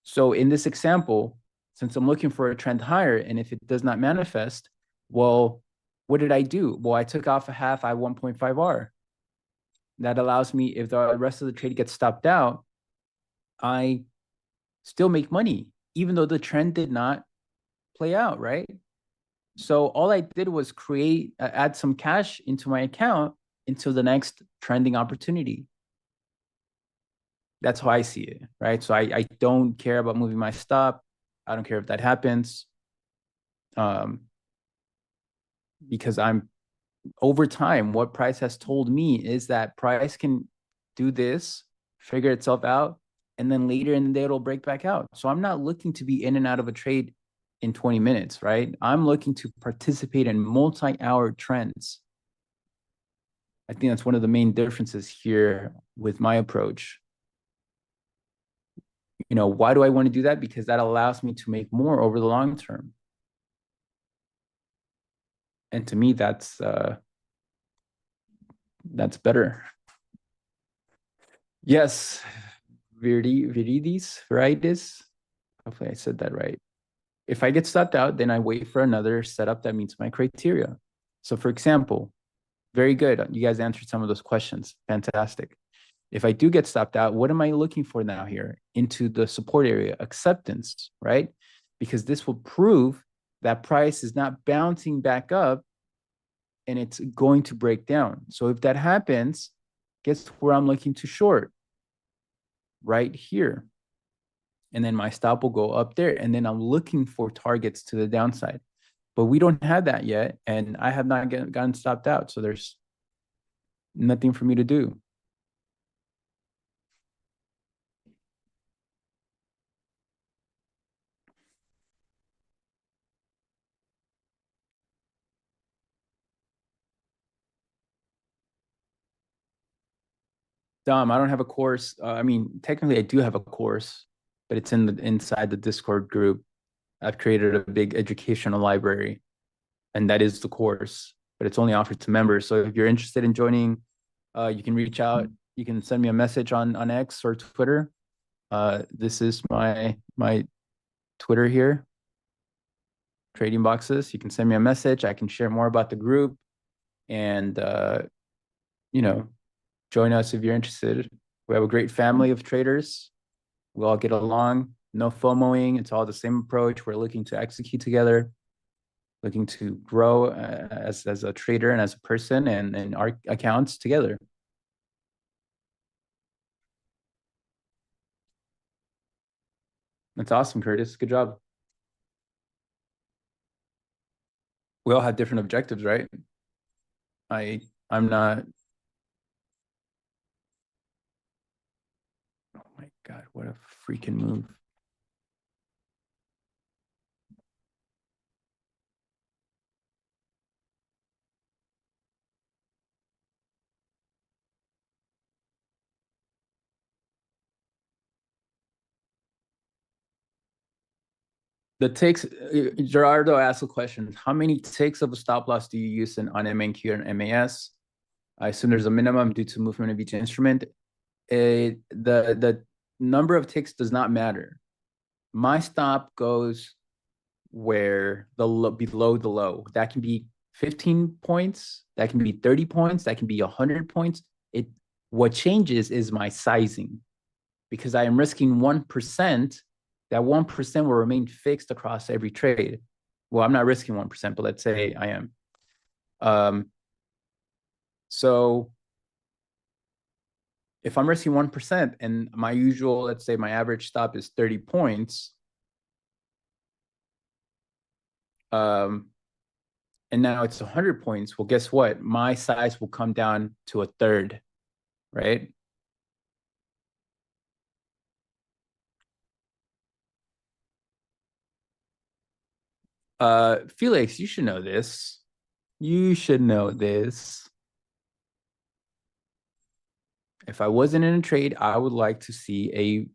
So in this example, since I'm looking for a trend higher, and if it does not manifest, well, what did I do? Well, I took off a half I 1.5R. That allows me, if the rest of the trade gets stopped out, I still make money, even though the trend did not play out, right? So all I did was add some cash into my account until the next trending opportunity. That's how I see it, right? So I don't care about moving my stop. I don't care if that happens. Because I'm over time, what price has told me is that price can do this, figure itself out, and then later in the day it'll break back out. So I'm not looking to be in and out of a trade in 20 minutes, right? I'm looking to participate in multi-hour trends. I think that's one of the main differences here with my approach. You know, why do I want to do that? Because that allows me to make more over the long term. And to me, that's better. Yes, viridis. Hopefully I said that right. If I get stopped out, then I wait for another setup that meets my criteria. So for example, very good. You guys answered some of those questions. Fantastic. If I do get stopped out, what am I looking for now here? Into the support area, acceptance, right? Because this will prove that price is not bouncing back up and it's going to break down. So if that happens, guess where I'm looking to short? Right here. And then my stop will go up there. And then I'm looking for targets to the downside. But we don't have that yet. And I have not gotten stopped out. So there's nothing for me to do. Dom, I don't have a course. I mean, technically I do have a course, but it's inside the Discord group. I've created a big educational library, and that is the course, but it's only offered to members. So if you're interested in joining, you can reach out. You can send me a message on X or Twitter. This is my Twitter here, Trading Boxes. You can send me a message. I can share more about the group, and you know, join us if you're interested. We have a great family of traders. We all get along no FOMOing. It's all the same approach. We're looking to execute together, looking to grow as a trader and as a person and our accounts together. That's awesome, Curtis. Good job. We all have different objectives, right? I'm not. Oh my God, what a freaking move. The ticks, Gerardo asked a question. How many ticks of a stop loss do you use on MNQ and MAS? I assume there's a minimum due to movement of each instrument. The number of ticks does not matter. My stop goes where below the low. That can be 15 points, that can be 30 points, that can be 100 points. What changes is my sizing, because I am risking 1%. That 1% will remain fixed across every trade. Well, I'm not risking 1%, but let's say I am. So if I'm risking 1% and my usual, let's say my average stop is 30 points, and now it's 100 points, well, guess what? My size will come down to a third, right? Felix, you should know this. You should know this. If I wasn't in a trade, I would like to see a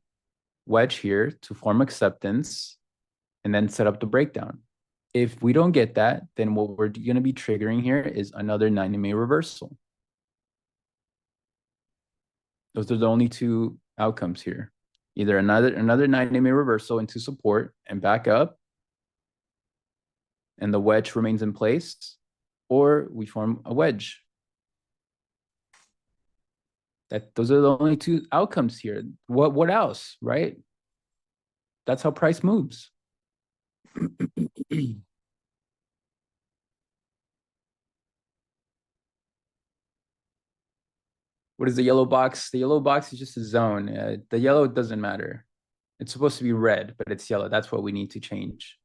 wedge here to form acceptance and then set up the breakdown. If we don't get that, then what we're going to be triggering here is another 90-day reversal. Those are the only two outcomes here. Either another 90-day reversal into support and back up, and the wedge remains in place, or we form a wedge. Those are the only two outcomes here. What else, right? That's how price moves. What is the yellow box? The yellow box is just a zone. The yellow doesn't matter. It's supposed to be red, but it's yellow. That's what we need to change.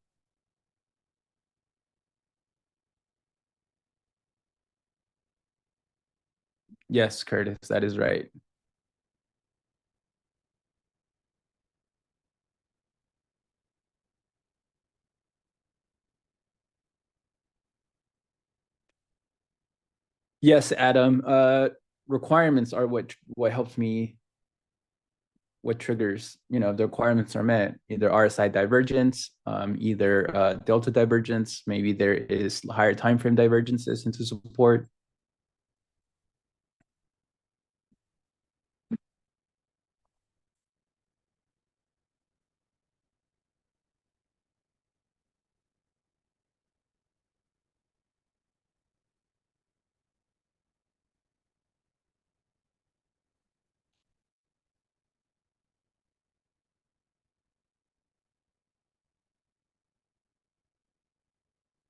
Yes, Curtis, that is right. Yes, Adam. Requirements are what helps me, what triggers, the requirements are met, either RSI divergence, either delta divergence, maybe there is higher time frame divergences into support.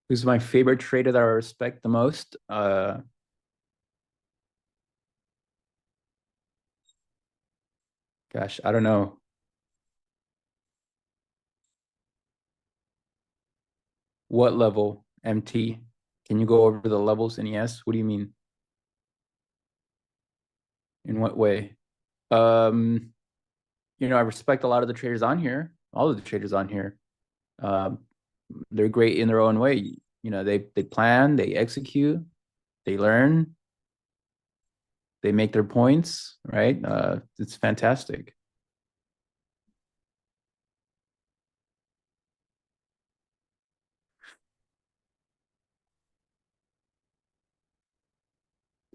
Who's my favorite trader that I respect the most? Gosh, I don't know. What level? MT? Can you go over the levels in ES? What do you mean? In what way? I respect a lot of the traders on here, all of the traders on here. They're great in their own way. They plan, they execute, they learn, they make their points, right? It's fantastic.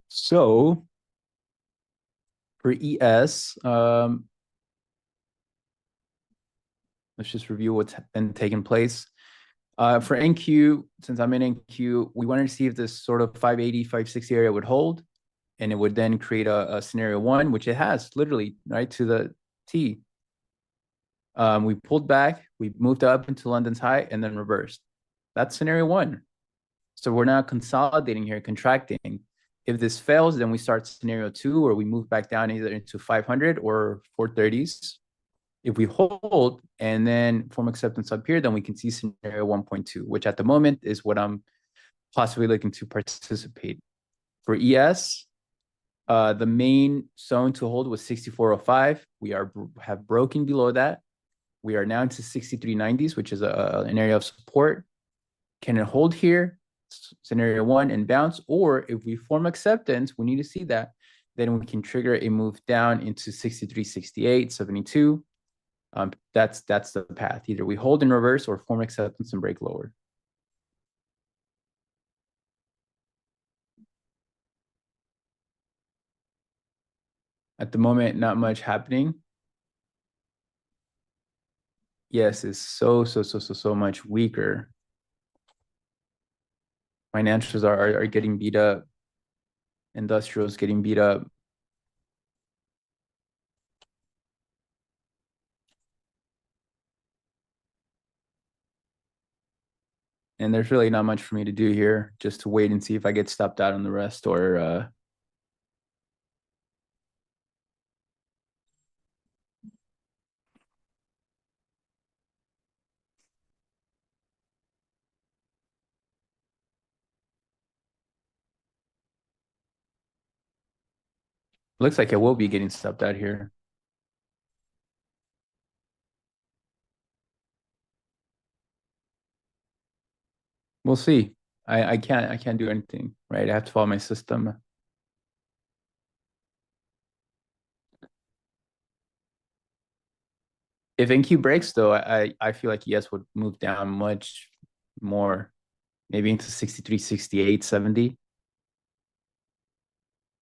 So for ES, let's just review what's been taking place. For NQ, since I'm in NQ, we wanted to see if this sort of 580, 560 area would hold, and it would then create a scenario one, which it has literally, right, to the T. We pulled back, we moved up into London's high, and then reversed. That's scenario one. So we're now consolidating here, contracting. If this fails, then we start scenario two, where we move back down either into 500 or 430s. If we hold and then form acceptance up here, then we can see scenario 1.2, which at the moment is what I'm possibly looking to participate. For ES, the main zone to hold was 64.05. We have broken below that. We are now into 63.90s, which is an area of support. Can it hold here? Scenario one and bounce, or if we form acceptance, we need to see that, then we can trigger a move down into 63, 68, 72. That's the path. Either we hold in reverse or form acceptance and break lower. At the moment, not much happening. Yes, it's so much weaker. Financials are getting beat up. Industrials getting beat up. And there's really not much for me to do here, just to wait and see if I get stopped out on the rest or looks like I will be getting stopped out here. We'll see. I can't do anything, right? I have to follow my system. If NQ breaks though, I feel like ES would move down much more, maybe into 63, 68, 70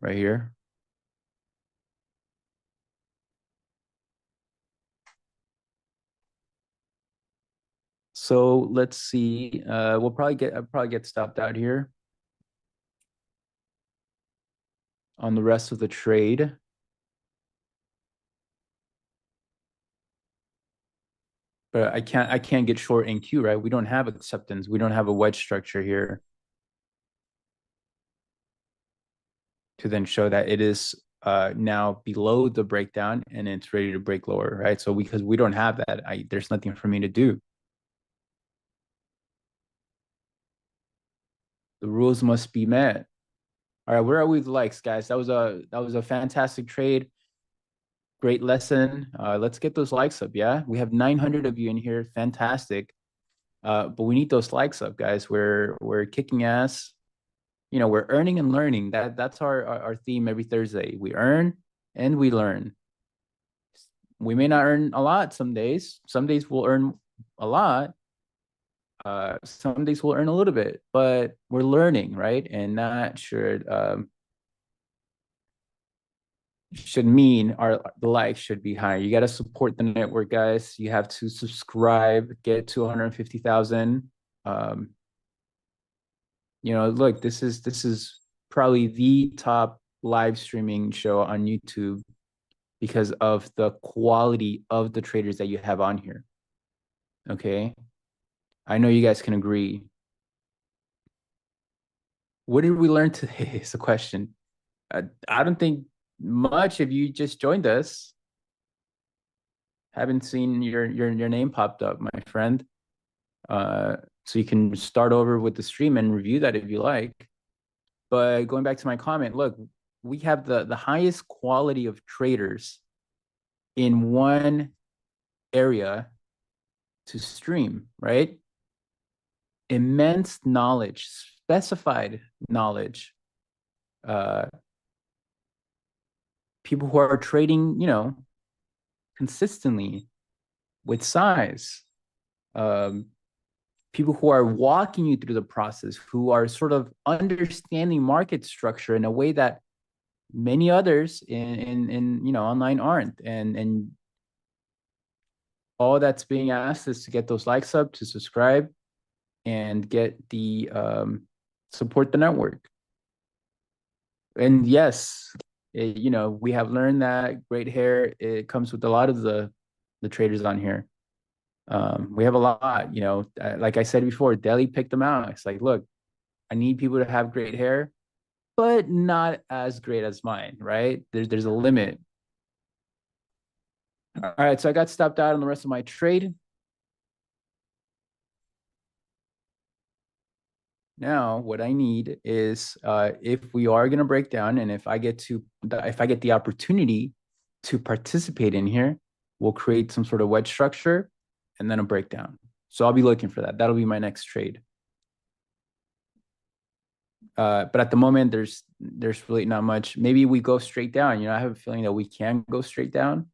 right here. So let's see. I'll probably get stopped out here on the rest of the trade. But I can't get short NQ, right? We don't have acceptance. We don't have a wedge structure here to then show that it is now below the breakdown and it's ready to break lower, right? So because we don't have that, there's nothing for me to do. The rules must be met. All right, where are we with likes, guys? That was a fantastic trade. Great lesson. Let's get those likes up, yeah? We have 900 of you in here. Fantastic. But we need those likes up, guys. We're kicking ass. You know, we're earning and learning. That's our theme every Thursday. We earn and we learn. We may not earn a lot some days. Some days we'll earn a lot. Some days we'll earn a little bit, but we're learning, right? And that should mean the likes should be higher. You got to support the network, guys. You have to subscribe, get to 150,000. You know, look, this is probably the top live streaming show on YouTube because of the quality of the traders that you have on here. Okay, I know you guys can agree. What did we learn today? Is the question. I don't think much. If you just joined us, haven't seen your name popped up, my friend. So you can start over with the stream and review that if you like. But going back to my comment, look, we have the highest quality of traders in one area to stream, right? Immense knowledge, specified knowledge. People who are trading, you know, consistently with size. People who are walking you through the process, who are sort of understanding market structure in a way that many others in you know online aren't. And all that's being asked is to get those likes up, to subscribe, and get the support the network. And yes, you know, we have learned that great hair, it comes with a lot of the the traders on here. We have a lot, like I said before, Deli picked them out. It's like, look, I need people to have great hair, but not as great as mine, right? There's a limit. All right, so I got stopped out on the rest of my trade. Now, what I need is if we are going to break down, and if I get the opportunity to participate in here, we'll create some sort of wedge structure and then a breakdown. So I'll be looking for that. That'll be my next trade. But at the moment, there's really not much. Maybe we go straight down. I have a feeling that we can go straight down,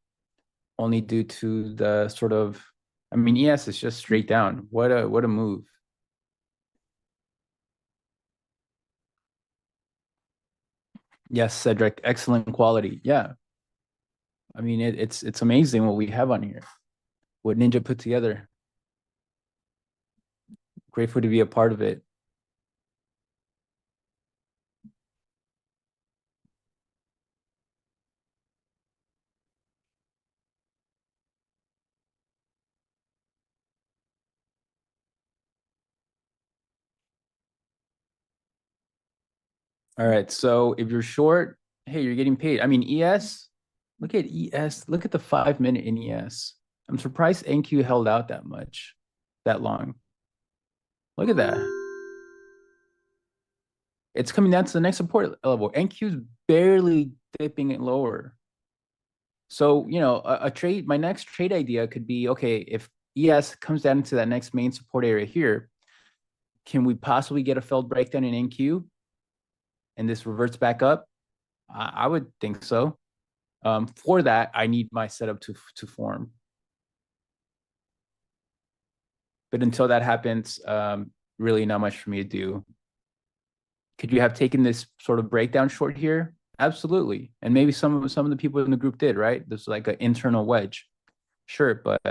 only due to the sort of, ES is just straight down. What a move. Yes, Cedric, excellent quality. Yeah. It's amazing what we have on here, what Ninja put together. Grateful to be a part of it. All right, so if you're short, hey, you're getting paid. ES, look at ES, look at the 5-minute in ES. I'm surprised NQ held out that long. Look at that. It's coming down to the next support level. NQ's barely dipping it lower. So, a trade, my next trade idea could be, okay, if ES comes down to that next main support area here, can we possibly get a failed breakdown in NQ? And this reverts back up? I would think so. For that, I need my setup to form. But until that happens, really not much for me to do. Could you have taken this sort of breakdown short here? Absolutely. And maybe some of the people in the group did, right? There's like an internal wedge. Sure, but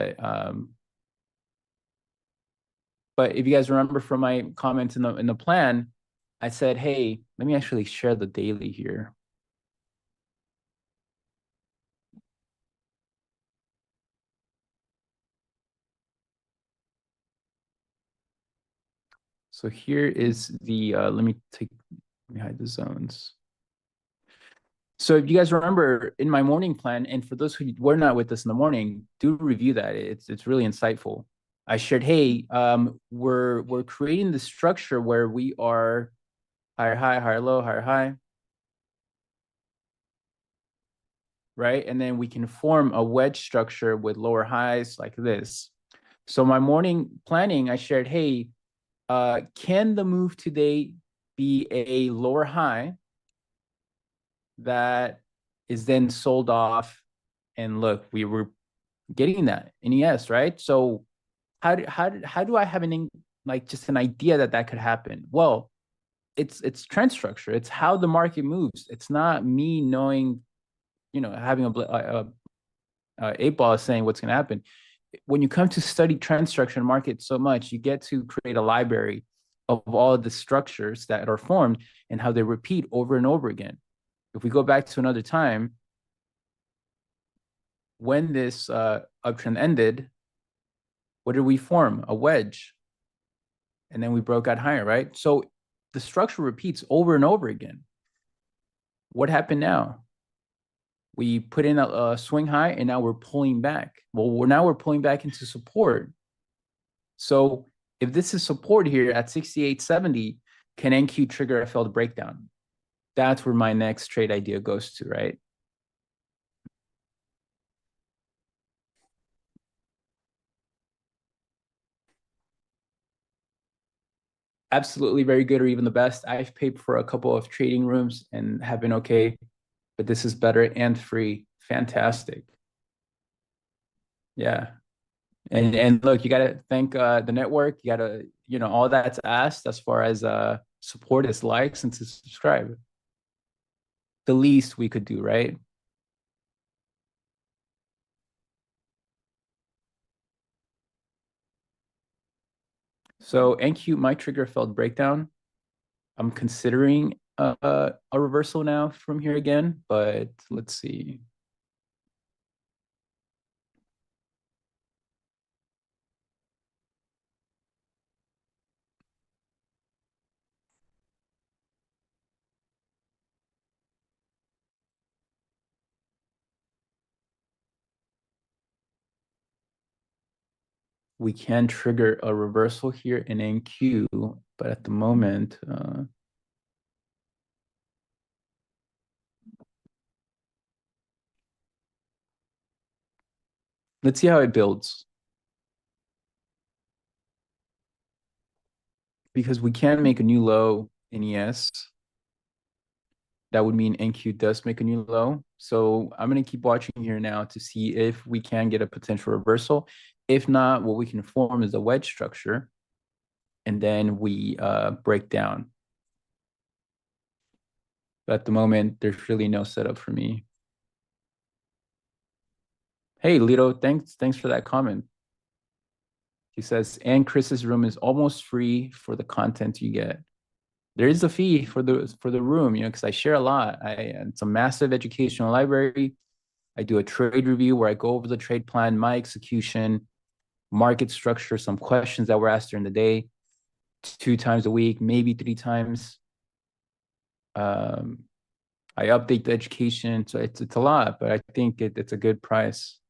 if you guys remember from my comments in the plan, I said, hey, let me actually share the daily here. So here is the, let me hide the zones. So if you guys remember in my morning plan, and for those who were not with us in the morning, do review that. It's really insightful. I shared, hey, we're creating the structure where we are higher high, higher low, higher high, right? And then we can form a wedge structure with lower highs like this. So my morning planning, I shared, hey, can the move today be a lower high that is then sold off? And look, we were getting that in ES, right? So how do I have just an idea that could happen? Well, it's trend structure. It's how the market moves. It's not me knowing, having a 8-ball saying what's going to happen. When you come to study trend structure in market so much, you get to create a library of all of the structures that are formed and how they repeat over and over again. If we go back to another time, when this uptrend ended, what did we form? A wedge. And then we broke out higher, right? So the structure repeats over and over again. What happened now? We put in a swing high and now we're pulling back. Well, we're pulling back into support. So if this is support here at 68.70, can NQ trigger a failed breakdown? That's where my next trade idea goes to, right? Absolutely very good, or even the best. I've paid for a couple of trading rooms and have been okay, but this is better and free. Fantastic. Yeah. And look, you got to thank the network. You got to, all that's asked as far as support is likes and to subscribe. The least we could do, right? So NQ might trigger a failed breakdown. I'm considering a reversal now from here again, but let's see. we can trigger a reversal here in NQ, but at the moment, let's see how it builds. Because we can make a new low in ES. That would mean NQ does make a new low. So I'm going to keep watching here now to see if we can get a potential reversal. If not, what we can form is a wedge structure. And then we break down. But at the moment, there's really no setup for me. Hey, Lito, thanks for that comment. He says, and Chris's room is almost free for the content you get. There is a fee for the room, because I share a lot. It's a massive educational library. I do a trade review where I go over the trade plan, my execution, market structure, some questions that were asked during the day, 2 times a week, maybe 3 times. I update the education, so it's a lot, but I think it's a good price.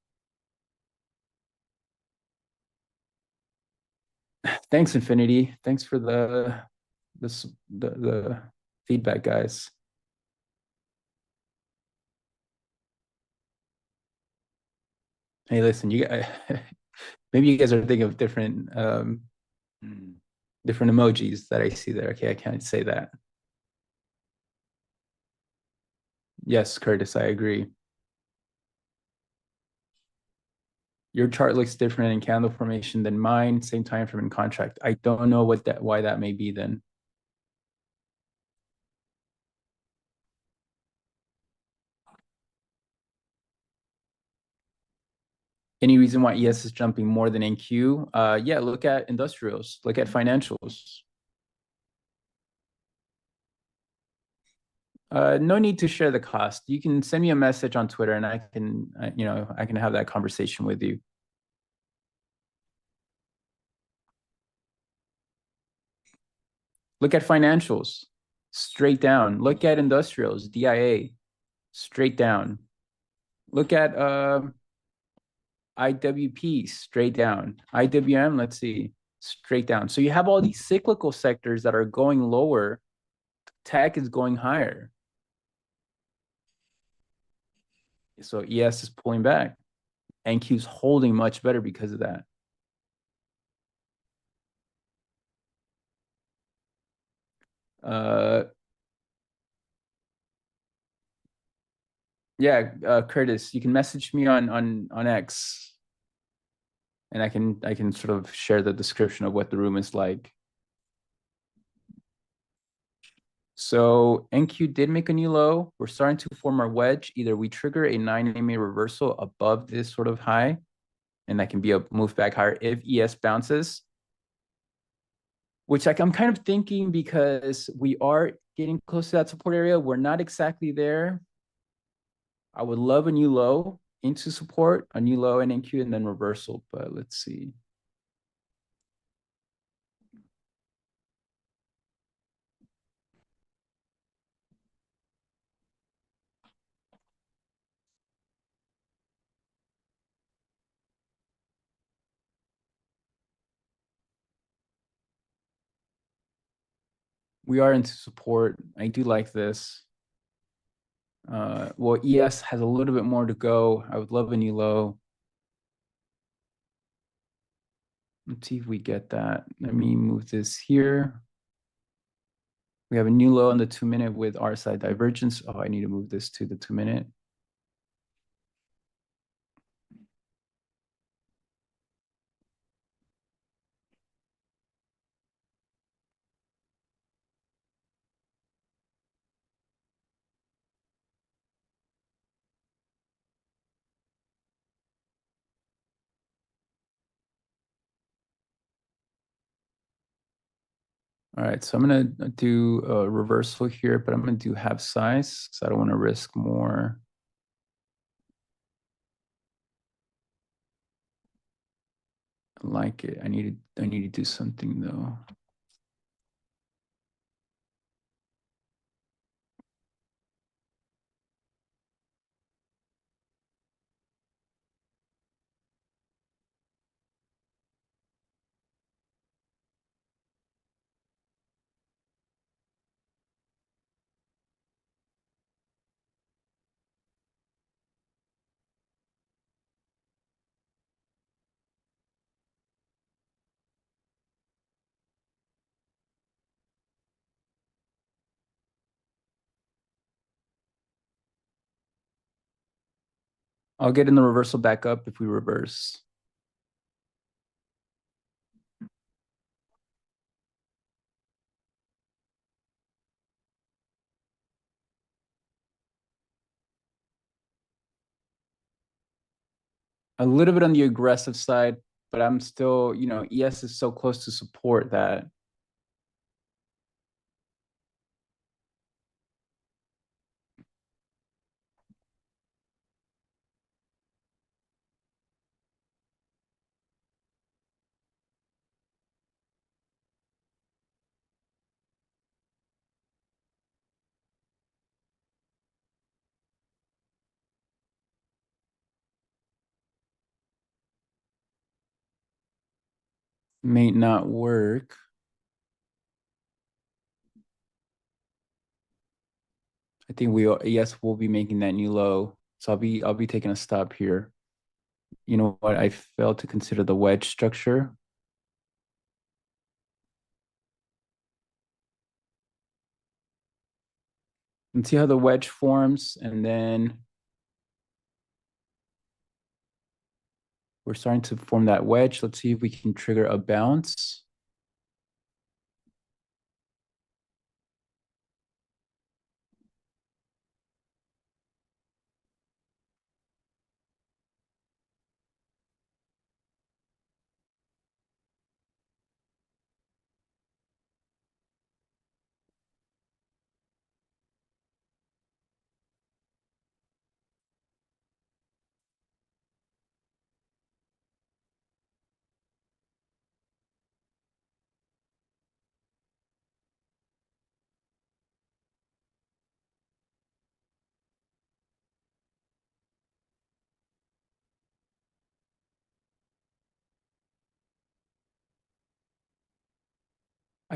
Thanks, Infinity. Thanks for the feedback, guys. Hey, listen, maybe you guys are thinking of different emojis that I see there. Okay, I can't say that. Yes, Curtis, I agree. Your chart looks different in candle formation than mine, same time frame and contract. I don't know why that may be then. Any reason why ES is jumping more than NQ? Yeah, look at industrials, look at financials. No need to share the cost. You can send me a message on Twitter and I can have that conversation with you. Look at financials, straight down. Look at industrials, DIA, straight down. Look at IWP, straight down. IWM, let's see, straight down. So you have all these cyclical sectors that are going lower. Tech is going higher. So ES is pulling back. NQ's holding much better because of that. Yeah, Curtis, you can message me on X, and I can sort of share the description of what the room is like. So NQ did make a new low. We're starting to form our wedge. Either we trigger a 9 EMA reversal above this sort of high, and that can be a move back higher if ES bounces, which I'm kind of thinking because we are getting close to that support area. We're not exactly there. I would love a new low into support, a new low in NQ, and then reversal, but let's see. We are into support. I do like this. Well, ES has a little bit more to go. I would love a new low. Let's see if we get that. Let me move this here. We have a new low on the 2-minute with RSI divergence. Oh, I need to move this to the 2-minute. All right, so I'm gonna do a reversal here, but I'm gonna do half size because I don't want to risk more. I like it. I need to do something though. I'll get in the reversal back up if we reverse. A little bit on the aggressive side, but I'm still, ES is so close to support that may not work. I think ES will be making that new low. So I'll be taking a stop here. You know what? I failed to consider the wedge structure. And see how the wedge forms, and then we're starting to form that wedge. Let's see if we can trigger a bounce.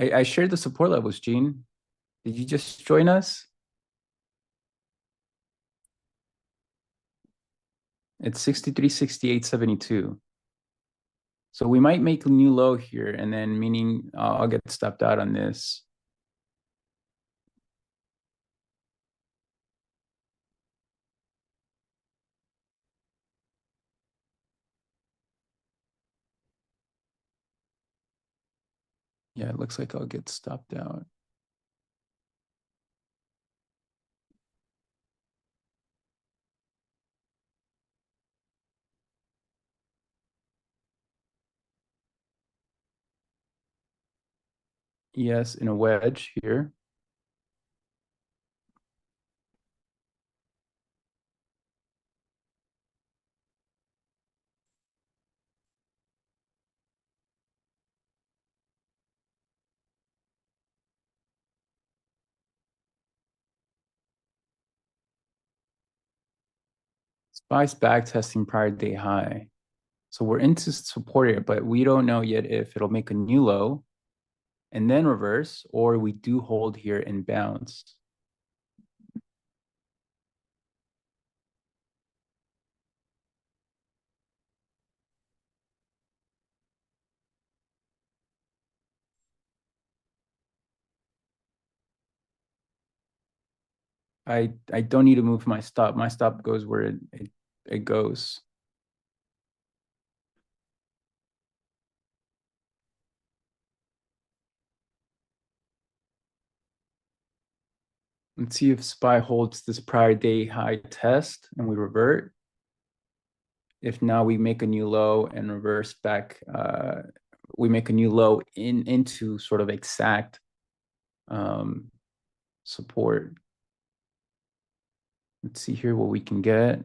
I shared the support levels, Gene. Did you just join us? It's 63, 68, 72. So we might make a new low here, and then meaning I'll get stopped out on this. Yeah, it looks like I'll get stopped out. Yes, in a wedge here. SPY's back testing prior day high. So we're into support here, but we don't know yet if it'll make a new low and then reverse, or we do hold here and bounce. I don't need to move my stop. My stop goes where it goes. Let's see if SPY holds this prior day high test and we revert. If now we make a new low and reverse back, we make a new low into sort of exact support. Let's see here what we can get.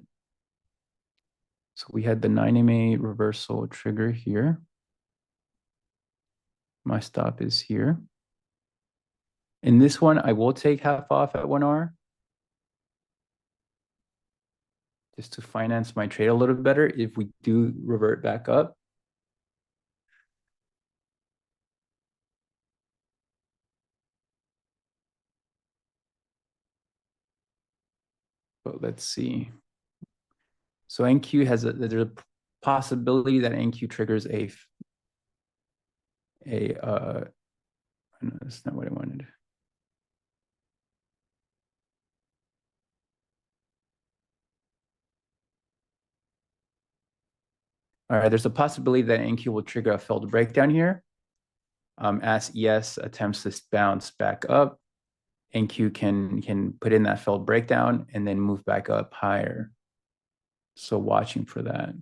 So we had the 9MA reversal trigger here. My stop is here. In this one, I will take half off at 1R just to finance my trade a little bit better if we do revert back up. But let's see. So NQ has there's a possibility that NQ triggers no, that's not what I wanted. All right, there's a possibility that NQ will trigger a failed breakdown here. As ES attempts to bounce back up, NQ can put in that failed breakdown and then move back up higher. So watching for that.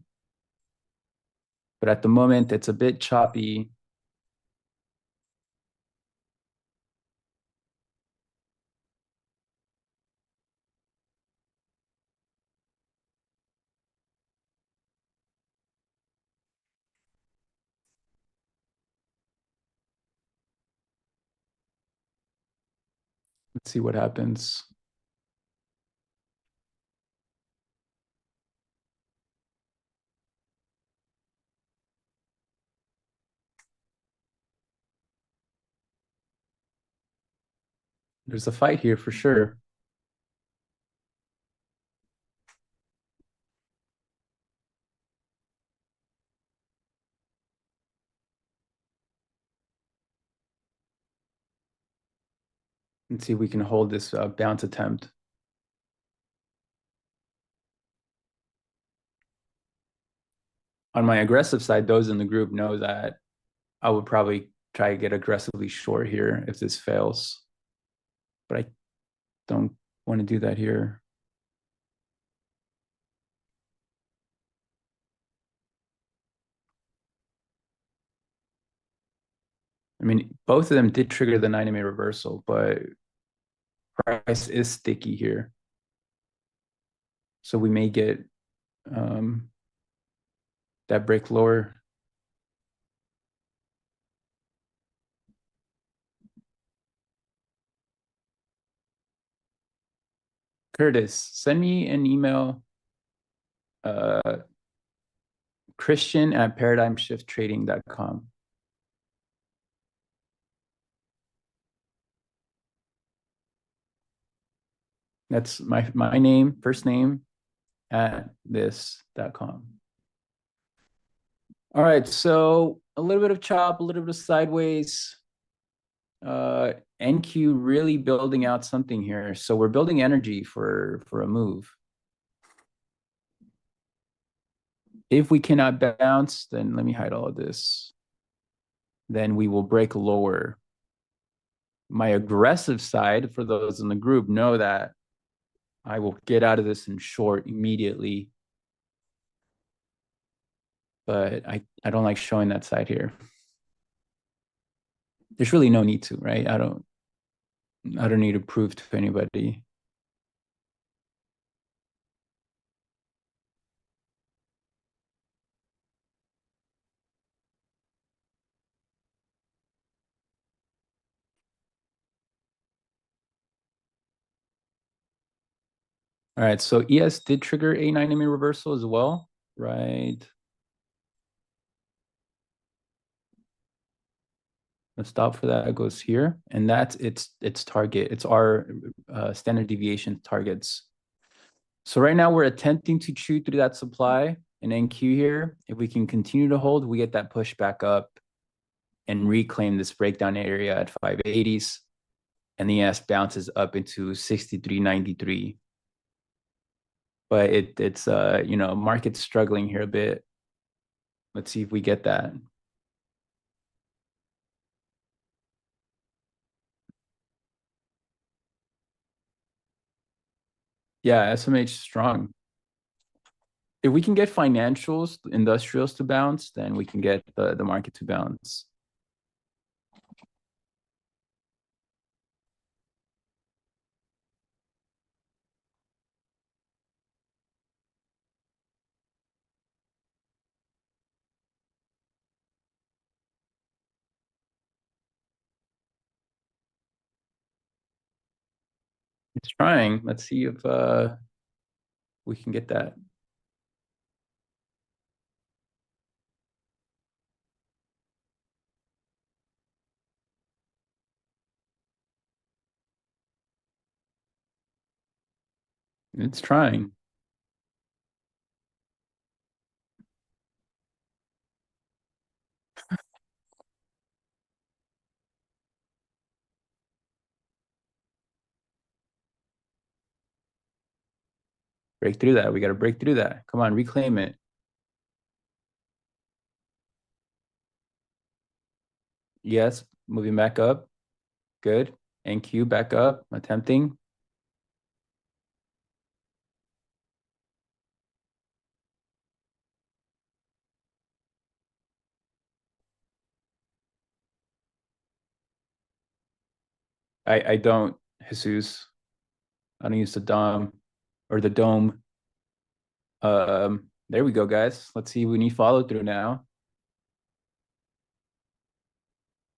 But at the moment, it's a bit choppy. Let's see what happens. There's a fight here for sure. Let's see if we can hold this bounce attempt. On my aggressive side, those in the group know that I would probably try to get aggressively short here if this fails. But I don't want to do that here. I mean, both of them did trigger the 9-MA reversal, but price is sticky here. So we may get that break lower. Curtis, send me an email, Christian@paradigmshifttrading.com. That's my name, first name, @this.com. All right, so a little bit of chop, a little bit of sideways. NQ really building out something here. So we're building energy for a move. If we cannot bounce, then let me hide all of this. Then we will break lower. My aggressive side, for those in the group, know that I will get out of this in short immediately. But I don't like showing that side here. There's really no need to, right? I don't need to prove to anybody. All right, so ES did trigger a 9-MA reversal as well, right? The stop for that goes here, and that's its target. It's our standard deviation targets. So right now we're attempting to chew through that supply in NQ here. If we can continue to hold, we get that push back up and reclaim this breakdown area at 580s, and the ES bounces up into 63.93. But it's market's struggling here a bit. Let's see if we get that. Yeah, SMH strong. If we can get financials, industrials to bounce, then we can get the market to bounce. It's trying. Let's see if we can get that. It's trying. Break through that. We got to break through that. Come on, reclaim it. Yes, moving back up. Good. NQ back up, attempting. I don't, Jesus. I don't use the DOM or the dome. There we go, guys. Let's see. We need follow through now.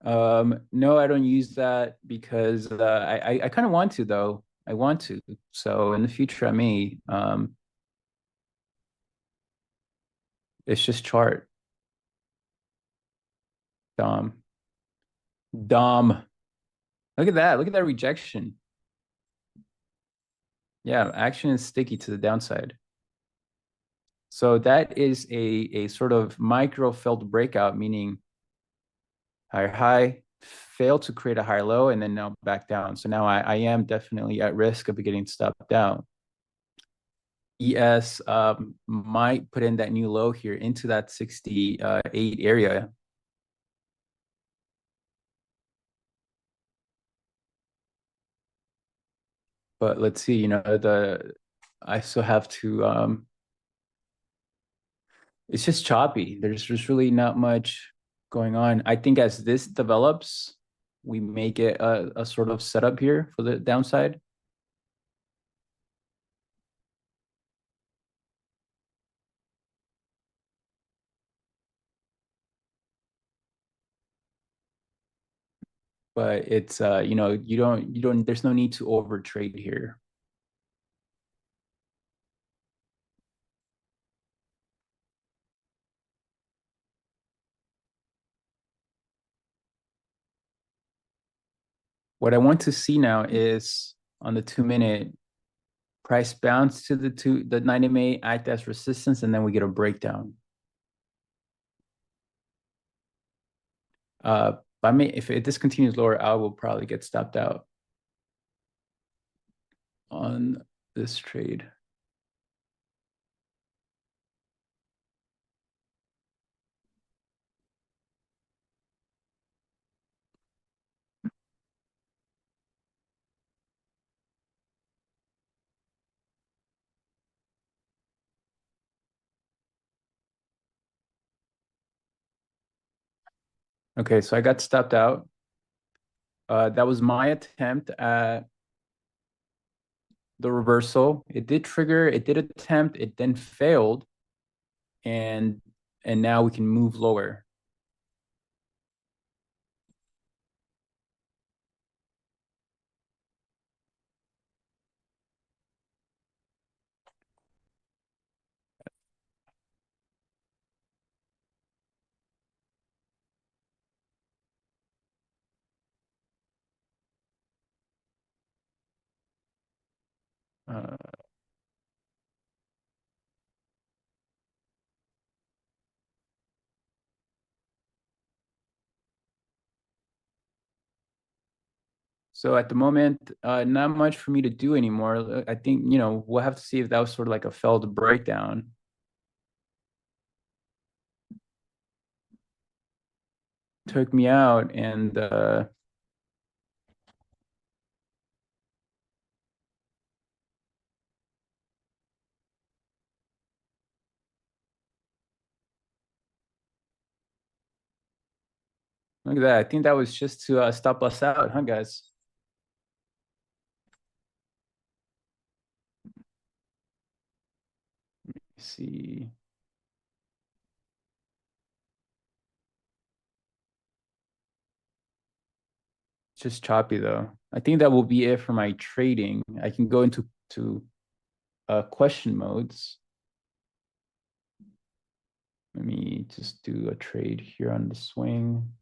No, I don't use that because I kind of want to though. I want to. So in the future, I may. It's just chart. Dom. Dom. Look at that. Look at that rejection. Yeah, action is sticky to the downside. So that is a sort of micro failed breakout, meaning higher high, fail to create a higher low, and then now back down. So now I am definitely at risk of getting stopped down. ES might put in that new low here into that 68 area. But let's see, you know, I still have to, it's just choppy. There's just really not much going on. I think as this develops, we may get a sort of setup here for the downside. But it's you know, you don't there's no need to over trade here. What I want to see now is on the 2-minute price bounce to the 90 MA, act as resistance, and then we get a breakdown. If this continues lower, I will probably get stopped out on this trade. Okay, so I got stopped out. That was my attempt at the reversal. It did trigger, it did attempt, it then failed, and now we can move lower. Uh, So at the moment, not much for me to do anymore. I think, you know, we'll have to see if that was sort of like a failed breakdown. Took me out, and look at that. I think that was just to stop us out, huh, guys? Let me see. Just choppy though. I think that will be it for my trading. I can go into question modes. Let me just do a trade here on the swing.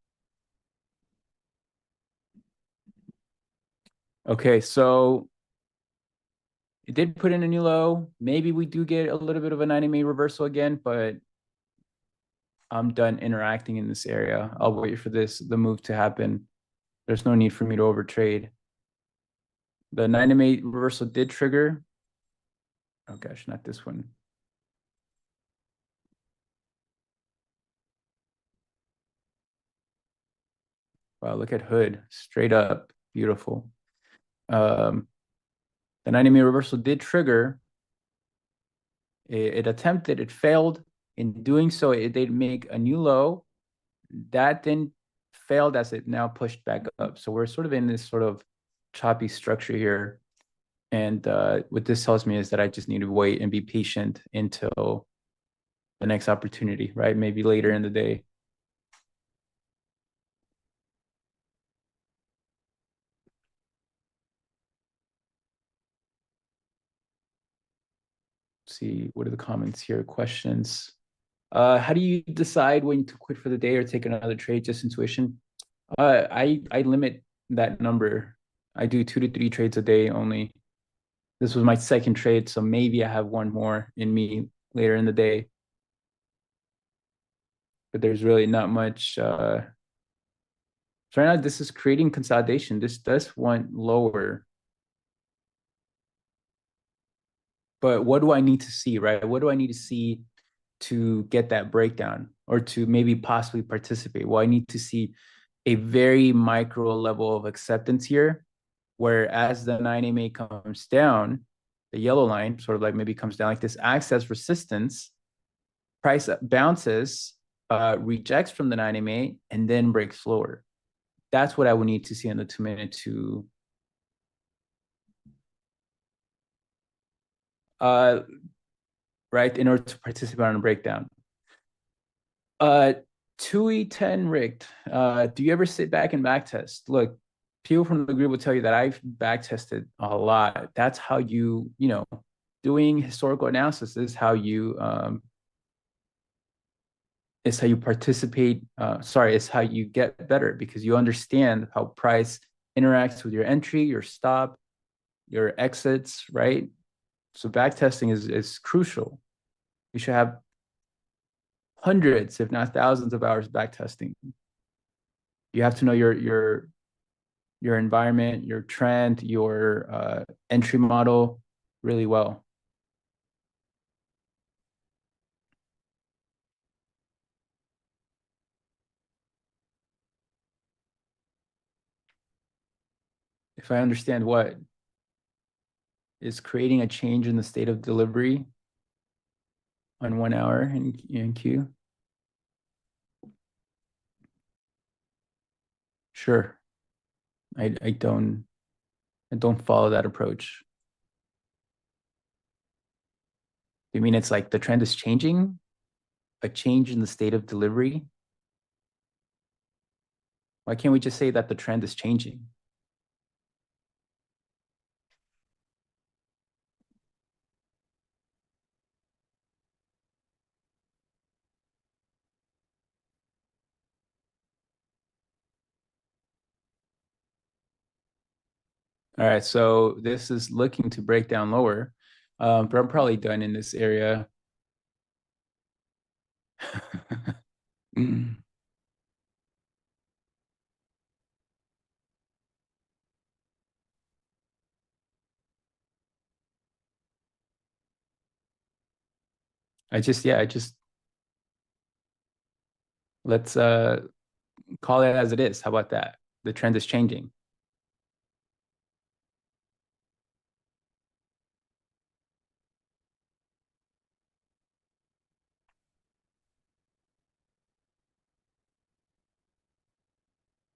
Okay, so it did put in a new low. Maybe we do get a little bit of a 90 MA reversal again, but I'm done interacting in this area. I'll wait for the move to happen. There's no need for me to overtrade. The 90 MA reversal did trigger. Oh gosh, not this one. Wow, look at hood, straight up, beautiful. The 90-minute reversal did trigger. It attempted, it failed. In doing so, it did make a new low. That then failed as it now pushed back up. So we're sort of in this sort of choppy structure here. And what this tells me is that I just need to wait and be patient until the next opportunity, right? Maybe later in the day. See, what are the comments here? Questions. How do you decide when to quit for the day or take another trade? Just intuition. I limit that number. I do 2 to 3 trades a day only. This was my second trade, so maybe I have one more in me later in the day. But there's really not much. So right now, this is creating consolidation. This does want lower. But what do I need to see, right? What do I need to see to get that breakdown or to maybe possibly participate? Well, I need to see a very micro level of acceptance here, where as the 9MA comes down, the yellow line sort of like maybe comes down like this, acts as resistance, price bounces, rejects from the 9MA, and then breaks lower. That's what I would need to see in the 2-minute to right, in order to participate on a breakdown. 2E10 rigged. Do you ever sit back and back test? Look, people from the group will tell you that I've back tested a lot. That's how you know, doing historical analysis is how you participate. It's how you get better, because you understand how price interacts with your entry, your stop, your exits, right? So back testing is crucial. You should have hundreds, if not thousands of hours back testing. You have to know your environment, your trend, your entry model really well. If I understand what is creating a change in the state of delivery on 1 hour in Q. Sure. I don't follow that approach. You mean it's like the trend is changing? A change in the state of delivery? Why can't we just say that the trend is changing? All right, so this is looking to break down lower, but I'm probably done in this area. I just let's call it as it is. How about that? The trend is changing.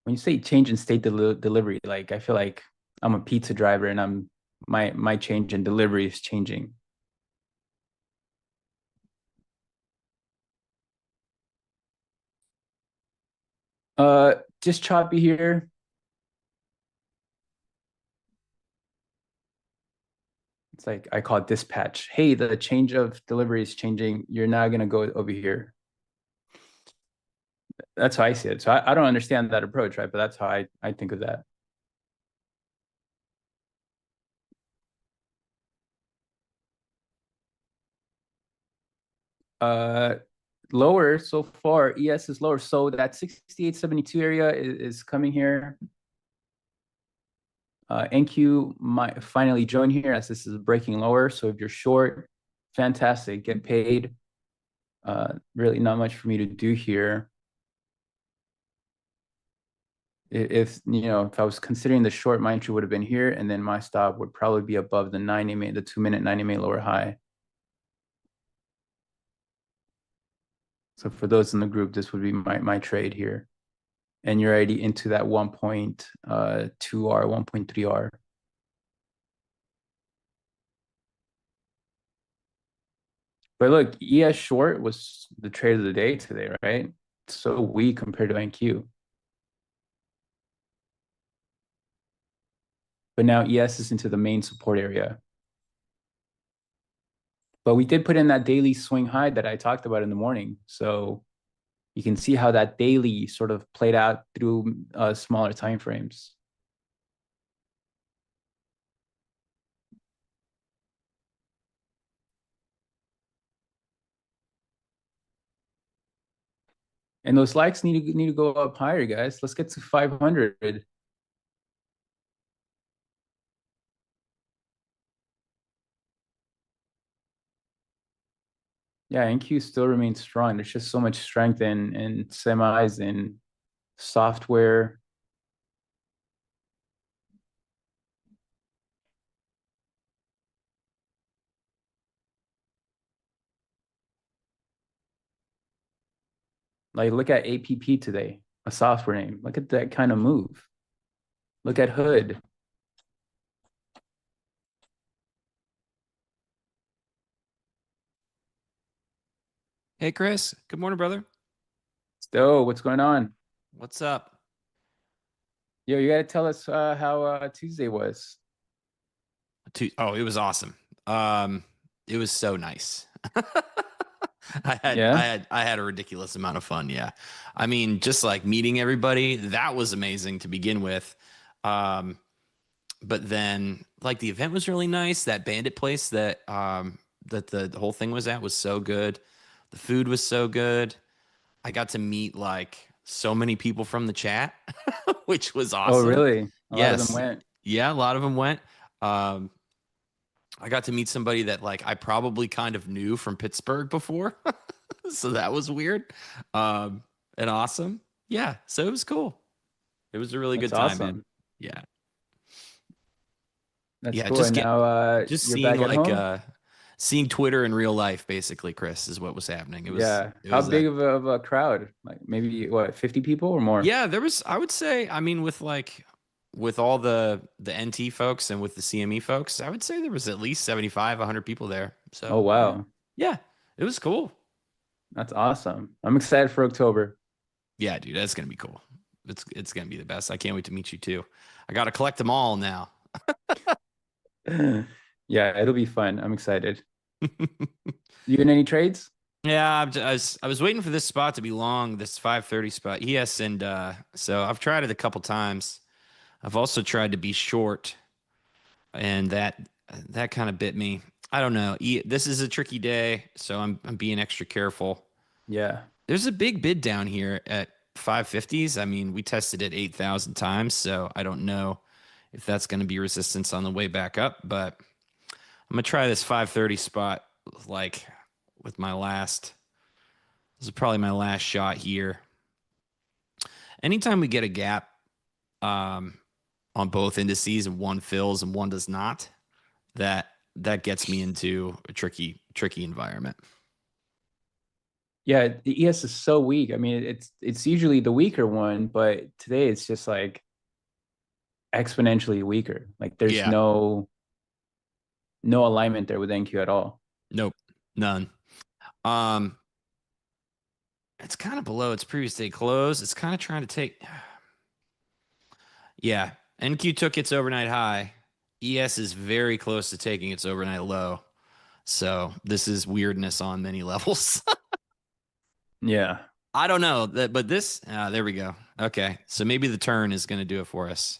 When you say change in state delivery, like I feel like I'm a pizza driver and my change in delivery is changing. Just choppy here. It's like I call it dispatch. Hey, the change of delivery is changing. You're now gonna go over here. That's how I see it. So I don't understand that approach, right? But that's how I think of that. Lower so far, ES is lower. So that 68.72 area is coming here. NQ might finally join here as this is breaking lower. So if you're short, fantastic, get paid. Really not much for me to do here. If if I was considering the short, my entry would have been here, and then my stop would probably be above the 9 EMA, the 2-minute 9 EMA lower high. So for those in the group, this would be my trade here. And you're already into that 1.2R, 1.3R. But look, ES short was the trade of the day today, right? It's so weak compared to NQ. But now ES is into the main support area. But we did put in that daily swing high that I talked about in the morning. So you can see how that daily sort of played out through smaller time frames. And those likes need to go up higher, guys. Let's get to 500. Yeah, NQ still remains strong. There's just so much strength in semis and software. Like, look at APP today, a software name. Look at that kind of move. Look at Hood. Hey, Chris. Good morning, brother. Stowe, what's going on? What's up? Yo, you got to tell us how Tuesday was. Oh, it was awesome. It was so nice. Yeah? I had a ridiculous amount of fun. Yeah. I mean, just like meeting everybody, that was amazing to begin with. But then like the event was really nice. That bandit place that that the whole thing was at was so good. The food was so good. I got to meet like so many people from the chat, which was Oh, awesome. really? A lot of them Yes. went. Yeah, a lot of them went. Um, I got to meet somebody that like I probably kind of knew from Pittsburgh before. So that was weird. Um, and awesome. Yeah, so it was cool. It was a really That's good time, man. awesome. Yeah. That's Yeah, cool. And now just you're seeing back at like home? seeing Twitter in real life basically, Chris, is what was happening. Yeah. It How was big that. of a crowd? Like maybe what, 50 people or more? Yeah, there was I would say, I mean with all the NT folks and with the CME folks, I would say there was at least 75, 100 people there. Oh, So, wow. yeah, it was cool. That's awesome. I'm excited for October. Yeah, dude, that's gonna be cool. It's gonna be the best. I can't wait to meet you too. I gotta collect them all now. Yeah, it'll be fun. I'm excited. You in any trades? Yeah, I was waiting for this spot to be long, this 530 spot. Yes, and so I've tried it a couple times. I've also tried to be short, and that kind of bit me. I don't know. This is a tricky day, so I'm being extra careful. Yeah. There's a big bid down here at 550s. I mean, we tested it 8,000 times, so I don't know if that's going to be resistance on the way back up, but I'm going to try this 530 spot like with my last. This is probably my last shot here. Anytime we get a gap um, on both indices and one fills and one does not, that gets me into a tricky environment. Yeah, the ES is so weak. I mean, it's usually the weaker one, but today it's just like exponentially weaker. Like there's Yeah. no alignment there with NQ at all. Nope. None. Um, it's kind of below its previous day close. It's kind of trying to take. Yeah. NQ took its overnight high. ES is very close to taking its overnight low. So this is weirdness on many levels. Yeah. I don't know that, but this, there we go. Okay. So maybe the turn is going to do it for us.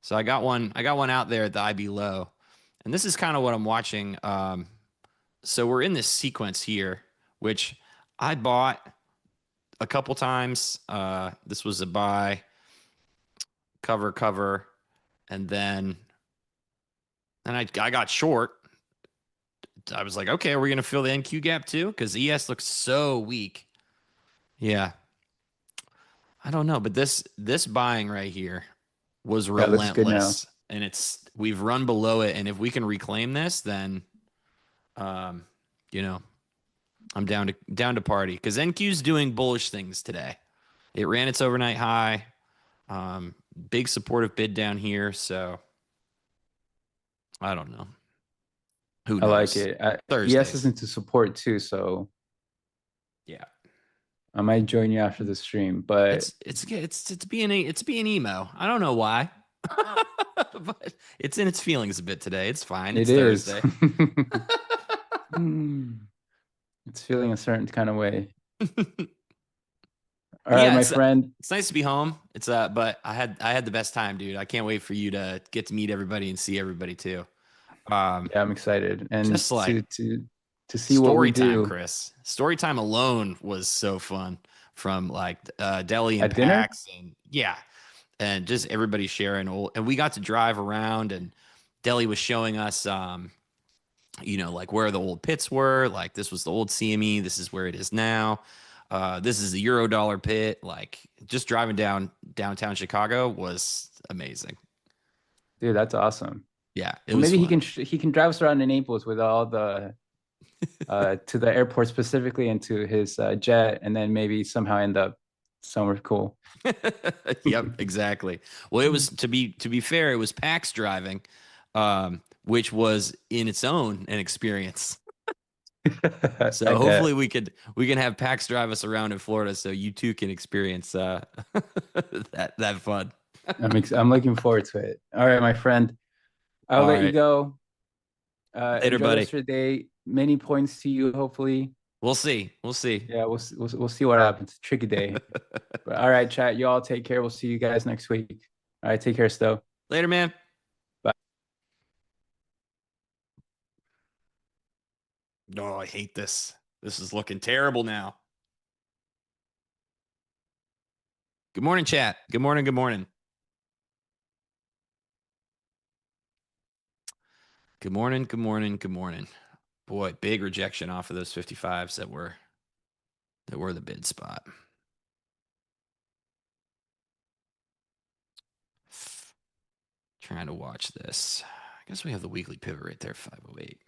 So I got one out there at the IB low, and this is kind of what I'm watching. So we're in this sequence here, which I bought a couple times. This was a buy, cover, and then I got short. I was like, okay, are we gonna fill the NQ gap too? Because ES looks so weak. Yeah. I don't know, but this buying right here was Yeah, it looks good now. relentless, and we've run below it, and if we can reclaim this, then um, you know, I'm down to party because NQ's doing bullish things today. It ran its overnight high. Um, Big supportive bid down here, so I don't know. Who I like knows? it. ES is Thursdays. into support too, so Yeah. I might join you after the stream. But It's being emo. I don't know why. But it's in its feelings a bit today. It's fine. it It's is. Thursday. Hmm. It's feeling a certain kind of way. All right, Yeah, my friend. it's nice to be home. But I had the best time, dude. I can't wait for you to get to meet everybody and see everybody too. Um, Yeah, I'm excited and just like to see what we story time, do Chris. Story time alone was so fun from like Delhi and at dinner. PAX and yeah, and just everybody sharing old. And we got to drive around and Delhi was showing us, like where the old pits were. Like this was the old CME. This is where it is now. This is the Eurodollar pit. Like just driving downtown Chicago was amazing. Dude, that's awesome. Yeah, it Well, was maybe fun. he can drive us around in Naples with all the to the airport specifically and to his jet, and then maybe somehow end up somewhere cool. Yep, exactly. Well, it was to be fair, it was PAX driving, which was in its own an experience. I So hopefully bet. we can have PAX drive us around in Florida, so you too can experience that fun. I'm looking forward to it. All right, my friend. I'll All let you right, go. later, Enjoy the buddy. rest of your day. Many points to you, hopefully. We'll see. We'll see. Yeah, we'll see what happens. Tricky day. But all right, chat. You all take care. We'll see you guys next week. All right, take care, Stowe. Later, man. Bye. No, I hate this. This is looking terrible now. Good morning, chat. Good morning. Good morning. Good morning. Good morning. Good morning. Boy, big rejection off of those 55s that were the bid spot. Trying to watch this. I guess we have the weekly pivot right there, 508.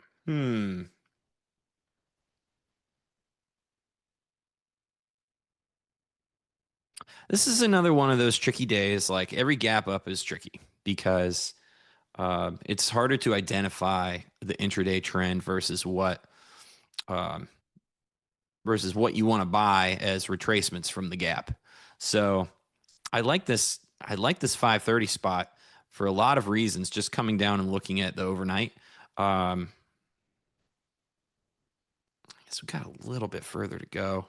This is another one of those tricky days. Like every gap up is tricky because it's harder to identify the intraday trend um, versus what you want to buy as retracements from the gap. So I like this. I like this 530 spot for a lot of reasons. Just coming down and looking at the overnight. I guess we got a little bit further to go.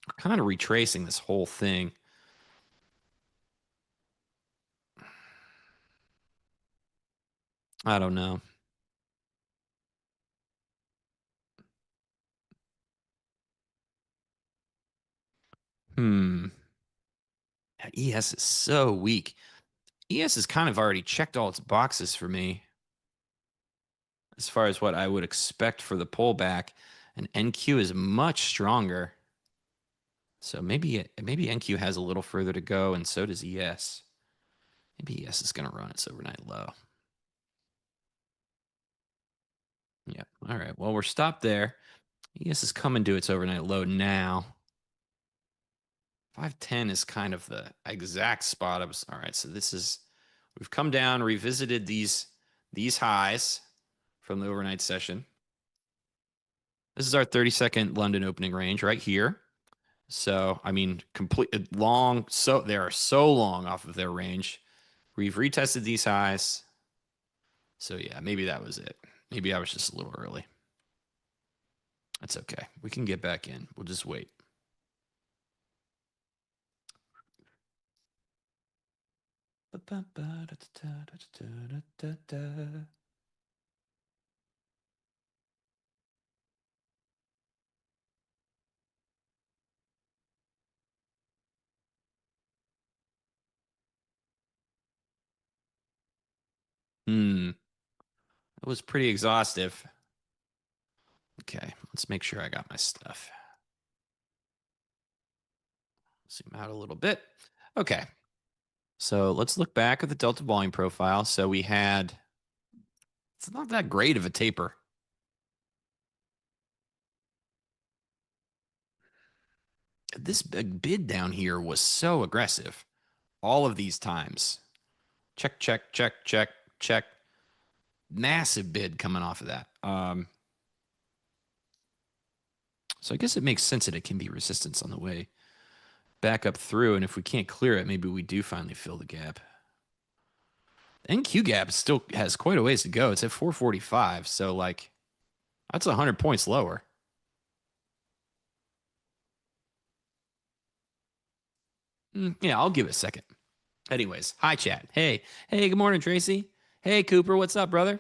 We're kind of retracing this whole thing. I don't know. Hmm. ES is so weak. ES has kind of already checked all its boxes for me as far as what I would expect for the pullback, and NQ is much stronger. So maybe NQ has a little further to go, and so does ES. Maybe ES is going to run its overnight low. Yeah. All right. Well, we're stopped there. ES is coming to its overnight low now. 510 is kind of the exact spot. All right. So we've come down, revisited these highs from the overnight session. This is our 30-second London opening range right here. So, I mean, complete long. So they are so long off of their range. We've retested these highs. So yeah, maybe that was it. Maybe I was just a little early. That's okay. We can get back in. We'll just wait. That was pretty exhaustive. Okay, let's make sure I got my stuff. Zoom out a little bit. Okay. So let's look back at the Delta volume profile. So we had, it's not that great of a taper. This big bid down here was so aggressive. All of these times. Check, check, check, check, check. Massive bid coming off of that. So I guess it makes sense that it can be resistance on the way back up through. And if we can't clear it, maybe we do finally fill the gap. NQ gap still has quite a ways to go. It's at 445. So like that's 100 points lower. Yeah, I'll give it a second. Anyways, hi chat. Hey, good morning, Tracy. Hey, Cooper, what's up, brother?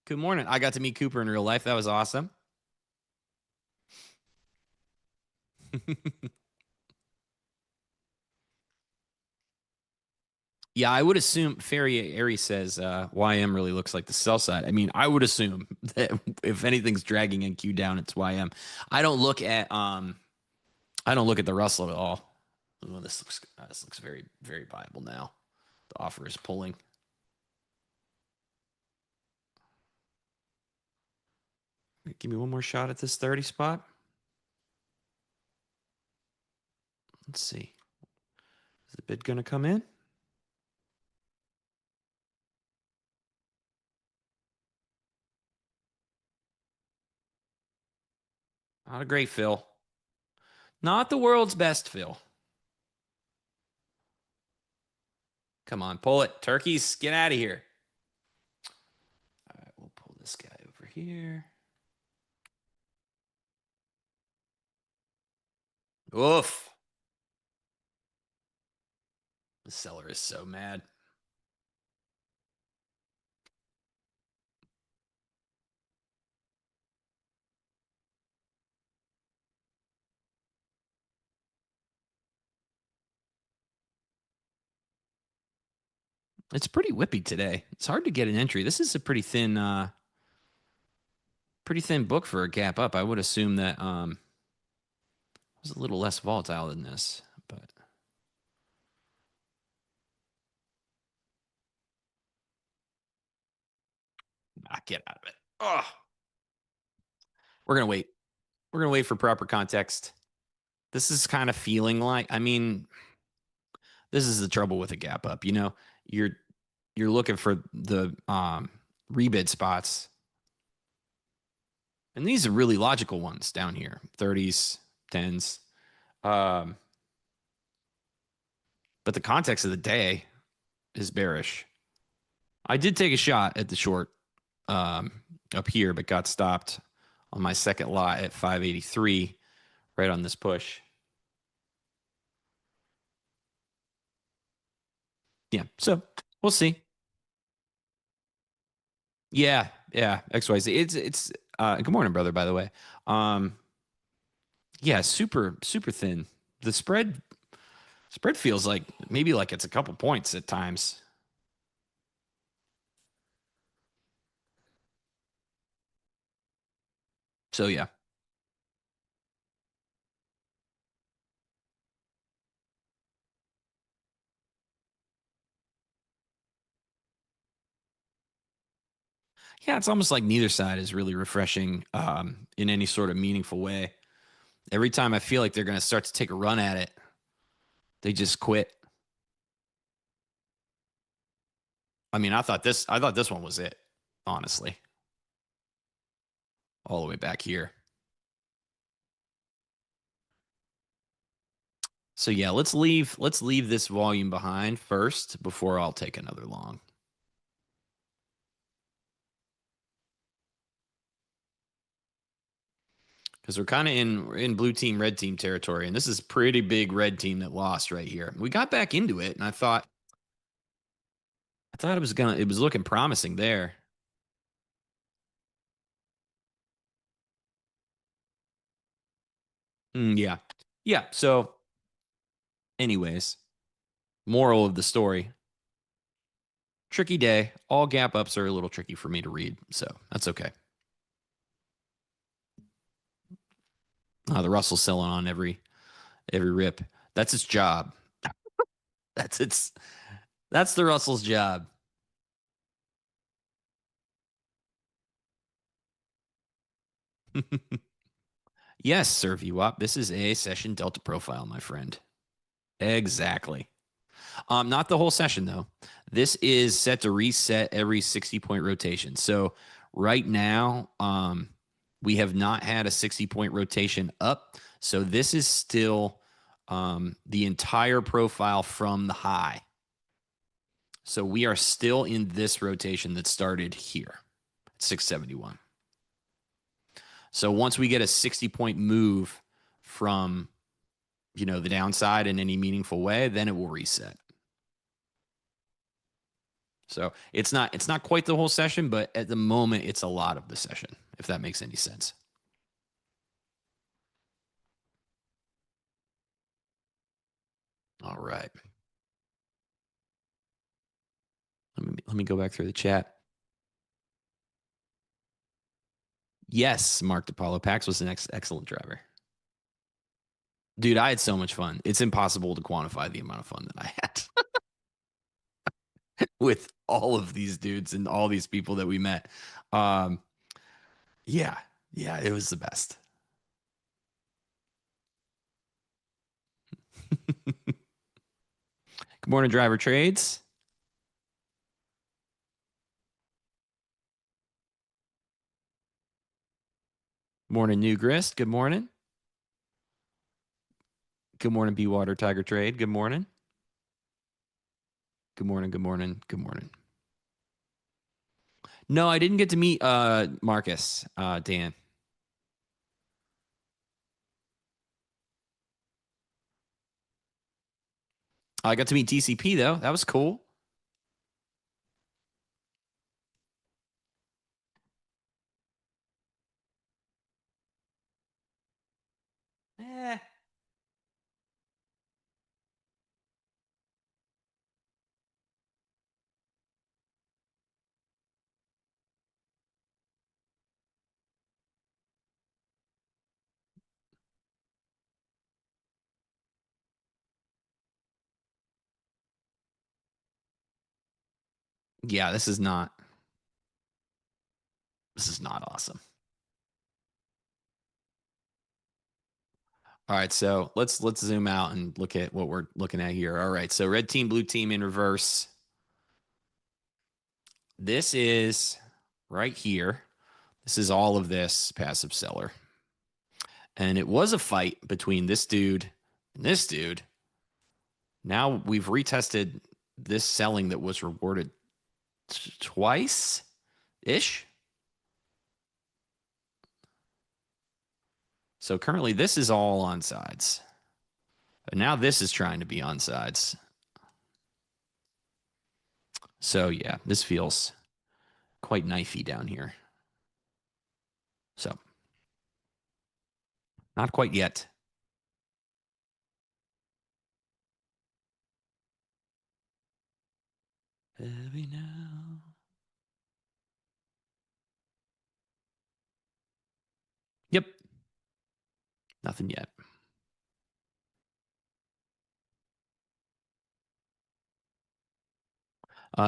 Good morning. I got to meet Cooper in real life. That was awesome. Yeah, I would assume Ferry Airy says YM really looks like the sell side. I mean, I would assume that if anything's dragging NQ down, it's YM. I don't look at the Russell at all. Oh, this looks very, very viable now. The offer is pulling. Give me one more shot at this 30 spot. Let's see. Is the bid going to come in? Not a great fill. Not the world's best fill. Come on, pull it. Turkeys, get out of here. All right, we'll pull this guy over here. Oof. The seller is so mad. It's pretty whippy today. It's hard to get an entry. This is a pretty thin book for a gap up. I would assume that it was a little less volatile than this, but get out of it. Oh, we're gonna wait. We're gonna wait for proper context. This is kind of feeling like, I mean, this is the trouble with a gap up. You know, you're looking for the rebid spots. And these are really logical ones down here. 30s, 10s. But the context of the day is bearish. I did take a shot at the short up here, but got stopped on my second lot at 583 right on this push. Yeah, so we'll see. Yeah, XYZ. It's good morning, brother, by the way. Yeah, super thin. The spread feels like maybe like it's a couple points at times. So yeah. Yeah, it's almost like neither side is really refreshing in any sort of meaningful way. Every time I feel like they're going to start to take a run at it, they just quit. I mean, I thought this one was it, honestly. All the way back here. So yeah, let's leave this volume behind first before I'll take another long. Because we're kind of in blue team, red team territory, and this is pretty big red team that lost right here. We got back into it, and I thought it was looking promising there. Yeah. So, anyways, moral of the story: tricky day. All gap ups are a little tricky for me to read, so that's okay. The Russell's selling on every Every rip. That's its job. That's the Russell's job. Yes, Sir VWAP. This is a session delta profile, my friend. Exactly. Not the whole session though. This is set to reset every 60-point rotation. So right now, we have not had a 60-point rotation up. So this is still the entire profile from the high. So we are still in this rotation that started here at 671. So once we get a 60-point move from, the downside in any meaningful way, then it will reset. So it's not quite the whole session, but at the moment it's a lot of the session, if that makes any sense. All right. Let me go back through the chat. Yes, Mark DePaulo. Pax was an excellent driver. Dude, I had so much fun. It's impossible to quantify the amount of fun that I had with all of these dudes and all these people that we met. Yeah, it was the best. Good morning, Driver Trades. Morning, New Grist. Good morning. Good morning, B Water Tiger Trade. Good morning. Good morning. Good morning. Good morning. No, I didn't get to meet Marcus, Dan. I got to meet TCP though. That was cool. Eh. Yeah, this is not awesome. All right, so let's zoom out and look at what we're looking at here. All right, so red team, blue team in reverse. This is right here. This is all of this passive seller. And it was a fight between this dude and this dude. Now we've retested this selling that was rewarded twice-ish. So currently this is all on sides. And now this is trying to be on sides. So yeah, this feels quite knifey down here. So not quite yet. Every now. Yep. Nothing yet.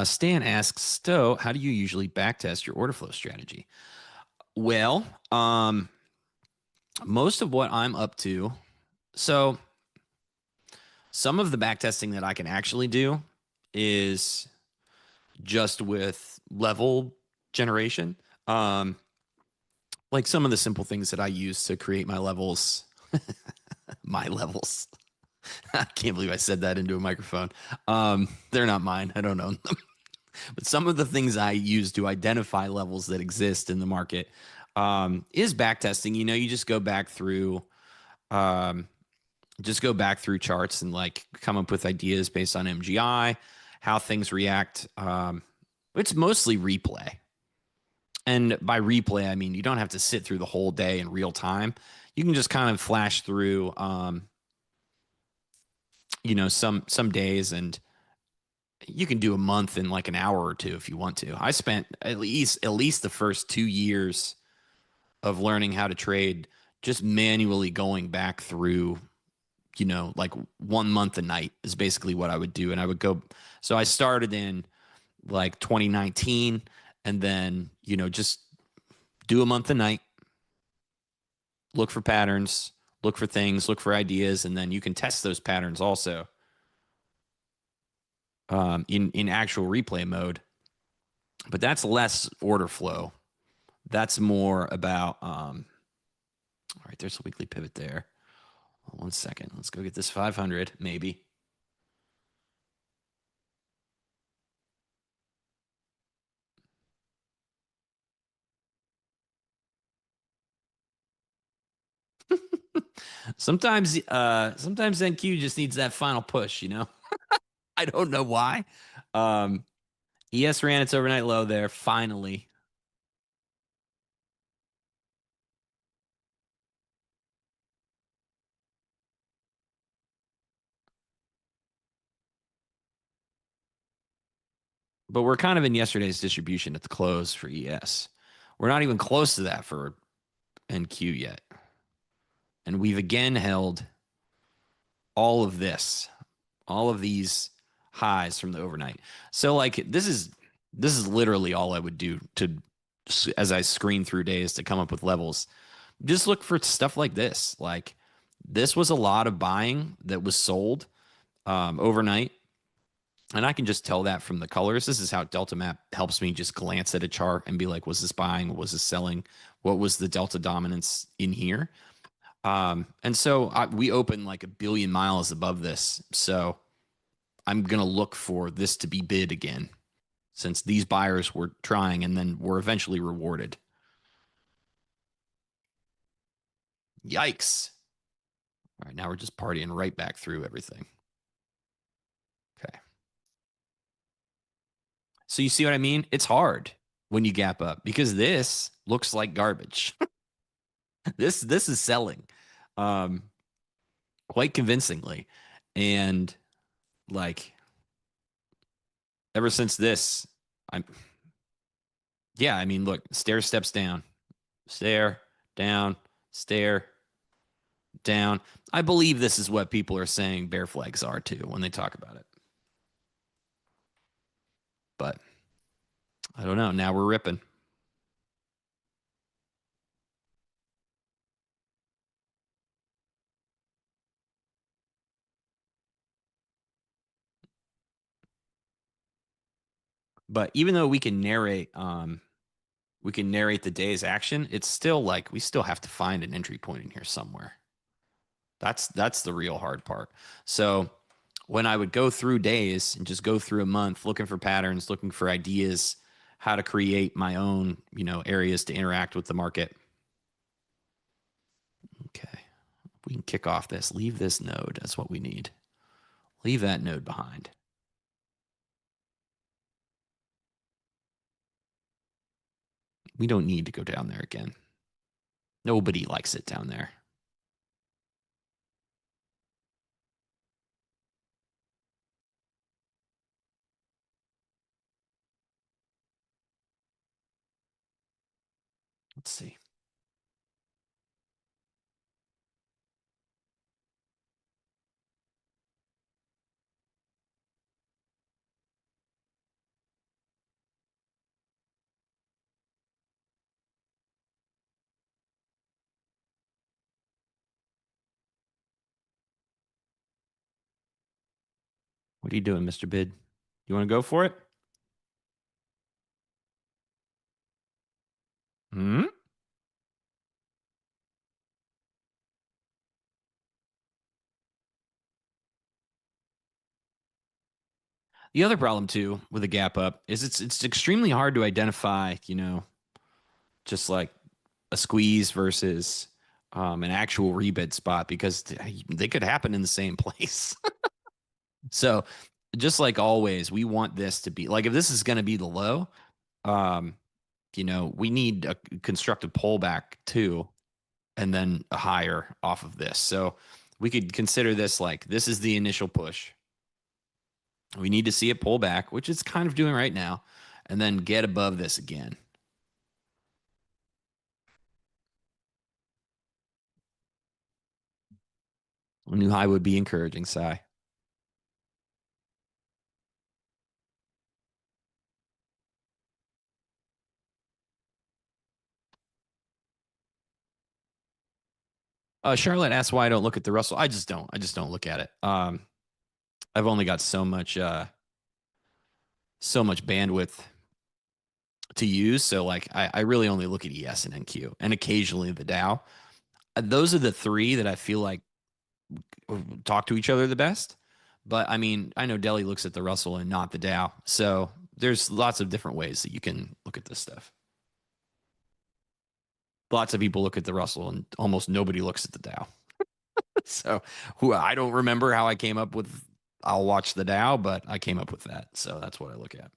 Stan asks, Stowe, how do you usually backtest your order flow strategy? Well, most of what I'm up to, so some of the backtesting that I can actually do is just with level generation. Like some of the simple things that I use to create my levels, my levels. I can't believe I said that into a microphone. They're not mine. I don't own them. But some of the things I use to identify levels that exist in the market is backtesting. You just go back through charts and like come up with ideas based on MGI, how things react. It's mostly replay. And by replay, I mean you don't have to sit through the whole day in real time. You can just kind of flash through some days, and you can do a month in like an hour or two if you want to. I spent at least the first 2 years of learning how to trade just manually going back through you know, like 1 month a night is basically what I would do. And I would go, so I started in like 2019 and then, you know, just do a month a night, look for patterns, look for things, look for ideas, and then you can test those patterns also in actual replay mode. But that's less order flow. That's more about, all right, there's a weekly pivot there. 1 second. Let's go get this 500, maybe. sometimes NQ just needs that final push, you know? I don't know why. ES ran its overnight low there, finally. But we're kind of in yesterday's distribution at the close for ES. We're not even close to that for NQ yet. And we've again held all of this, all of these highs from the overnight. So like this is literally all I would do to, as I screen through days to come up with levels. Just look for stuff like this. Like this was a lot of buying that was sold overnight. And I can just tell that from the colors. This is how Delta Map helps me just glance at a chart and be like, was this buying? Was this selling? What was the Delta dominance in here? And so we open like 1 billion miles above this. So I'm going to look for this to be bid again, since these buyers were trying and then were eventually rewarded. Yikes. All right, now we're just partying right back through everything. Okay. So you see what I mean? It's hard when you gap up because this looks like garbage. this is selling quite convincingly. And like ever since this, I mean, look, stair steps down, stare, down, stare, down. I believe this is what people are saying bear flags are too when they talk about it. But I don't know. Now we're ripping. But even though we can narrate the day's action, it's still like we still have to find an entry point in here somewhere. That's the real hard part. So when I would go through days and just go through a month looking for patterns, looking for ideas, how to create my own, you know, areas to interact with the market. Okay. We can kick off this. Leave this node. That's what we need. Leave that node behind. We don't need to go down there again. Nobody likes it down there. Let's see. What are you doing, Mr. Bid? You want to go for it? Hmm? The other problem too with a gap up is it's extremely hard to identify, you know, just like a squeeze versus an actual rebid spot because they could happen in the same place. So just like always, we want this to be like if this is going to be the low, um, you know, we need a constructive pullback too, and then a higher off of this. So we could consider this like this is the initial push. We need to see it pull back, which it's kind of doing right now, and then get above this again. A new high would be encouraging, Sai. Charlotte asks why I don't look at the Russell. I just don't. I just don't look at it. I've only got so much bandwidth to use. So like I really only look at ES and NQ and occasionally the Dow. Those are the three that I feel like talk to each other the best. But I mean, I know Deli looks at the Russell and not the Dow. So there's lots of different ways that you can look at this stuff. Lots of people look at the Russell and almost nobody looks at the Dow. So I don't remember how I came up with I'll watch the Dow, but I came up with that. So that's what I look at.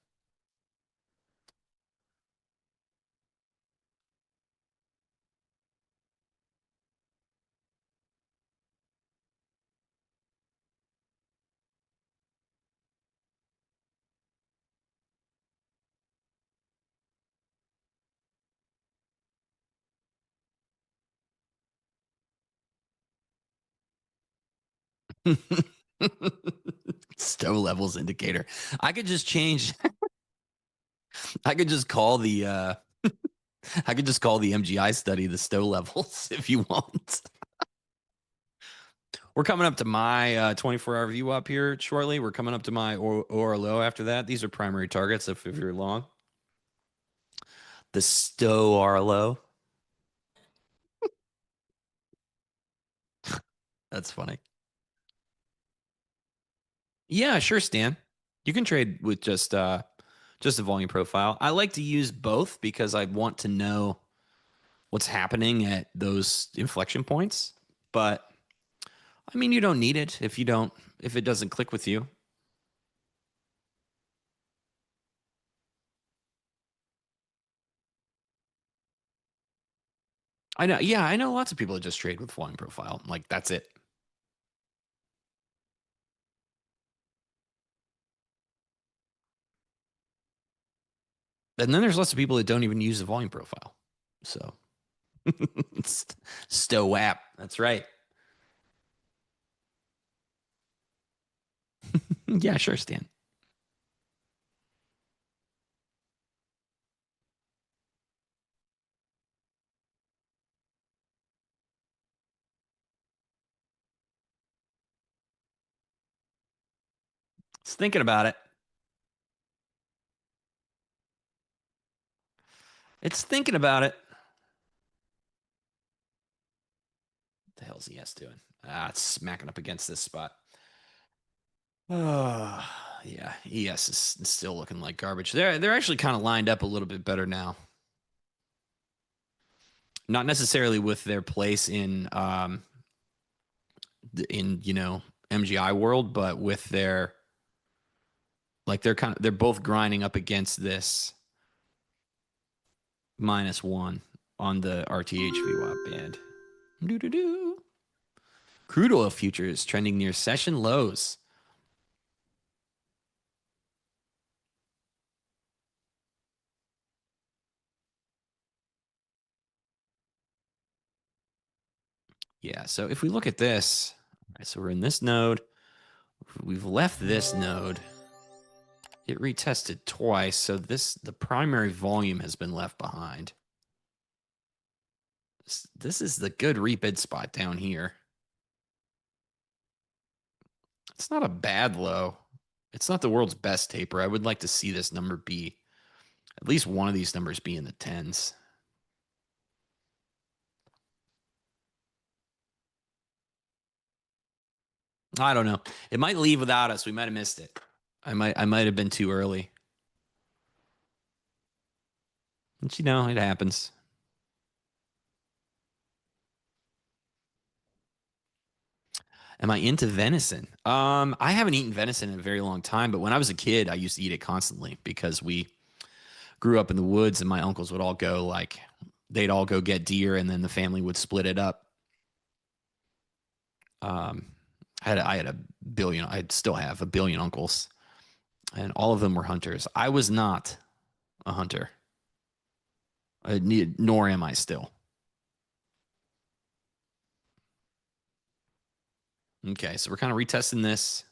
Stow levels indicator. I could just change. I could just call the I could just call the MGI study the stow levels if you want. We're coming up to my 24-hour view up here shortly. We're coming up to my or low after that. These are primary targets if you're long. The stow or low. That's funny. Yeah, sure, Stan. You can trade with just a volume profile. I like to use both because I want to know what's happening at those inflection points. But I mean, you don't need it if it doesn't click with you. I know. Yeah, I know lots of people that just trade with volume profile. Like that's it. And then there's lots of people that don't even use the volume profile. So stow app. That's right. Yeah, sure, Stan. It's thinking about it. It's thinking about it. What the hell's ES doing? It's smacking up against this spot. Yeah, ES is still looking like garbage. They're actually kind of lined up a little bit better now. Not necessarily with their place in MGI world, but with their like they're both grinding up against this -1 on the RTH VWAP band. Doo-doo-doo. Crude oil futures trending near session lows. Yeah, so if we look at this, all right, so we're in this node. We've left this node. It retested twice, so the primary volume has been left behind. This is the good rebid spot down here. It's not a bad low. It's not the world's best taper. I would like to see this number be, at least one of these numbers be in the tens. I don't know. It might leave without us. We might have missed it. I might have been too early. But it happens. Am I into venison? I haven't eaten venison in a very long time, but when I was a kid, I used to eat it constantly because we grew up in the woods and my uncles would all go they'd all go get deer and then the family would split it up. I had a billion, I still have a billion uncles and all of them were hunters. I was not a hunter. Nor am I still. Okay, so we're kind of retesting this.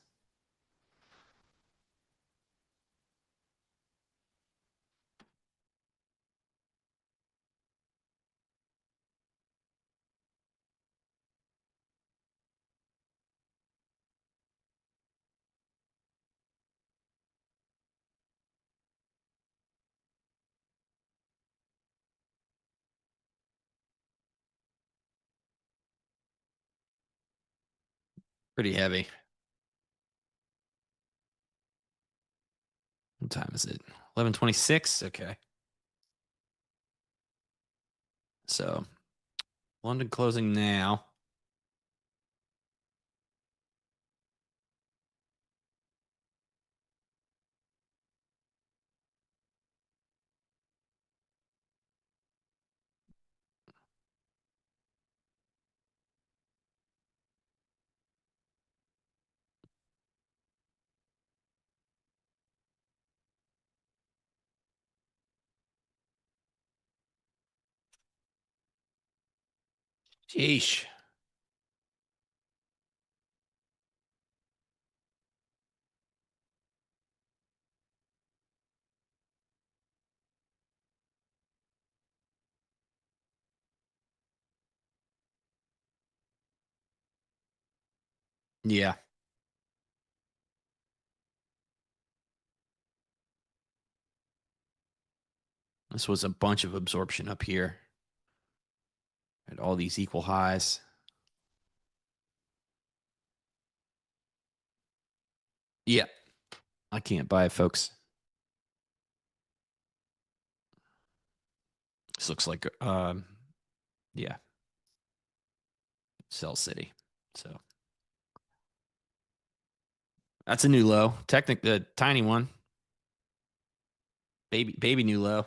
Pretty heavy. What time is it? 11:26. Okay. So London closing now. Sheesh. Yeah. This was a bunch of absorption up here at all these equal highs. Yeah. I can't buy it, folks. This looks like, yeah, Sell City. So that's a new low. The tiny one. Baby new low.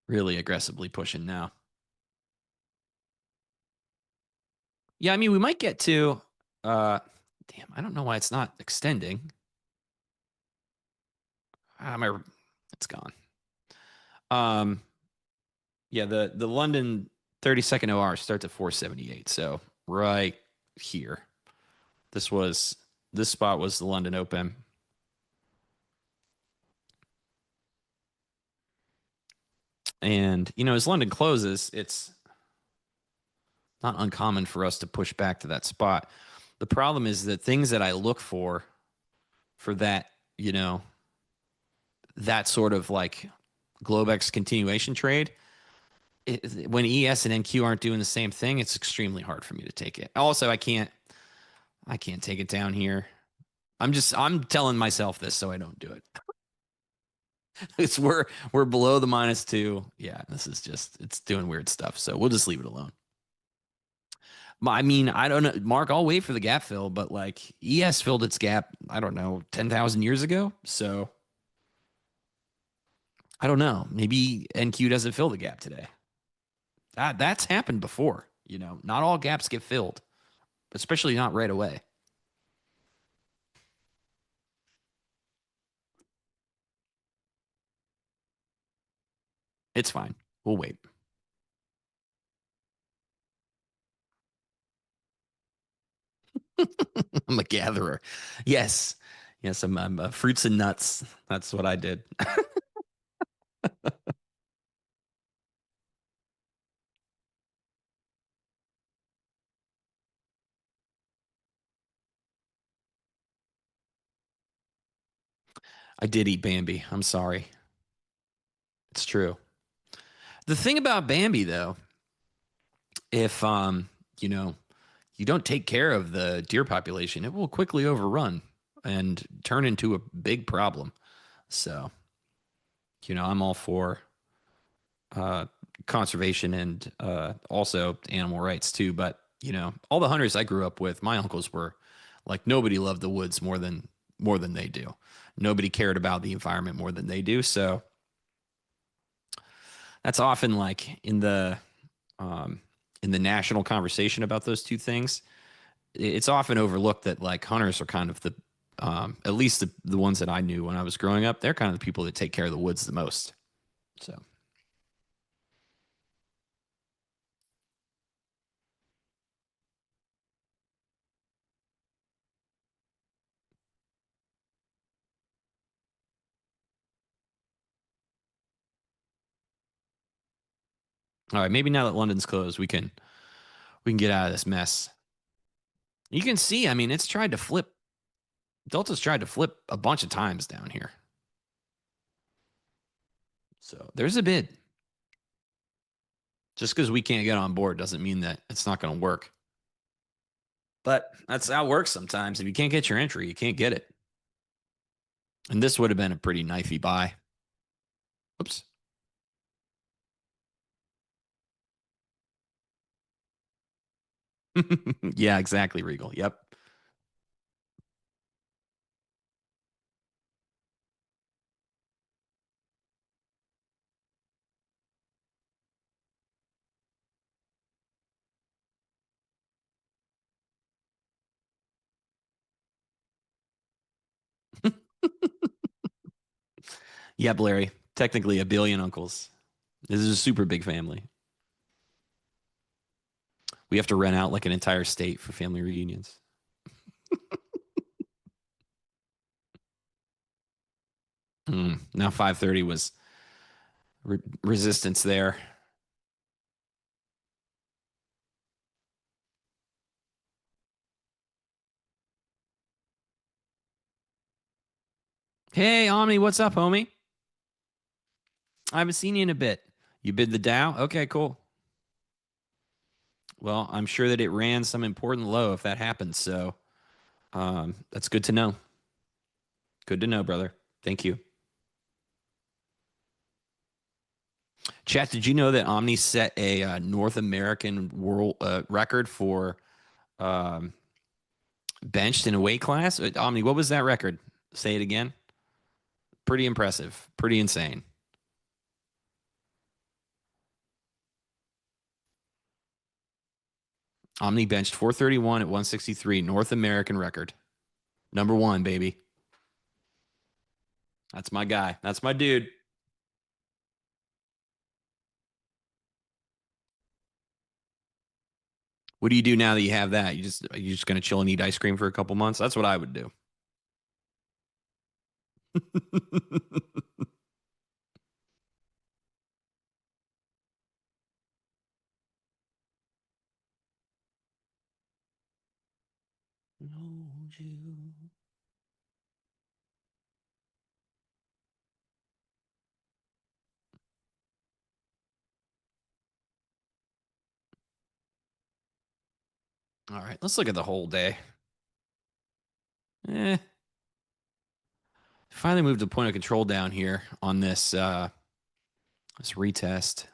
Really aggressively pushing now. Yeah, I mean, we might get to, damn, I don't know why it's not extending. It's gone. Yeah, the London 30-second OR starts at 478. So right here. This spot was the London Open. And, as London closes, it's not uncommon for us to push back to that spot. The problem is that things that I look for that, that sort of like Globex continuation trade, when ES and NQ aren't doing the same thing, it's extremely hard for me to take it. Also, I can't take it down here. I'm telling myself this so I don't do it. We're below the -2. Yeah, this is it's doing weird stuff. So we'll just leave it alone. I mean, I don't know, Mark. I'll wait for the gap fill, but like ES filled its gap, I don't know, 10,000 years ago. So I don't know. Maybe NQ doesn't fill the gap today. That's happened before. Not all gaps get filled, especially not right away. It's fine. We'll wait. I'm a gatherer. Yes. Yes, I'm fruits and nuts. That's what I did. I did eat Bambi. I'm sorry. It's true. The thing about Bambi, though, if you don't take care of the deer population, it will quickly overrun and turn into a big problem. So, I'm all for conservation and also animal rights too. But all the hunters I grew up with, my uncles were like, nobody loved the woods more than they do. Nobody cared about the environment more than they do. So that's often like in the national conversation about those two things. It's often overlooked that like hunters are kind of At least the ones that I knew when I was growing up, they're kind of the people that take care of the woods the most. So. All right, maybe now that London's closed, we can get out of this mess. You can see, I mean, it's tried to flip. Delta's tried to flip a bunch of times down here. So there's a bid. Just because we can't get on board doesn't mean that it's not going to work. But that's how it works sometimes. If you can't get your entry, you can't get it. And this would have been a pretty knifey buy. Oops. Yeah, exactly, Regal. Yep. Yep, Larry. Technically a billion uncles. This is a super big family. We have to rent out like an entire state for family reunions. Now 530 was resistance there. Hey, Omni, what's up, homie? I haven't seen you in a bit. You bid the Dow? Okay, cool. Well, I'm sure that it ran some important low if that happens. So that's good to know. Good to know, brother. Thank you. Chat, did you know that Omni set a North American world record for benched in a weight class? Omni, what was that record? Say it again. Pretty impressive. Pretty insane. Omni benched 431 at 163. North American record. Number one, baby. That's my guy. That's my dude. What do you do now that you have that? Are you just going to chill and eat ice cream for a couple months? That's what I would do. All right, let's look at the whole day. Finally moved the point of control down here on this this retest.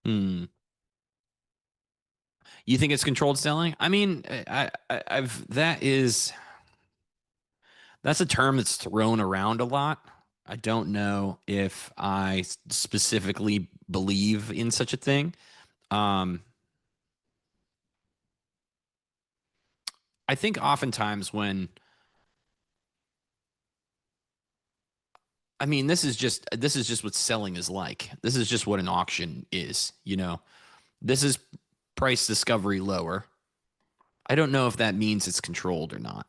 Hmm. You think it's controlled selling? I mean, I've that's a term that's thrown around a lot. I don't know if I specifically believe in such a thing. I think oftentimes this is just what selling is like. This is just what an auction is, you know. This is price discovery lower. I don't know if that means it's controlled or not.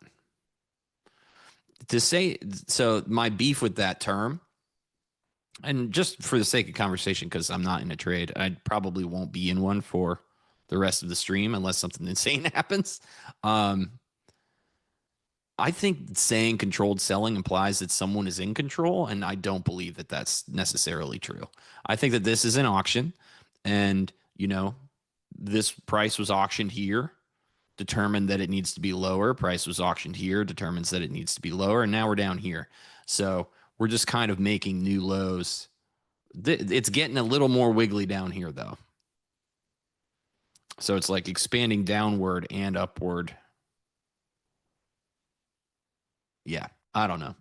To say so, my beef with that term, and just for the sake of conversation, because I'm not in a trade, I probably won't be in one for the rest of the stream unless something insane happens. I think saying controlled selling implies that someone is in control, and I don't believe that that's necessarily true. I think that this is an auction, and you know, this price was auctioned here, determined that it needs to be lower. Price was auctioned here, determines that it needs to be lower, and now we're down here. So we're just kind of making new lows It's getting a little more wiggly down here, though. So it's like expanding downward and upward. Yeah, I don't know.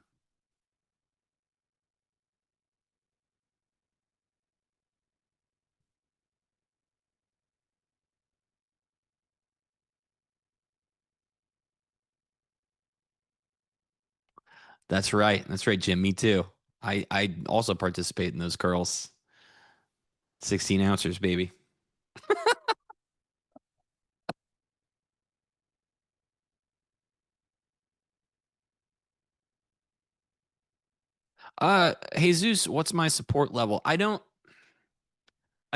That's right. That's right, Jim. Me too. I also participate in those curls. 16 ounces, baby. Jesus, what's my support level? I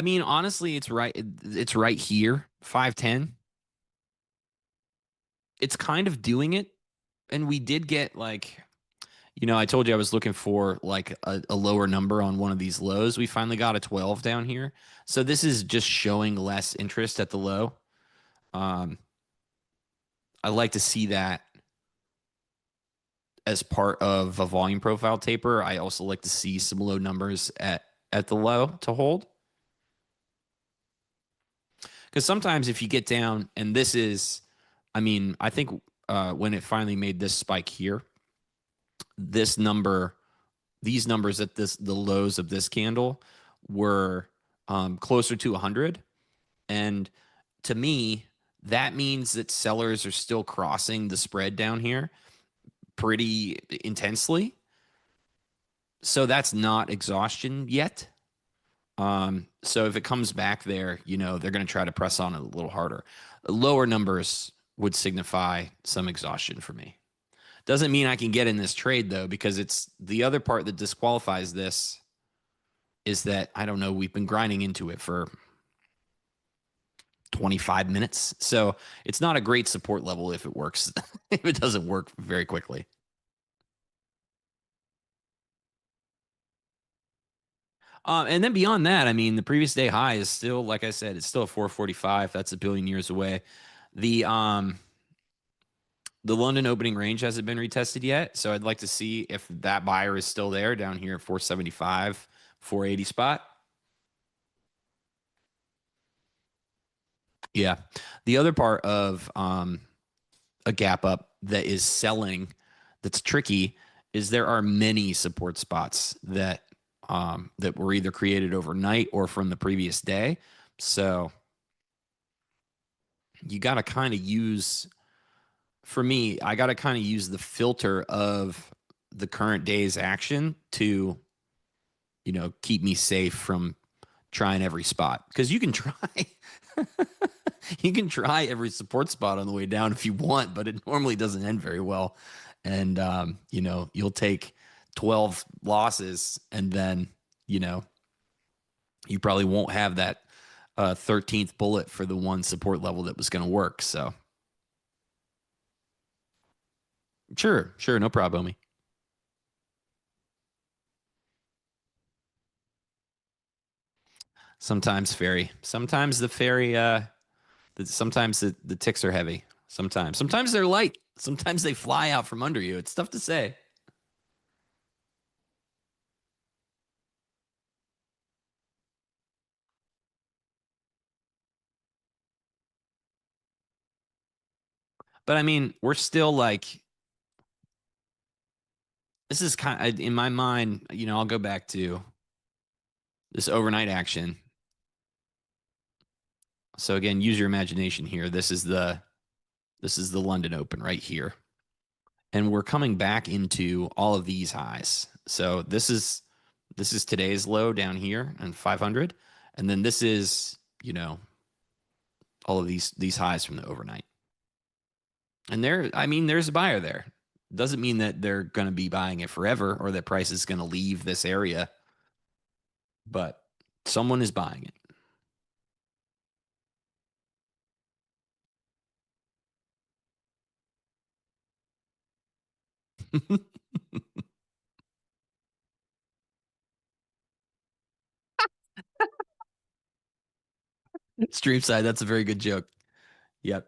mean, honestly, it's right. It's right here, 510. It's kind of doing it. And we did get like, I told you I was looking for like a lower number on one of these lows. We finally got a 12 down here. So this is just showing less interest at the low. Um, I like to see that as part of a volume profile taper. I also like to see some low numbers at the low to hold. Because sometimes if you get down, and this is, I mean, I think when it finally made this spike here, this number, these numbers at the lows of this candle were closer to 100. And to me, that means that sellers are still crossing the spread down here pretty intensely. So that's not exhaustion yet. So if it comes back there, they're going to try to press on it a little harder. Lower numbers would signify some exhaustion for me. Doesn't mean I can get in this trade though, because it's the other part that disqualifies this is that, I don't know, we've been grinding into it for 25 minutes. So it's not a great support level if it works, if it doesn't work very quickly. And then beyond that, I mean, the previous day high is still, like I said, it's still a 445. That's a billion years away. The London opening range hasn't been retested yet, so I'd like to see if that buyer is still there down here at 475, 480 spot. Yeah. The other part of a gap up that is selling that's tricky is there are many support spots that were either created overnight or from the previous day. So you got to kind of use, for me, I got to kind of use the filter of the current day's action to, keep me safe from trying every spot. Because you can try, you can try every support spot on the way down if you want, but it normally doesn't end very well. And, you'll take 12 losses and then, you probably won't have that 13th bullet for the one support level that was going to work. So sure. No problem. Homie. Sometimes fairy, sometimes the fairy, sometimes the ticks are heavy. Sometimes they're light. Sometimes they fly out from under you. It's tough to say. But I mean, we're still like, this is kind of, in my mind, I'll go back to this overnight action. So again, use your imagination here. This is the London Open right here. And we're coming back into all of these highs. So this is today's low down here and 500. And then this is, all of these highs from the overnight. And there's a buyer there. Doesn't mean that they're going to be buying it forever or that price is going to leave this area, but someone is buying it. Stream side, that's a very good joke. Yep.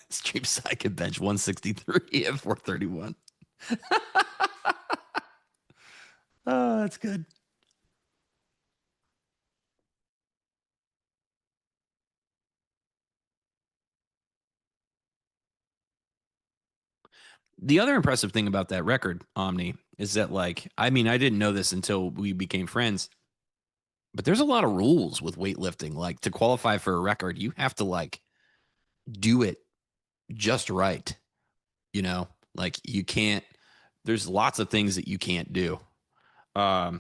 Stream side can bench 163 at 431. Oh, that's good. The other impressive thing about that record, Omni, is that like, I mean, I didn't know this until we became friends, but there's a lot of rules with weightlifting. Like to qualify for a record, you have to like do it just right. You know, like you can't, there's lots of things that you can't do. Um,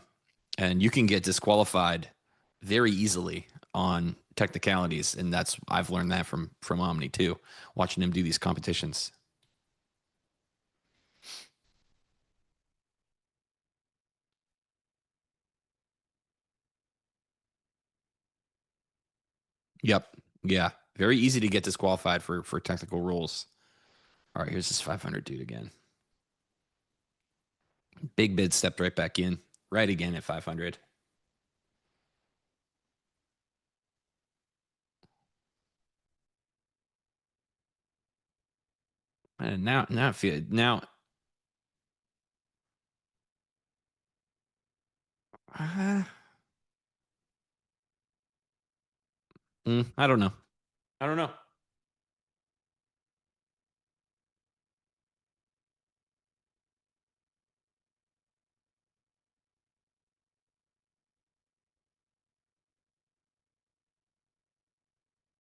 and you can get disqualified very easily on technicalities. And that's, I've learned that from Omni too, watching him do these competitions. Yep. Yeah. Very easy to get disqualified for technical rules. All right, here's this 500 dude again. Big bid stepped right back in, right again at 500. And now I feel now. Uh, I don't know. I don't know.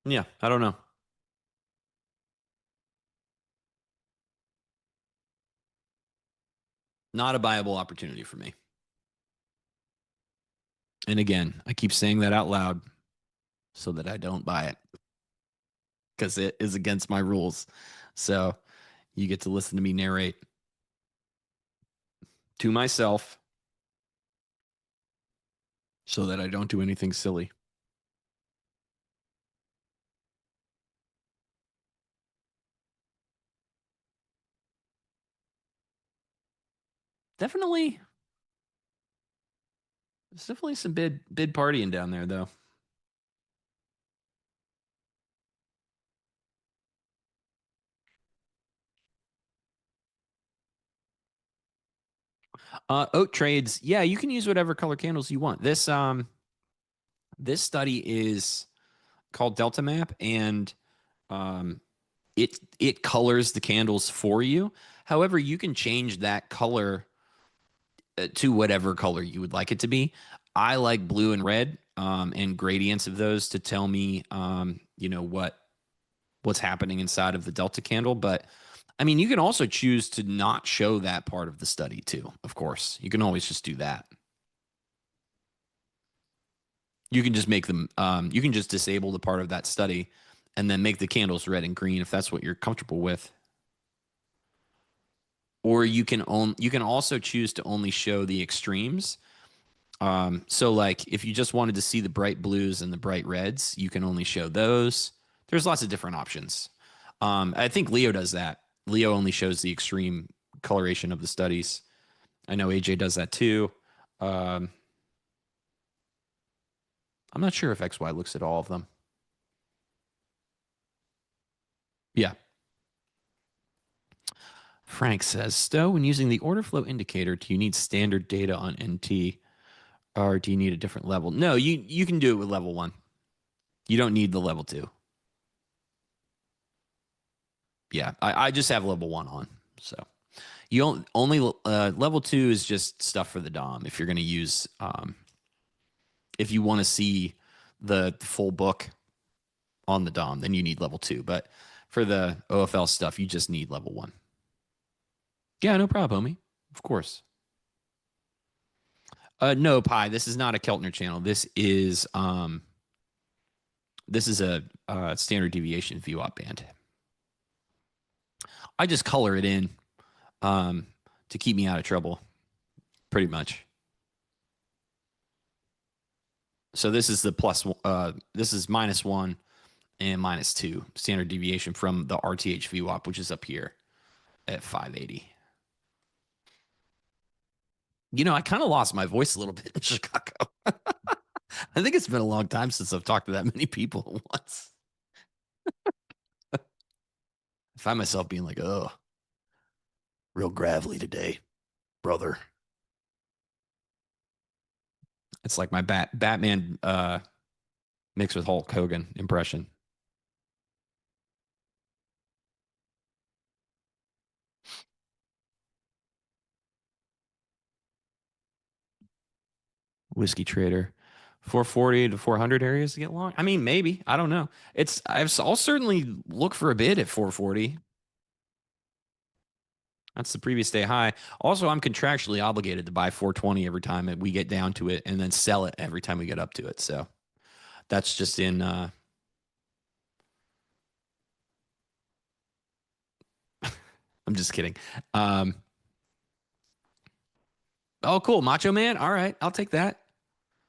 Yeah, I don't know. Not a viable opportunity for me. And again, I keep saying that out loud so that I don't buy it because it is against my rules. So you get to listen to me narrate to myself so that I don't do anything silly. Definitely, there's definitely some bid partying down there though. Oat trades, yeah, you can use whatever color candles you want. This study is called Delta Map, and um, it colors the candles for you. However, you can change that color to whatever color you would like it to be. I like blue and red, and gradients of those to tell me, you know, what's happening inside of the Delta candle. But I mean, you can also choose to not show that part of the study too. Of course, you can always just do that. You can just make them. You can just disable the part of that study, and then make the candles red and green if that's what you're comfortable with. Or you can also choose to only show the extremes. So like if you just wanted to see the bright blues and the bright reds, you can only show those. There's lots of different options. I think Leo does that. Leo only shows the extreme coloration of the studies. I know AJ does that too. Um, I'm not sure if XY looks at all of them. Yeah. Frank says, Stowe, when using the order flow indicator, do you need standard data on NT or do you need a different level? No, you can do it with level 1. You don't need the level 2. Yeah, I just have level 1 on. So you only level 2 is just stuff for the DOM. If you're going to use, if you want to see the full book on the DOM, then you need level 2. But for the OFL stuff, you just need level 1. Yeah, no problem, homie. Of course. No, Pi. This is not a Keltner channel. This is a standard deviation VWAP band. I just color it in to keep me out of trouble, pretty much. So this is the plus. This is -1 and -2 standard deviation from the RTH VWAP, which is up here at 580. You know, I kind of lost my voice a little bit in Chicago. I think it's been a long time since I've talked to that many people at once. I find myself being like, oh, real gravelly today, brother. It's like my Batman mixed with Hulk Hogan impression. Whiskey trader. 440 to 400 areas to get long. I mean, maybe. I don't know. I'll certainly look for a bid at 440. That's the previous day high. Also, I'm contractually obligated to buy 420 every time we get down to it and then sell it every time we get up to it. So that's just in I'm just kidding. Oh, cool. Macho Man. All right. I'll take that.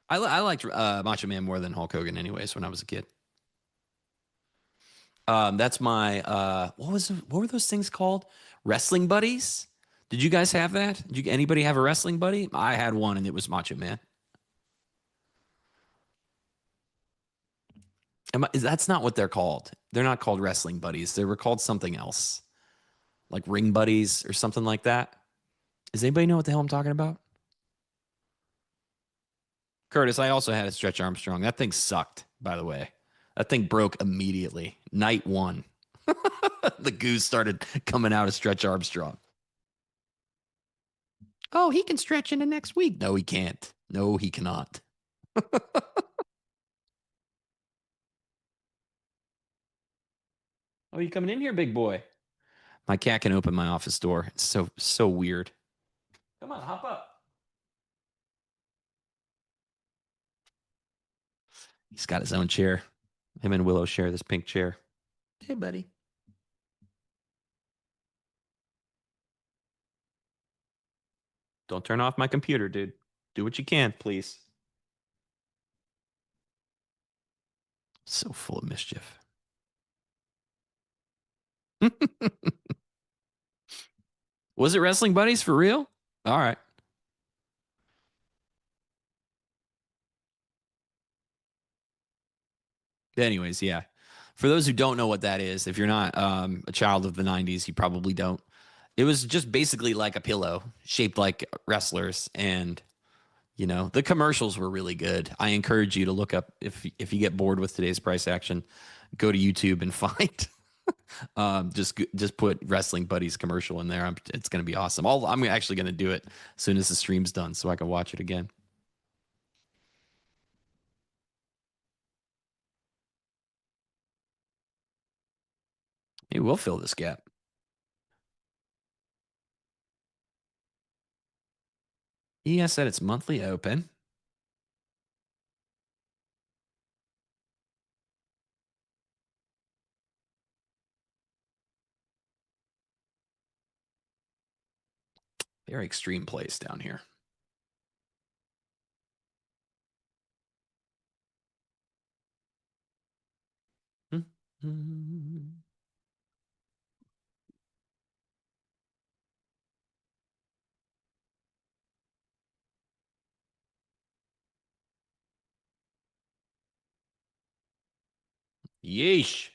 I liked Macho Man more than Hulk Hogan anyways when I was a kid. That's my what were those things called? Wrestling buddies? Did you guys have that? Anybody have a wrestling buddy? I had one and it was Macho Man. That's not what they're called. They're not called wrestling buddies. They were called something else. Like ring buddies or something like that. Does anybody know what the hell I'm talking about? Curtis, I also had a Stretch Armstrong. That thing sucked, by the way. That thing broke immediately. Night one. The goose started coming out of Stretch Armstrong. Oh, he can stretch into next week. No, he can't. No, he cannot. Oh, you coming in here, big boy? My cat can open my office door. It's so weird. Come on, hop up. He's got his own chair. Him and Willow share this pink chair. Hey, buddy. Don't turn off my computer, dude. Do what you can, please. So full of mischief. Was it Wrestling Buddies for real? All right. Anyways, yeah. For those who don't know what that is, if you're not a child of the 90s, you probably don't. It was just basically like a pillow shaped like wrestlers. And, you know, the commercials were really good. I encourage you to look up, if you get bored with today's price action, go to YouTube and find just put Wrestling Buddies commercial in there. It's going to be awesome. I'm actually going to do it as soon as the stream's done so I can watch it again. Maybe we'll fill this gap. ES said it's monthly open. Very extreme place down here. Yeesh.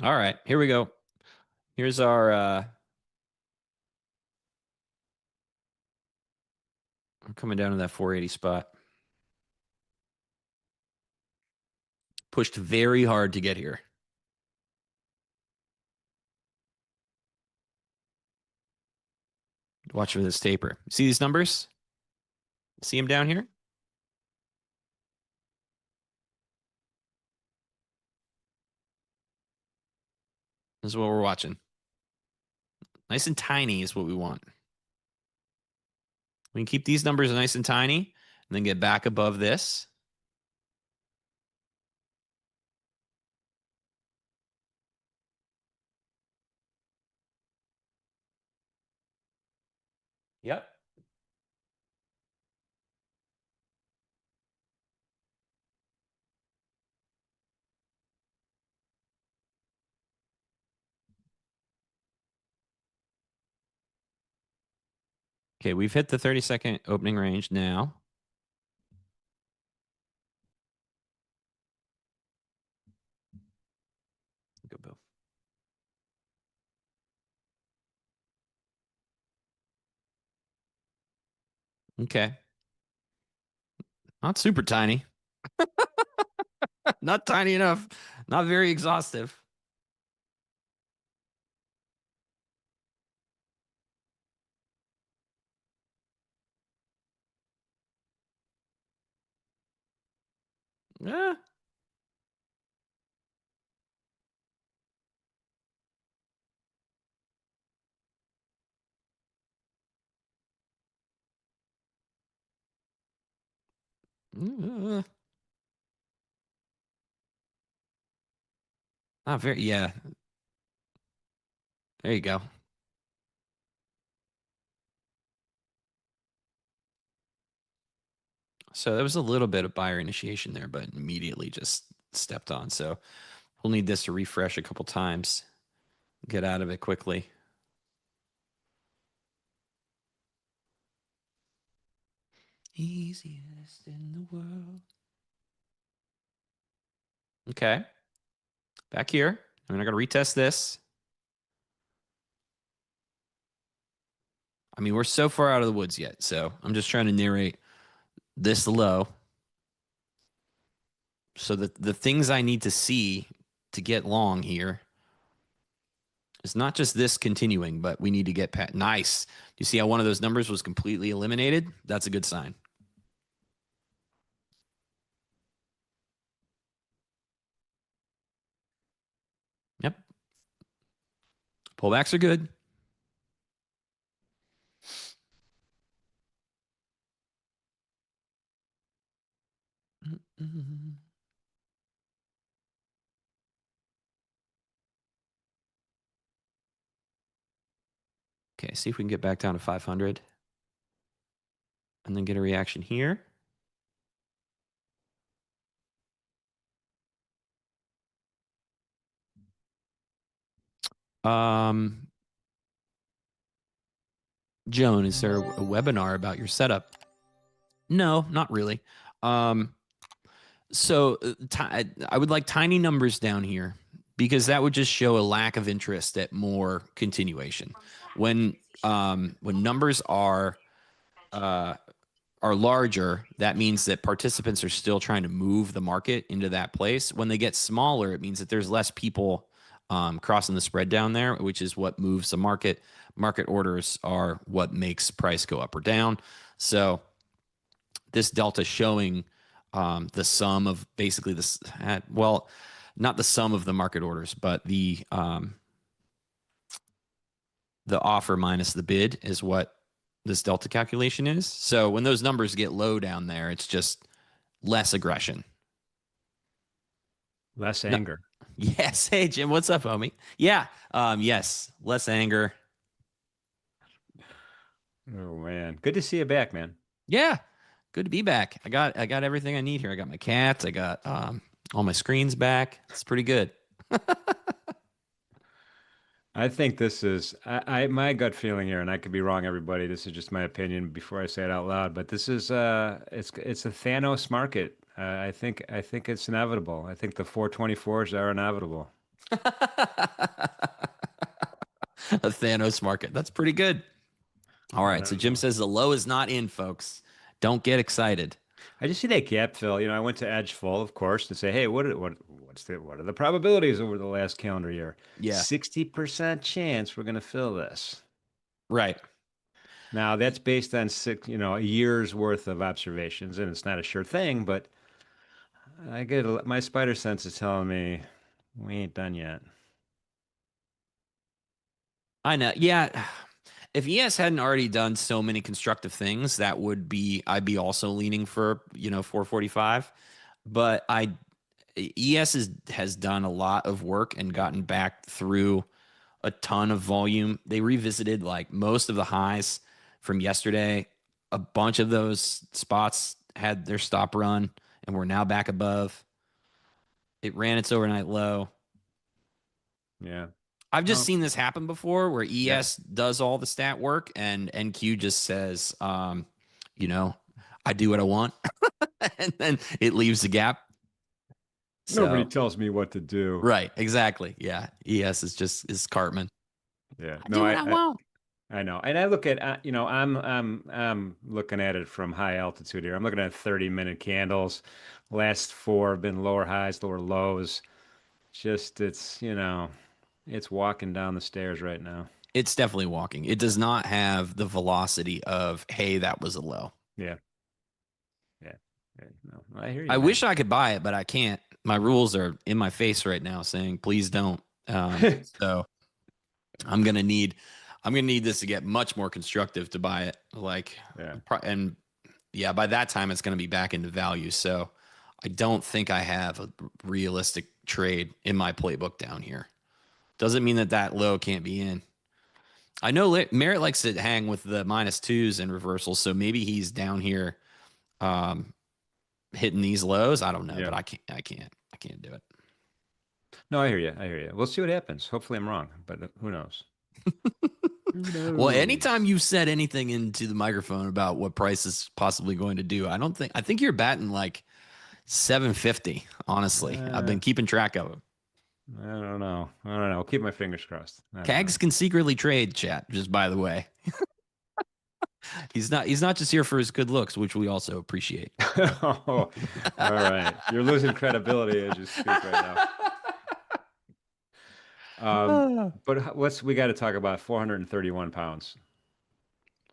All right, here we go. Here's our I'm coming down to that 480 spot. Pushed very hard to get here. Watch for this taper. See these numbers? See them down here? This is what we're watching. Nice and tiny is what we want. We can keep these numbers nice and tiny and then get back above this. Yep. Okay, we've hit the 30-second opening range now. Go, Bill. Okay. Not super tiny. Not tiny enough. Not very exhaustive. Eh. Uh, Not very. Yeah. There you go. So there was a little bit of buyer initiation there, but immediately just stepped on. So we'll need this to refresh a couple times. Get out of it quickly. Easiest in the world. Okay. Back here. I'm going to retest this. I mean, we're so far out of the woods yet. So I'm just trying to narrate this low. So the things I need to see to get long here is not just this continuing, but we need to get past. Nice. Do you see how one of those numbers was completely eliminated? That's a good sign. Yep. Pullbacks are good. Okay, see if we can get back down to 500 and then get a reaction here. Joan, is there a webinar about your setup? No, not really. So I would like tiny numbers down here because that would just show a lack of interest at more continuation. When numbers are larger, that means that participants are still trying to move the market into that place. When they get smaller, it means that there's less people crossing the spread down there, which is what moves the market. Market orders are what makes price go up or down. So this delta showing the sum of basically this, well, not the sum of the market orders, but the offer minus the bid is what this delta calculation is. So when those numbers get low down there, it's just less aggression. Less anger. Yes. Hey, Jim, what's up, homie? Yeah. Yes. Less anger. Oh man, good to see you back, man. Yeah. Good to be back. I got everything I need here. I got my cats. I got all my screens back. It's pretty good. I think this is my gut feeling here, and I could be wrong, everybody. This is just my opinion before I say it out loud, but this is it's a Thanos market. I think it's inevitable. I think the 424s are inevitable. A Thanos market. That's pretty good. All right. So Jim says the low is not in, folks. Don't get excited. I just see that gap fill. You know, I went to Edge Full, of course, to say, hey, what are the probabilities over the last calendar year? Yeah. 60% chance we're going to fill this. Right. Now that's based on a year's worth of observations, and it's not a sure thing, but my spider sense is telling me we ain't done yet. I know. Yeah. If ES hadn't already done so many constructive things, I'd be also leaning for, 445. But ES has done a lot of work and gotten back through a ton of volume. They revisited like most of the highs from yesterday. A bunch of those spots had their stop run and we're now back above. It ran its overnight low. Yeah. I've just seen this happen before where ES Yep. does all the stat work and NQ just says, I do what I want. And then it leaves the gap. Nobody tells me what to do. Right. Exactly. Yeah. ES is Cartman. Yeah. I do what I want. I know. And I look at, I'm looking at it from high altitude here. I'm looking at 30-minute candles. Last four have been lower highs, lower lows. Just, it's walking down the stairs right now. It's definitely walking. It does not have the velocity of, hey, that was a low. Yeah. Yeah. Okay, no, I hear you, I man. wish I could buy it, but I can't. My rules are in my face right now saying, please don't. So I'm gonna need this to get much more constructive to buy it. Like, Yeah. and yeah, by that time it's gonna be back into value. So I don't think I have a realistic trade in my playbook down here. Doesn't mean that low can't be in. I know Merritt likes to hang with the -2s and reversals, so maybe he's down here um, hitting these lows. I don't know, Yeah. but I can't do it. No, I hear you. I hear you. We'll see what happens. Hopefully I'm wrong, but who knows? Who Well, anytime knows? you've said anything into the microphone about what price is possibly going to do, I think you're batting like 750. Honestly, I've Uh, been keeping track of them. I don't know. I don't know. I'll keep my fingers crossed. I don't know. Cags can secretly trade, chat. Just by the way, he's not just here for his good looks, which we also appreciate. Oh, all right. You're losing credibility as you speak right now. But we got to talk about 431 pounds.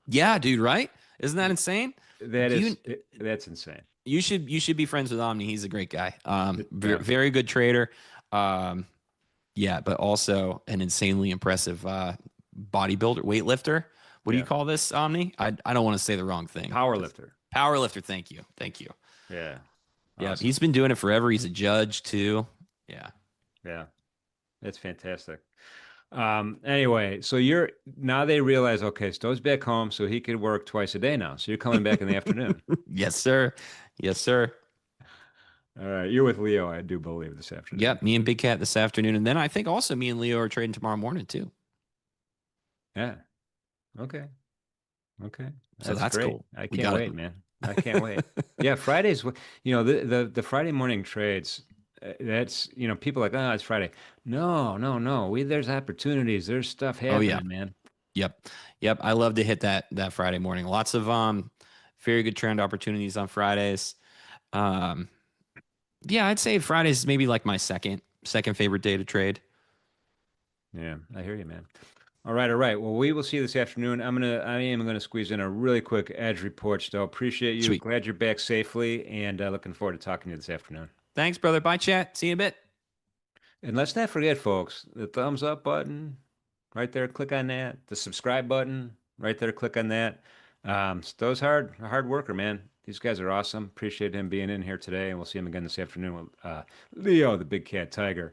Yeah, dude, right? Isn't that insane? That's insane. You should be friends with Omni. He's a great guy. Yeah. Very good trader. Yeah, but also an insanely impressive bodybuilder, weightlifter. What do you Yeah. call this, Omni? I don't want to say the wrong thing. Power lifter. Power lifter. Thank you. Yeah. Yeah, Awesome. he's been doing it forever. He's a judge too. Yeah. Yeah. That's fantastic. Anyway, so now they realize, okay, Stowe's back home, so he could work twice a day now. So you're coming back in the afternoon. Yes, sir. Yes, sir. All right. You're with Leo, I do believe, this afternoon. Yep. Me and Big Cat this afternoon. And then I think also me and Leo are trading tomorrow morning too. Yeah. Okay. Okay. So that's great. cool. I can't wait, man. I can't wait. Yeah, Fridays, the Friday morning trades, that's, people are like, oh, it's Friday. No. There's opportunities. There's stuff Oh happening, yeah. man. Yep. I love to hit that Friday morning. Lots of very good trend opportunities on Fridays. Yeah, I'd say Fridays is maybe like my second favorite day to trade. Yeah, I hear you, man. All right. Well, we will see you this afternoon. I am gonna squeeze in a really quick edge report, Stowe. Appreciate you. Sweet. Glad you're back safely, and looking forward to talking to you this afternoon. Thanks, brother. Bye, chat. See you in a bit. And let's not forget, folks, the thumbs up button right there. Click on that. The subscribe button right there. Click on that. Stowe's a hard worker, man. These guys are awesome. Appreciate him being in here today, and we'll see him again this afternoon with Leo, the big cat tiger.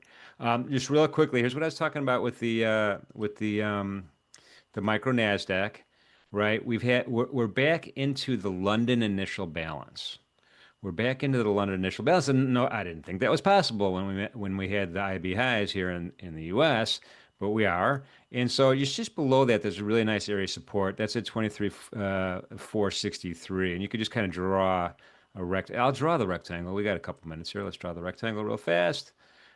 Just real quickly, here's what I was talking about with the micro Nasdaq, right? We're back into the London initial balance. We're back into the London initial balance, and no, I didn't think that was possible when we had the IB highs here in the U.S., but we are. And so just below that, there's a really nice area of support. That's at 23,463, and you could just kind of draw a I'll draw the rectangle. We got a couple minutes here. Let's draw the rectangle real fast,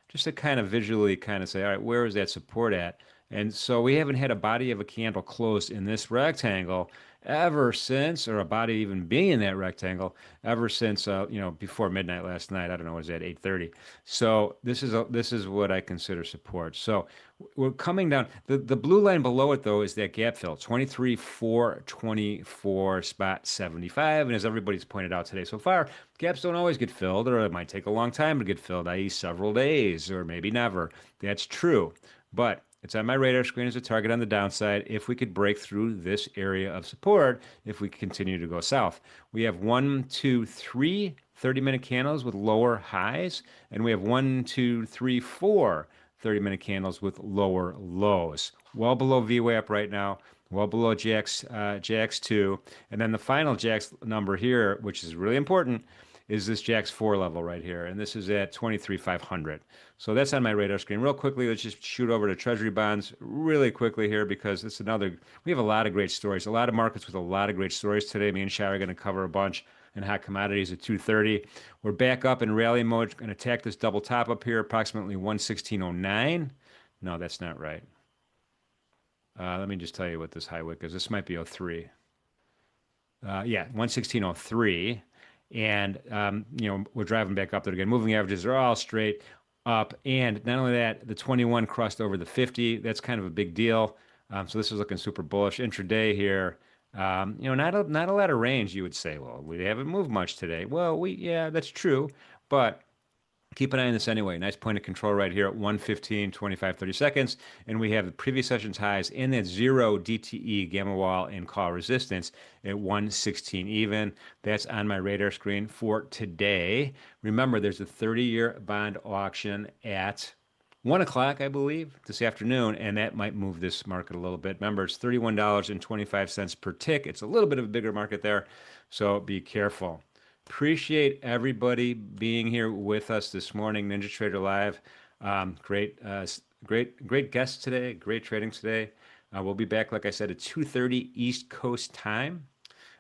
just to kind of visually kind of say, all right, where is that support at? And so we haven't had a body of a candle closed in this rectangle ever since, or a body even being in that rectangle ever since, before midnight last night. I don't know, was that 8:30? So this is what I consider support. So we're coming down. The blue line below it, though, is that gap fill, 23,424 spot 75. And as everybody's pointed out today so far, gaps don't always get filled, or it might take a long time to get filled, i.e. several days, or maybe never. That's true. But it's on my radar screen as a target on the downside if we could break through this area of support, if we continue to go south. We have 1, 2, 3 30-minute candles with lower highs, and we have 1, 2, 3, 4 30-minute candles with lower lows. Well below VWAP right now, well below JX2. And then the final JX number here, which is really important, is this JAX4 level right here, and this is at 23,500. So that's on my radar screen. Real quickly, let's just shoot over to Treasury bonds really quickly here, because it's we have a lot of great stories, a lot of markets with a lot of great stories today. Me and Shai are going to cover a bunch, and hot commodities at 2:30. We're back up in rally mode, going to attack this double top up here, approximately 116.09. No, that's not right. Let me just tell you what this high wick is. This might be 03. Yeah, 116.03. And, we're driving back up there again. Moving averages are all straight up. And not only that, the 21 crossed over the 50. That's kind of a big deal. So this is looking super bullish. Intraday here, Not a lot of range. You would say, well, we haven't moved much today. Well, yeah, that's true, but keep an eye on this anyway. Nice point of control right here at 115, 25, 30 seconds. And we have the previous session's highs in that 0 DTE gamma wall and call resistance at 116 even. That's on my radar screen for today. Remember, there's a 30-year bond auction at 1 o'clock, I believe, this afternoon, and that might move this market a little bit. Remember, it's $31.25 per tick. It's a little bit of a bigger market there, so be careful. Appreciate everybody being here with us this morning. NinjaTrader Live. Great guests today. Great trading today. We'll be back, like I said, at 2:30 East Coast time.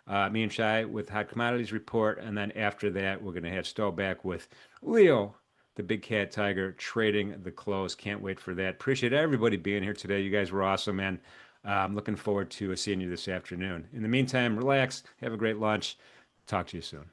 Me and Shai with Hot Commodities Report. And then after that, we're going to have Stowe back with Leo, the big cat tiger, trading the close. Can't wait for that. Appreciate everybody being here today. You guys were awesome, and I'm looking forward to seeing you this afternoon. In the meantime, relax, have a great lunch. Talk to you soon.